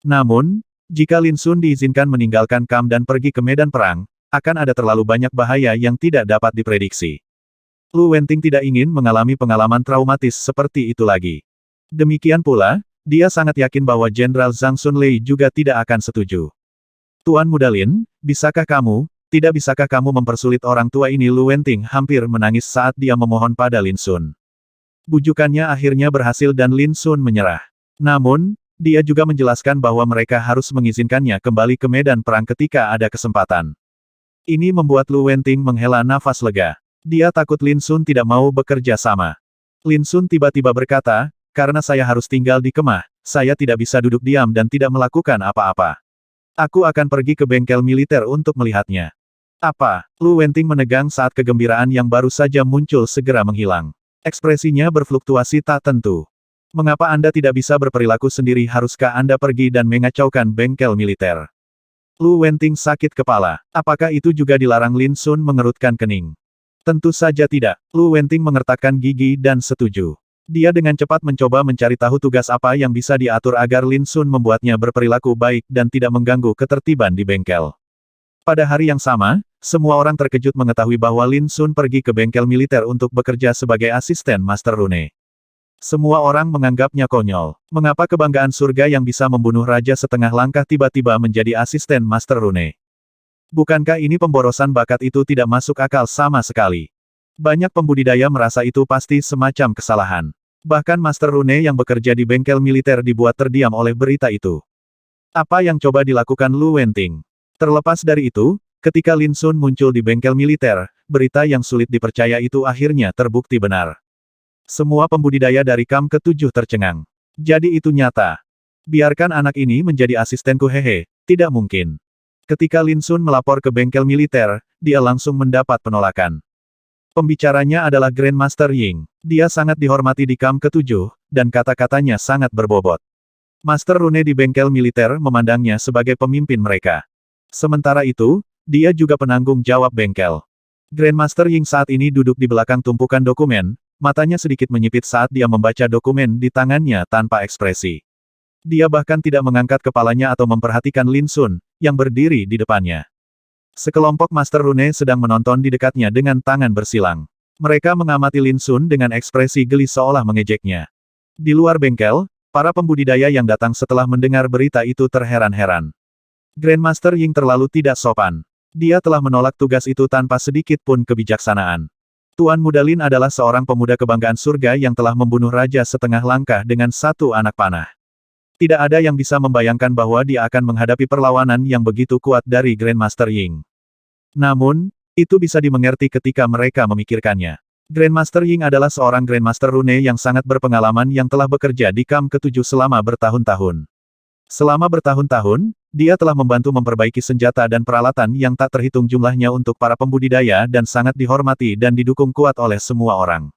Namun, jika Lin Sun diizinkan meninggalkan kamp dan pergi ke medan perang, akan ada terlalu banyak bahaya yang tidak dapat diprediksi. Lu Wenting tidak ingin mengalami pengalaman traumatis seperti itu lagi. Demikian pula, dia sangat yakin bahwa Jenderal Zhang Xunlei juga tidak akan setuju. Tuan Muda Lin, tidak bisakah kamu mempersulit orang tua ini? Lu Wenting hampir menangis saat dia memohon pada Lin Sun. Bujukannya akhirnya berhasil dan Lin Sun menyerah. Namun, dia juga menjelaskan bahwa mereka harus mengizinkannya kembali ke medan perang ketika ada kesempatan. Ini membuat Lu Wenting menghela nafas lega. Dia takut Lin Sun tidak mau bekerja sama. Lin Sun tiba-tiba berkata, "Karena saya harus tinggal di kemah, saya tidak bisa duduk diam dan tidak melakukan apa-apa. Aku akan pergi ke bengkel militer untuk melihatnya." Apa? Lu Wenting menegang saat kegembiraan yang baru saja muncul segera menghilang. Ekspresinya berfluktuasi tak tentu. Mengapa Anda tidak bisa berperilaku sendiri? Haruskah Anda pergi dan mengacaukan bengkel militer? Lu Wenting sakit kepala. Apakah itu juga dilarang? Lin Sun mengerutkan kening. Tentu saja tidak. Lu Wenting mengertakkan gigi dan setuju. Dia dengan cepat mencoba mencari tahu tugas apa yang bisa diatur agar Lin Sun membuatnya berperilaku baik dan tidak mengganggu ketertiban di bengkel. Pada hari yang sama, semua orang terkejut mengetahui bahwa Lin Sun pergi ke bengkel militer untuk bekerja sebagai asisten Master Rune. Semua orang menganggapnya konyol. Mengapa kebanggaan surga yang bisa membunuh raja setengah langkah tiba-tiba menjadi asisten Master Rune? Bukankah ini pemborosan bakat itu tidak masuk akal sama sekali? Banyak pembudidaya merasa itu pasti semacam kesalahan. Bahkan Master Rune yang bekerja di bengkel militer dibuat terdiam oleh berita itu. Apa yang coba dilakukan Lu Wenting? Terlepas dari itu, ketika Lin Sun muncul di bengkel militer, berita yang sulit dipercaya itu akhirnya terbukti benar. Semua pembudidaya dari Kam ke-7 tercengang. Jadi itu nyata. Biarkan anak ini menjadi asistenku hehe, tidak mungkin. Ketika Lin Sun melapor ke bengkel militer, dia langsung mendapat penolakan. Pembicaranya adalah Grandmaster Ying. Dia sangat dihormati di Kam ke-7, dan kata-katanya sangat berbobot. Master Rune di bengkel militer memandangnya sebagai pemimpin mereka. Sementara itu, dia juga penanggung jawab bengkel. Grandmaster Ying saat ini duduk di belakang tumpukan dokumen, matanya sedikit menyipit saat dia membaca dokumen di tangannya tanpa ekspresi. Dia bahkan tidak mengangkat kepalanya atau memperhatikan Lin Sun, yang berdiri di depannya. Sekelompok Master Rune sedang menonton di dekatnya dengan tangan bersilang. Mereka mengamati Lin Sun dengan ekspresi geli seolah mengejeknya. Di luar bengkel, para pembudidaya yang datang setelah mendengar berita itu terheran-heran. Grandmaster Ying terlalu tidak sopan. Dia telah menolak tugas itu tanpa sedikit pun kebijaksanaan. Tuan Muda Lin adalah seorang pemuda kebanggaan surga yang telah membunuh raja setengah langkah dengan satu anak panah. Tidak ada yang bisa membayangkan bahwa dia akan menghadapi perlawanan yang begitu kuat dari Grandmaster Ying. Namun, itu bisa dimengerti ketika mereka memikirkannya. Grandmaster Ying adalah seorang Grandmaster Rune yang sangat berpengalaman yang telah bekerja di Kam ke-7 selama bertahun-tahun. Selama bertahun-tahun, dia telah membantu memperbaiki senjata dan peralatan yang tak terhitung jumlahnya untuk para pembudidaya dan sangat dihormati dan didukung kuat oleh semua orang.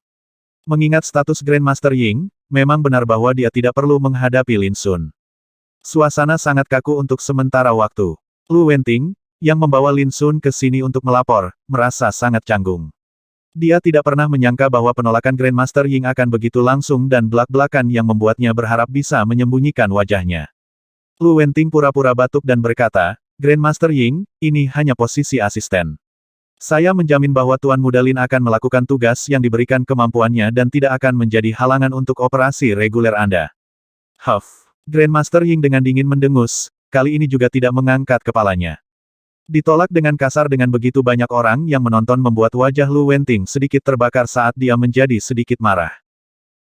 Mengingat status Grandmaster Ying, memang benar bahwa dia tidak perlu menghadapi Lin Sun. Suasana sangat kaku untuk sementara waktu. Lu Wenting, yang membawa Lin Sun ke sini untuk melapor, merasa sangat canggung. Dia tidak pernah menyangka bahwa penolakan Grandmaster Ying akan begitu langsung dan belak-belakan yang membuatnya berharap bisa menyembunyikan wajahnya. Lu Wenting pura-pura batuk dan berkata, Grandmaster Ying, ini hanya posisi asisten. Saya menjamin bahwa Tuan Muda Lin akan melakukan tugas yang diberikan kemampuannya dan tidak akan menjadi halangan untuk operasi reguler Anda. Huff. Grandmaster Ying dengan dingin mendengus, kali ini juga tidak mengangkat kepalanya. Ditolak dengan kasar dengan begitu banyak orang yang menonton membuat wajah Lu Wenting sedikit terbakar saat dia menjadi sedikit marah.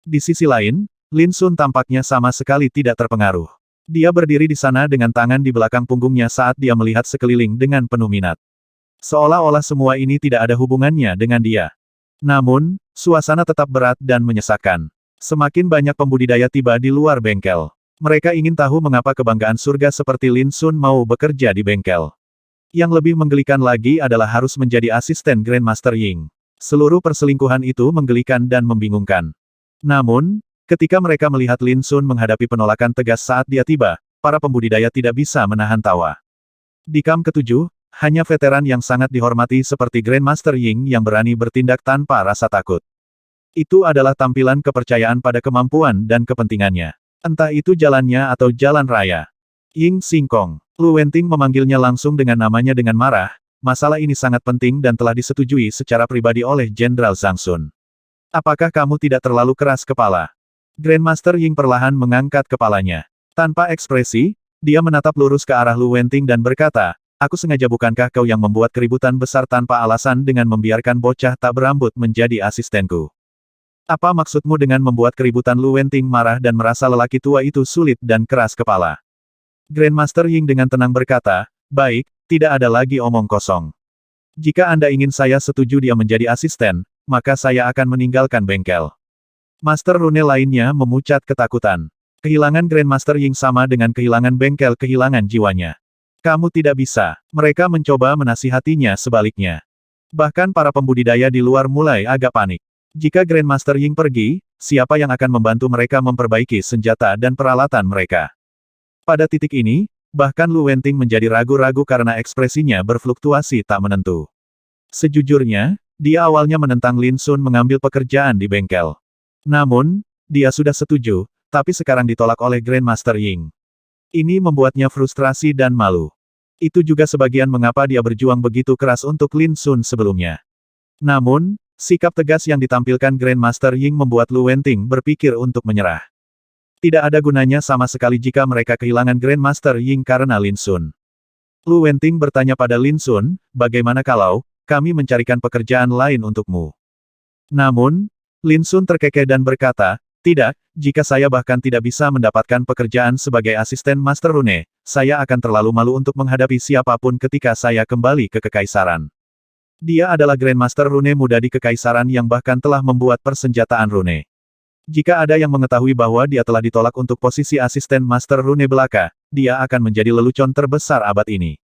Di sisi lain, Lin Sun tampaknya sama sekali tidak terpengaruh. Dia berdiri di sana dengan tangan di belakang punggungnya saat dia melihat sekeliling dengan penuh minat. Seolah-olah semua ini tidak ada hubungannya dengan dia. Namun, suasana tetap berat dan menyesakkan. Semakin banyak pembudidaya tiba di luar bengkel. Mereka ingin tahu mengapa kebanggaan surga seperti Lin Sun mau bekerja di bengkel. Yang lebih menggelikan lagi adalah harus menjadi asisten Grandmaster Ying. Seluruh perselingkuhan itu menggelikan dan membingungkan. Namun, ketika mereka melihat Lin Sun menghadapi penolakan tegas saat dia tiba, para pembudidaya tidak bisa menahan tawa. Di Kam ke-7, hanya veteran yang sangat dihormati seperti Grandmaster Ying yang berani bertindak tanpa rasa takut. Itu adalah tampilan kepercayaan pada kemampuan dan kepentingannya. Entah itu jalannya atau jalan raya. Ying Xingkong. Lu Wenting memanggilnya langsung dengan namanya dengan marah. Masalah ini sangat penting dan telah disetujui secara pribadi oleh Jenderal Zhang Sun. Apakah kamu tidak terlalu keras kepala? Grandmaster Ying perlahan mengangkat kepalanya. Tanpa ekspresi, dia menatap lurus ke arah Lu Wenting dan berkata, aku sengaja bukankah kau yang membuat keributan besar tanpa alasan dengan membiarkan bocah tak berambut menjadi asistenku? Apa maksudmu dengan membuat keributan? Lu Wenting marah dan merasa lelaki tua itu sulit dan keras kepala. Grandmaster Ying dengan tenang berkata, baik, tidak ada lagi omong kosong. Jika Anda ingin saya setuju dia menjadi asisten, maka saya akan meninggalkan bengkel. Master Rune lainnya memucat ketakutan. Kehilangan Grandmaster Ying sama dengan kehilangan bengkel kehilangan jiwanya. Kamu tidak bisa. Mereka mencoba menasihatinya sebaliknya. Bahkan para pembudidaya di luar mulai agak panik. Jika Grandmaster Ying pergi, siapa yang akan membantu mereka memperbaiki senjata dan peralatan mereka? Pada titik ini, bahkan Lu Wenting menjadi ragu-ragu karena ekspresinya berfluktuasi tak menentu. Sejujurnya, dia awalnya menentang Lin Sun mengambil pekerjaan di bengkel. Namun, dia sudah setuju, tapi sekarang ditolak oleh Grandmaster Ying. Ini membuatnya frustrasi dan malu. Itu juga sebagian mengapa dia berjuang begitu keras untuk Lin Sun sebelumnya. Namun, sikap tegas yang ditampilkan Grandmaster Ying membuat Lu Wenting berpikir untuk menyerah. Tidak ada gunanya sama sekali jika mereka kehilangan Grandmaster Ying karena Lin Sun. Lu Wenting bertanya pada Lin Sun, bagaimana kalau kami mencarikan pekerjaan lain untukmu? Namun, Lin Sun terkekeh dan berkata, tidak, jika saya bahkan tidak bisa mendapatkan pekerjaan sebagai asisten Master Rune, saya akan terlalu malu untuk menghadapi siapapun ketika saya kembali ke Kekaisaran. Dia adalah Grandmaster Rune muda di Kekaisaran yang bahkan telah membuat persenjataan rune. Jika ada yang mengetahui bahwa dia telah ditolak untuk posisi asisten Master Rune belaka, dia akan menjadi lelucon terbesar abad ini.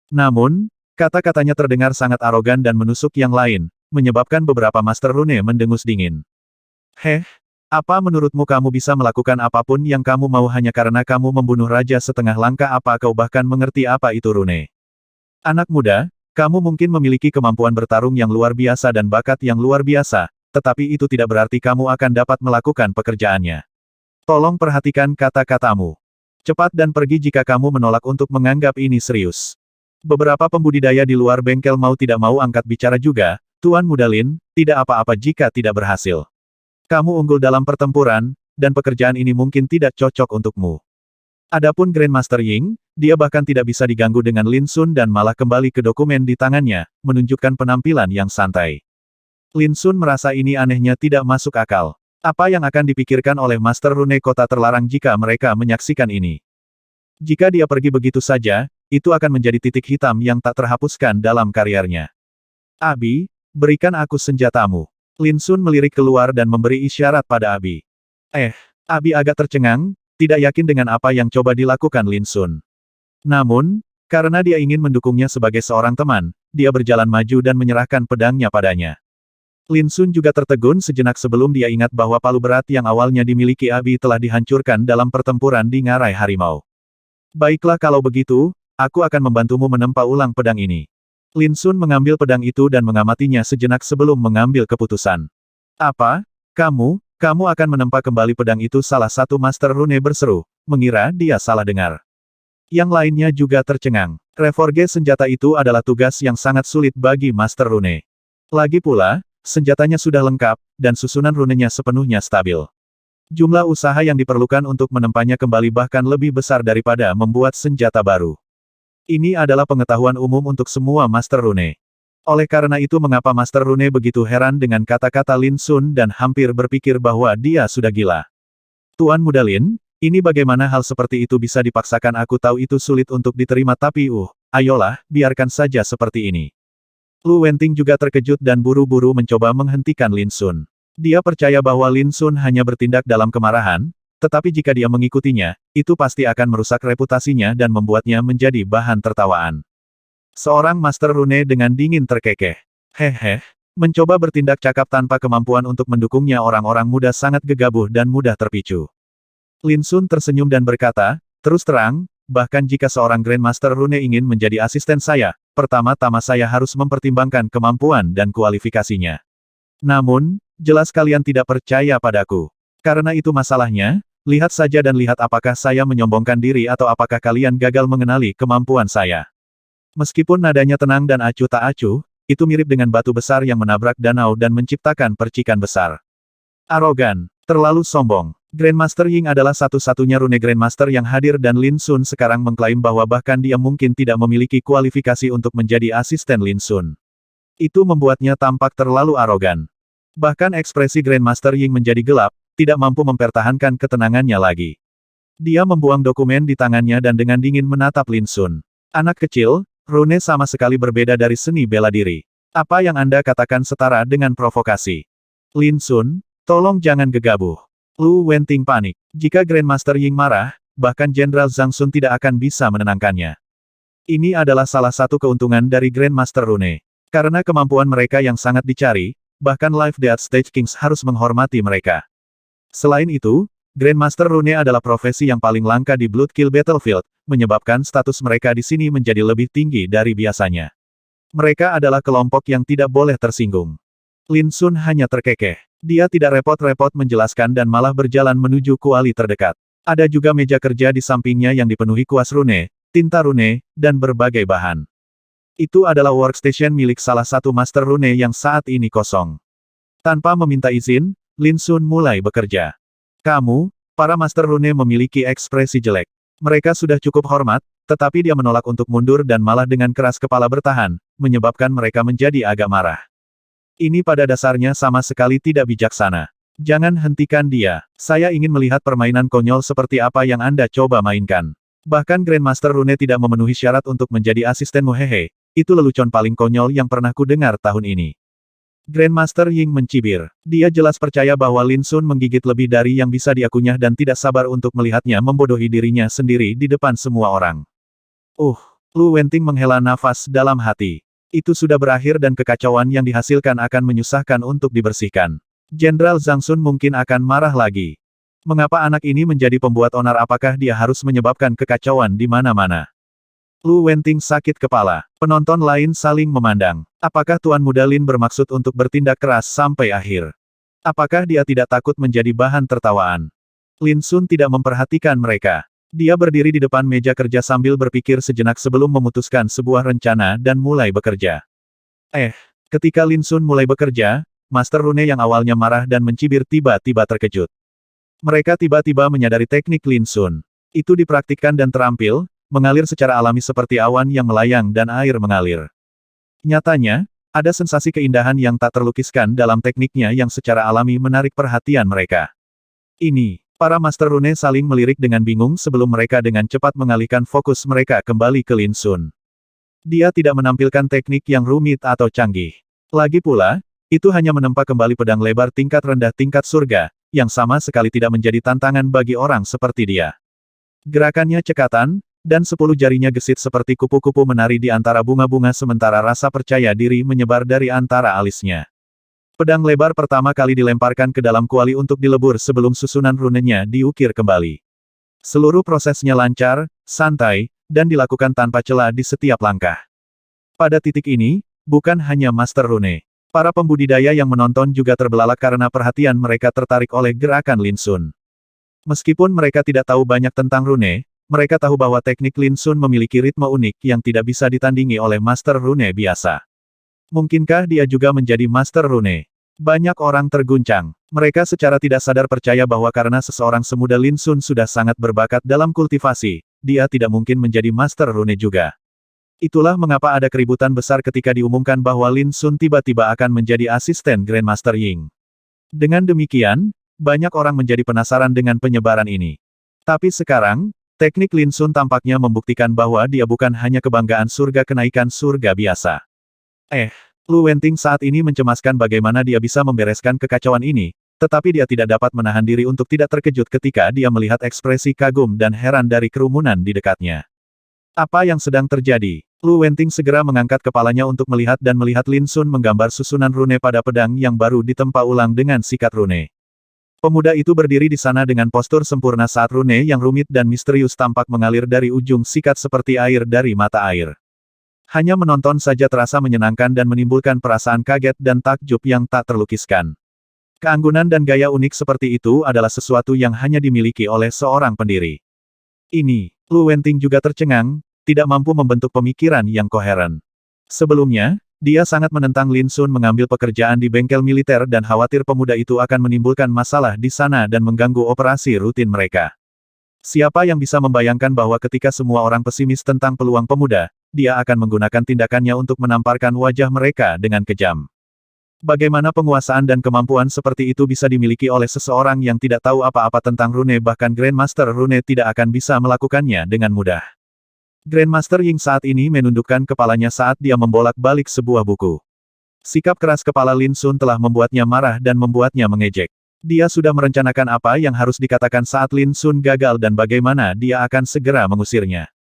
Namun, kata-katanya terdengar sangat arogan dan menusuk yang lain, menyebabkan beberapa Master Rune mendengus dingin. Apa menurutmu kamu bisa melakukan apapun yang kamu mau hanya karena kamu membunuh raja setengah langkah? Apa kau bahkan mengerti apa itu rune? Anak muda, kamu mungkin memiliki kemampuan bertarung yang luar biasa dan bakat yang luar biasa, tetapi itu tidak berarti kamu akan dapat melakukan pekerjaannya. Tolong perhatikan kata-katamu. Cepat dan pergi jika kamu menolak untuk menganggap ini serius. Beberapa pembudidaya di luar bengkel mau tidak mau angkat bicara juga, Tuan Muda Lin, tidak apa-apa jika tidak berhasil. Kamu unggul dalam pertempuran, dan pekerjaan ini mungkin tidak cocok untukmu. Adapun Grandmaster Ying, dia bahkan tidak bisa diganggu dengan Lin Sun dan malah kembali ke dokumen di tangannya, menunjukkan penampilan yang santai. Lin Sun merasa ini anehnya tidak masuk akal. Apa yang akan dipikirkan oleh Master Rune Kota Terlarang jika mereka menyaksikan ini? Jika dia pergi begitu saja, itu akan menjadi titik hitam yang tak terhapuskan dalam karirnya. Abi, berikan aku senjatamu. Lin Sun melirik keluar dan memberi isyarat pada Abi. Abi agak tercengang, tidak yakin dengan apa yang coba dilakukan Lin Sun. Namun, karena dia ingin mendukungnya sebagai seorang teman, dia berjalan maju dan menyerahkan pedangnya padanya. Lin Sun juga tertegun sejenak sebelum dia ingat bahwa palu berat yang awalnya dimiliki Abi telah dihancurkan dalam pertempuran di Ngarai Harimau. Baiklah kalau begitu, aku akan membantumu menempa ulang pedang ini. Lin Sun mengambil pedang itu dan mengamatinya sejenak sebelum mengambil keputusan. Apa? Kamu akan menempa kembali pedang itu? Salah satu Master Rune berseru, mengira dia salah dengar. Yang lainnya juga tercengang. Reforge senjata itu adalah tugas yang sangat sulit bagi Master Rune. Lagi pula, senjatanya sudah lengkap, dan susunan runenya sepenuhnya stabil. Jumlah usaha yang diperlukan untuk menempanya kembali bahkan lebih besar daripada membuat senjata baru. Ini adalah pengetahuan umum untuk semua Master Rune. Oleh karena itu mengapa Master Rune begitu heran dengan kata-kata Lin Sun dan hampir berpikir bahwa dia sudah gila. Tuan Muda Lin, ini bagaimana hal seperti itu bisa dipaksakan? Aku tahu itu sulit untuk diterima tapi ayolah, biarkan saja seperti ini. Lu Wenting juga terkejut dan buru-buru mencoba menghentikan Lin Sun. Dia percaya bahwa Lin Sun hanya bertindak dalam kemarahan, tetapi jika dia mengikutinya, itu pasti akan merusak reputasinya dan membuatnya menjadi bahan tertawaan. Seorang Master Rune dengan dingin terkekeh. Mencoba bertindak cakap tanpa kemampuan untuk mendukungnya. Orang-orang muda sangat gegabah dan mudah terpicu. Lin Sun tersenyum dan berkata, terus terang, bahkan jika seorang Grandmaster Rune ingin menjadi asisten saya, pertama-tama saya harus mempertimbangkan kemampuan dan kualifikasinya. Namun, jelas kalian tidak percaya padaku. Karena itu masalahnya, lihat saja dan lihat apakah saya menyombongkan diri atau apakah kalian gagal mengenali kemampuan saya. Meskipun nadanya tenang dan acuh tak acuh, itu mirip dengan batu besar yang menabrak danau dan menciptakan percikan besar. Arogan, terlalu sombong. Grandmaster Ying adalah satu-satunya Rune Grandmaster yang hadir dan Lin Sun sekarang mengklaim bahwa bahkan dia mungkin tidak memiliki kualifikasi untuk menjadi asisten Lin Sun. Itu membuatnya tampak terlalu arogan. Bahkan ekspresi Grandmaster Ying menjadi gelap, tidak mampu mempertahankan ketenangannya lagi. Dia membuang dokumen di tangannya dan dengan dingin menatap Lin Sun. Anak kecil, Rune sama sekali berbeda dari seni bela diri. Apa yang Anda katakan setara dengan provokasi? Lin Sun, tolong jangan gegabah. Lu Wenting panik. Jika Grandmaster Ying marah, bahkan Jenderal Zhang Sun tidak akan bisa menenangkannya. Ini adalah salah satu keuntungan dari Grandmaster Rune. Karena kemampuan mereka yang sangat dicari, bahkan Live Death Stage Kings harus menghormati mereka. Selain itu, Grandmaster Rune adalah profesi yang paling langka di Bloodkill Battlefield, menyebabkan status mereka di sini menjadi lebih tinggi dari biasanya. Mereka adalah kelompok yang tidak boleh tersinggung. Lin Sun hanya terkekeh. Dia tidak repot-repot menjelaskan dan malah berjalan menuju kuali terdekat. Ada juga meja kerja di sampingnya yang dipenuhi kuas rune, tinta rune, dan berbagai bahan. Itu adalah workstation milik salah satu master rune yang saat ini kosong. Tanpa meminta izin, Lin Sun mulai bekerja. Kamu, para master rune memiliki ekspresi jelek. Mereka sudah cukup hormat, tetapi dia menolak untuk mundur dan malah dengan keras kepala bertahan, menyebabkan mereka menjadi agak marah. Ini pada dasarnya sama sekali tidak bijaksana. Jangan hentikan dia. Saya ingin melihat permainan konyol seperti apa yang Anda coba mainkan. Bahkan Grandmaster Rune tidak memenuhi syarat untuk menjadi asistenmu hehe. Itu lelucon paling konyol yang pernah kudengar tahun ini. Grandmaster Ying mencibir. Dia jelas percaya bahwa Lin Sun menggigit lebih dari yang bisa dia kunyah dan tidak sabar untuk melihatnya membodohi dirinya sendiri di depan semua orang. Lu Wenting menghela nafas dalam hati. Itu sudah berakhir dan kekacauan yang dihasilkan akan menyusahkan untuk dibersihkan. Jenderal Zhang Sun mungkin akan marah lagi. Mengapa anak ini menjadi pembuat onar? Apakah dia harus menyebabkan kekacauan di mana-mana? Lu Wenting sakit kepala. Penonton lain saling memandang. Apakah Tuan Muda Lin bermaksud untuk bertindak keras sampai akhir? Apakah dia tidak takut menjadi bahan tertawaan? Lin Sun tidak memperhatikan mereka. Dia berdiri di depan meja kerja sambil berpikir sejenak sebelum memutuskan sebuah rencana dan mulai bekerja. Ketika Lin Sun mulai bekerja, Master Rune yang awalnya marah dan mencibir tiba-tiba terkejut. Mereka tiba-tiba menyadari teknik Lin Sun. Itu dipraktikkan dan terampil, mengalir secara alami seperti awan yang melayang dan air mengalir. Nyatanya, ada sensasi keindahan yang tak terlukiskan dalam tekniknya yang secara alami menarik perhatian mereka. Para Master Rune saling melirik dengan bingung sebelum mereka dengan cepat mengalihkan fokus mereka kembali ke Lin Sun. Dia tidak menampilkan teknik yang rumit atau canggih. Lagi pula, itu hanya menempa kembali pedang lebar tingkat rendah tingkat surga, yang sama sekali tidak menjadi tantangan bagi orang seperti dia. Gerakannya cekatan, dan 10 jarinya gesit seperti kupu-kupu menari di antara bunga-bunga sementara rasa percaya diri menyebar dari antara alisnya. Pedang lebar pertama kali dilemparkan ke dalam kuali untuk dilebur sebelum susunan runenya diukir kembali. Seluruh prosesnya lancar, santai, dan dilakukan tanpa celah di setiap langkah. Pada titik ini, bukan hanya Master Rune. Para pembudidaya yang menonton juga terbelalak karena perhatian mereka tertarik oleh gerakan Lin Sun. Meskipun mereka tidak tahu banyak tentang rune, mereka tahu bahwa teknik Lin Sun memiliki ritme unik yang tidak bisa ditandingi oleh Master Rune biasa. Mungkinkah dia juga menjadi Master Rune? Banyak orang terguncang. Mereka secara tidak sadar percaya bahwa karena seseorang semuda Lin Sun sudah sangat berbakat dalam kultivasi, dia tidak mungkin menjadi Master Rune juga. Itulah mengapa ada keributan besar ketika diumumkan bahwa Lin Sun tiba-tiba akan menjadi asisten Grandmaster Ying. Dengan demikian, banyak orang menjadi penasaran dengan penyebaran ini. Tapi sekarang, teknik Lin Sun tampaknya membuktikan bahwa dia bukan hanya kebanggaan surga kenaikan surga biasa. Lu Wenting saat ini mencemaskan bagaimana dia bisa membereskan kekacauan ini, tetapi dia tidak dapat menahan diri untuk tidak terkejut ketika dia melihat ekspresi kagum dan heran dari kerumunan di dekatnya. Apa yang sedang terjadi? Lu Wenting segera mengangkat kepalanya untuk melihat dan melihat Lin Sun menggambar susunan rune pada pedang yang baru ditempa ulang dengan sikat rune. Pemuda itu berdiri di sana dengan postur sempurna saat rune yang rumit dan misterius tampak mengalir dari ujung sikat seperti air dari mata air. Hanya menonton saja terasa menyenangkan dan menimbulkan perasaan kaget dan takjub yang tak terlukiskan. Keanggunan dan gaya unik seperti itu adalah sesuatu yang hanya dimiliki oleh seorang pendiri. Lu Wenting juga tercengang, tidak mampu membentuk pemikiran yang koheren. Sebelumnya, dia sangat menentang Lin Sun mengambil pekerjaan di bengkel militer dan khawatir pemuda itu akan menimbulkan masalah di sana dan mengganggu operasi rutin mereka. Siapa yang bisa membayangkan bahwa ketika semua orang pesimis tentang peluang pemuda, dia akan menggunakan tindakannya untuk menamparkan wajah mereka dengan kejam. Bagaimana penguasaan dan kemampuan seperti itu bisa dimiliki oleh seseorang yang tidak tahu apa-apa tentang rune? Bahkan Grandmaster Rune tidak akan bisa melakukannya dengan mudah. Grandmaster Ying saat ini menundukkan kepalanya saat dia membolak-balik sebuah buku. Sikap keras kepala Lin Sun telah membuatnya marah dan membuatnya mengejek. Dia sudah merencanakan apa yang harus dikatakan saat Lin Sun gagal dan bagaimana dia akan segera mengusirnya.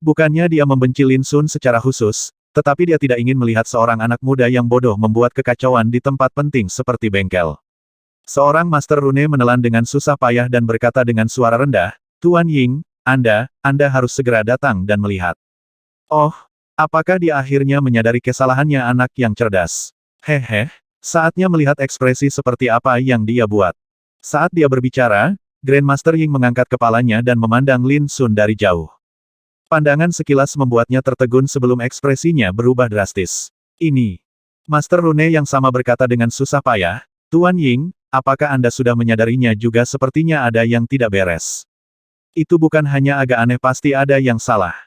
Bukannya dia membenci Lin Sun secara khusus, tetapi dia tidak ingin melihat seorang anak muda yang bodoh membuat kekacauan di tempat penting seperti bengkel. Seorang Master Rune menelan dengan susah payah dan berkata dengan suara rendah, "Tuan Ying, Anda harus segera datang dan melihat." Apakah dia akhirnya menyadari kesalahannya? Anak yang cerdas. Saatnya melihat ekspresi seperti apa yang dia buat. Saat dia berbicara, Grandmaster Ying mengangkat kepalanya dan memandang Lin Sun dari jauh. Pandangan sekilas membuatnya tertegun sebelum ekspresinya berubah drastis. Ini. Master Rune yang sama berkata dengan susah payah, Tuan Ying, apakah Anda sudah menyadarinya juga sepertinya ada yang tidak beres? Itu bukan hanya agak aneh, pasti ada yang salah.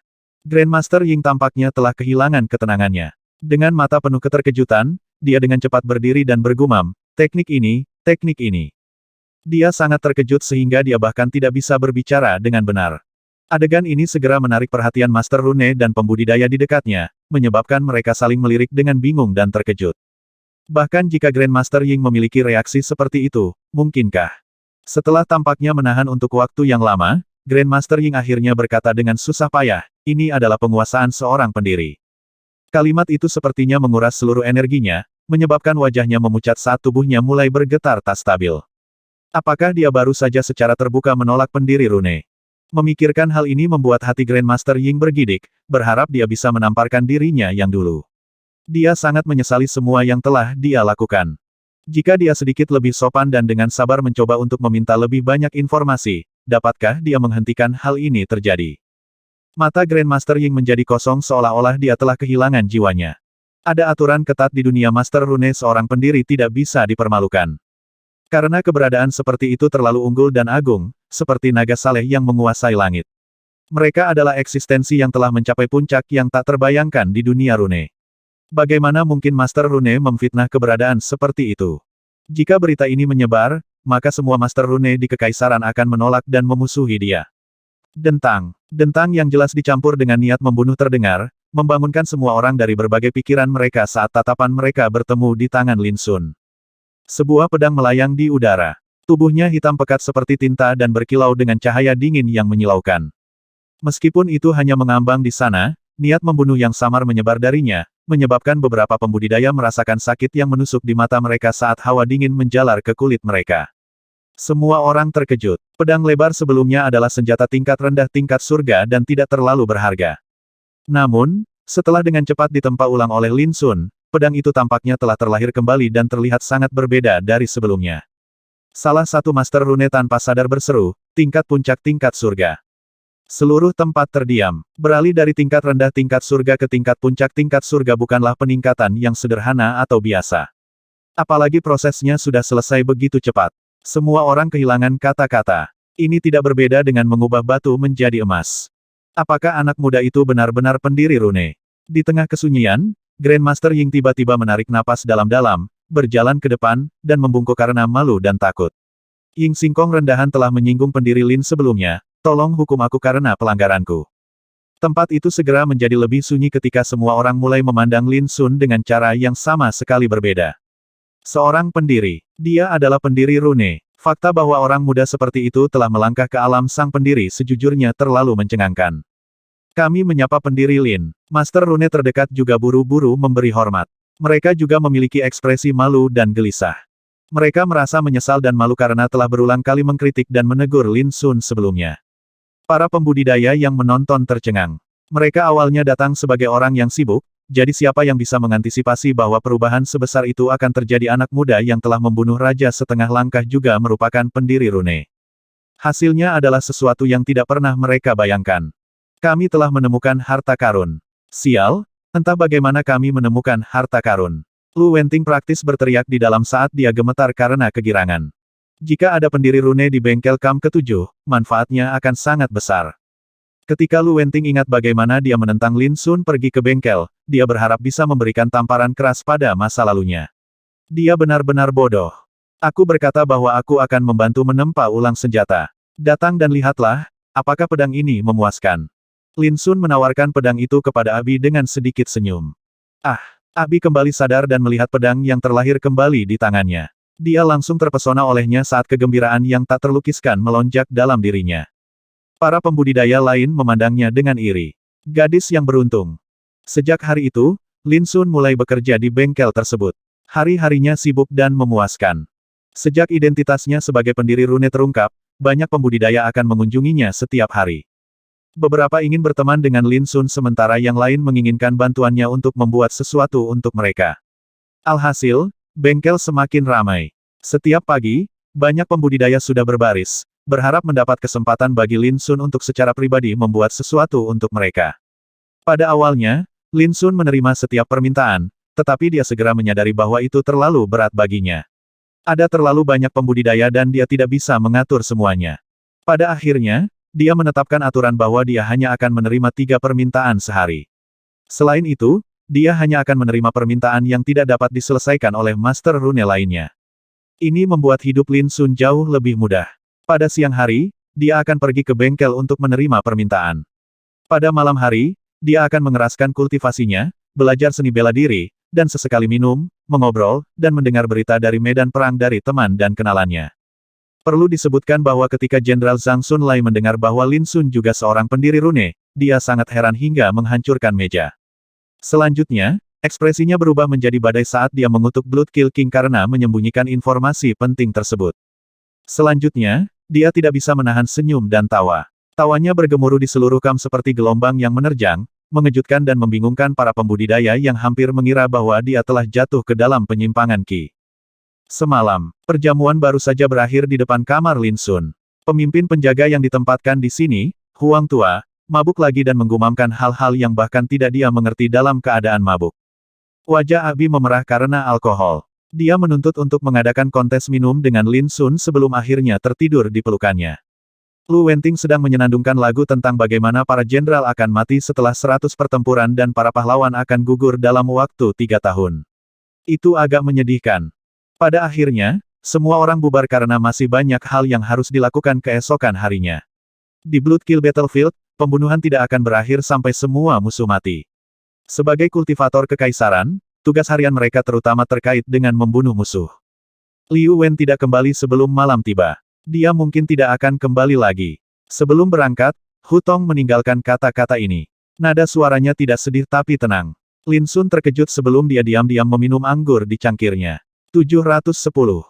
Grandmaster Ying tampaknya telah kehilangan ketenangannya. Dengan mata penuh keterkejutan, dia dengan cepat berdiri dan bergumam, teknik ini, teknik ini. Dia sangat terkejut sehingga dia bahkan tidak bisa berbicara dengan benar. Adegan ini segera menarik perhatian Master Rune dan pembudidaya di dekatnya, menyebabkan mereka saling melirik dengan bingung dan terkejut. Bahkan jika Grandmaster Ying memiliki reaksi seperti itu, mungkinkah? Setelah tampaknya menahan untuk waktu yang lama, Grandmaster Ying akhirnya berkata dengan susah payah, ini adalah penguasaan seorang pendiri. Kalimat itu sepertinya menguras seluruh energinya, menyebabkan wajahnya memucat saat tubuhnya mulai bergetar tak stabil. Apakah dia baru saja secara terbuka menolak pendiri Rune? Memikirkan hal ini membuat hati Grandmaster Ying bergidik, berharap dia bisa menamparkan dirinya yang dulu. Dia sangat menyesali semua yang telah dia lakukan. Jika dia sedikit lebih sopan dan dengan sabar mencoba untuk meminta lebih banyak informasi, dapatkah dia menghentikan hal ini terjadi? Mata Grandmaster Ying menjadi kosong seolah-olah dia telah kehilangan jiwanya. Ada aturan ketat di dunia Master Rune, seorang pendiri tidak bisa dipermalukan. Karena keberadaan seperti itu terlalu unggul dan agung, seperti naga saleh yang menguasai langit. Mereka adalah eksistensi yang telah mencapai puncak yang tak terbayangkan di dunia Rune. Bagaimana mungkin Master Rune memfitnah keberadaan seperti itu? Jika berita ini menyebar, maka semua Master Rune di Kekaisaran akan menolak dan memusuhi dia. Dentang. Dentang yang jelas dicampur dengan niat membunuh terdengar, membangunkan semua orang dari berbagai pikiran mereka saat tatapan mereka bertemu di tangan Lin Sun. Sebuah pedang melayang di udara. Tubuhnya hitam pekat seperti tinta dan berkilau dengan cahaya dingin yang menyilaukan. Meskipun itu hanya mengambang di sana, niat membunuh yang samar menyebar darinya, menyebabkan beberapa pembudidaya merasakan sakit yang menusuk di mata mereka saat hawa dingin menjalar ke kulit mereka. Semua orang terkejut. Pedang lebar sebelumnya adalah senjata tingkat rendah tingkat surga dan tidak terlalu berharga. Namun, setelah dengan cepat ditempa ulang oleh Lin Sun, pedang itu tampaknya telah terlahir kembali dan terlihat sangat berbeda dari sebelumnya. Salah satu Master Rune tanpa sadar berseru, tingkat puncak tingkat surga. Seluruh tempat terdiam. Beralih dari tingkat rendah tingkat surga ke tingkat puncak tingkat surga bukanlah peningkatan yang sederhana atau biasa. Apalagi prosesnya sudah selesai begitu cepat. Semua orang kehilangan kata-kata. Ini tidak berbeda dengan mengubah batu menjadi emas. Apakah anak muda itu benar-benar pendiri Rune? Di tengah kesunyian, Grandmaster Ying tiba-tiba menarik napas dalam-dalam, berjalan ke depan, dan membungkuk karena malu dan takut. Ying Singkong rendahan telah menyinggung pendiri Lin sebelumnya, tolong hukum aku karena pelanggaranku. Tempat itu segera menjadi lebih sunyi ketika semua orang mulai memandang Lin Sun dengan cara yang sama sekali berbeda. Seorang pendiri. Dia adalah pendiri Rune. Fakta bahwa orang muda seperti itu telah melangkah ke alam sang pendiri sejujurnya terlalu mencengangkan. Kami menyapa pendiri Lin. Master Rune terdekat juga buru-buru memberi hormat. Mereka juga memiliki ekspresi malu dan gelisah. Mereka merasa menyesal dan malu karena telah berulang kali mengkritik dan menegur Lin Sun sebelumnya. Para pembudidaya yang menonton tercengang. Mereka awalnya datang sebagai orang yang sibuk, jadi siapa yang bisa mengantisipasi bahwa perubahan sebesar itu akan terjadi? Anak muda yang telah membunuh raja setengah langkah juga merupakan pendiri Rune. Hasilnya adalah sesuatu yang tidak pernah mereka bayangkan. Kami telah menemukan harta karun. Sial, entah bagaimana kami menemukan harta karun. Lu Wenting praktis berteriak di dalam saat dia gemetar karena kegirangan. Jika ada pendiri Rune di bengkel Kam ke-7, manfaatnya akan sangat besar. Ketika Lu Wenting ingat bagaimana dia menentang Lin Sun pergi ke bengkel, dia berharap bisa memberikan tamparan keras pada masa lalunya. Dia benar-benar bodoh. Aku berkata bahwa aku akan membantu menempa ulang senjata. Datang dan lihatlah, apakah pedang ini memuaskan. Lin Sun menawarkan pedang itu kepada Abi dengan sedikit senyum. Abi kembali sadar dan melihat pedang yang terlahir kembali di tangannya. Dia langsung terpesona olehnya saat kegembiraan yang tak terlukiskan melonjak dalam dirinya. Para pembudidaya lain memandangnya dengan iri. Gadis yang beruntung. Sejak hari itu, Lin Sun mulai bekerja di bengkel tersebut. Hari-harinya sibuk dan memuaskan. Sejak identitasnya sebagai pendiri Rune terungkap, banyak pembudidaya akan mengunjunginya setiap hari. Beberapa ingin berteman dengan Lin Sun sementara yang lain menginginkan bantuannya untuk membuat sesuatu untuk mereka. Alhasil, bengkel semakin ramai. Setiap pagi, banyak pembudidaya sudah berbaris, berharap mendapat kesempatan bagi Lin Sun untuk secara pribadi membuat sesuatu untuk mereka. Pada awalnya, Lin Sun menerima setiap permintaan, tetapi dia segera menyadari bahwa itu terlalu berat baginya. Ada terlalu banyak pembudidaya dan dia tidak bisa mengatur semuanya. Pada akhirnya, dia menetapkan aturan bahwa dia hanya akan menerima 3 permintaan sehari. Selain itu, dia hanya akan menerima permintaan yang tidak dapat diselesaikan oleh Master Rune lainnya. Ini membuat hidup Lin Sun jauh lebih mudah. Pada siang hari, dia akan pergi ke bengkel untuk menerima permintaan. Pada malam hari, dia akan mengeraskan kultivasinya, belajar seni bela diri, dan sesekali minum, mengobrol, dan mendengar berita dari medan perang dari teman dan kenalannya. Perlu disebutkan bahwa ketika Jenderal Zhang Xunlai mendengar bahwa Lin Sun juga seorang pendiri rune, dia sangat heran hingga menghancurkan meja. Selanjutnya, ekspresinya berubah menjadi badai saat dia mengutuk Blood Kill King karena menyembunyikan informasi penting tersebut. Selanjutnya, dia tidak bisa menahan senyum dan tawa. Tawanya bergemuruh di seluruh kamp seperti gelombang yang menerjang, mengejutkan dan membingungkan para pembudidaya yang hampir mengira bahwa dia telah jatuh ke dalam penyimpangan Qi. Semalam, perjamuan baru saja berakhir di depan kamar Lin Sun. Pemimpin penjaga yang ditempatkan di sini, Huang Tua, mabuk lagi dan menggumamkan hal-hal yang bahkan tidak dia mengerti dalam keadaan mabuk. Wajah Abi memerah karena alkohol. Dia menuntut untuk mengadakan kontes minum dengan Lin Sun sebelum akhirnya tertidur di pelukannya. Lu Wenting sedang menyenandungkan lagu tentang bagaimana para jenderal akan mati setelah 100 pertempuran dan para pahlawan akan gugur dalam waktu 3 tahun. Itu agak menyedihkan. Pada akhirnya, semua orang bubar karena masih banyak hal yang harus dilakukan keesokan harinya. Di Bloodkill Battlefield, pembunuhan tidak akan berakhir sampai semua musuh mati. Sebagai kultivator kekaisaran, tugas harian mereka terutama terkait dengan membunuh musuh. Liu Wen tidak kembali sebelum malam tiba. Dia mungkin tidak akan kembali lagi. Sebelum berangkat, Hu Tong meninggalkan kata-kata ini. Nada suaranya tidak sedih tapi tenang. Lin Sun terkejut sebelum dia diam-diam meminum anggur di cangkirnya. 710.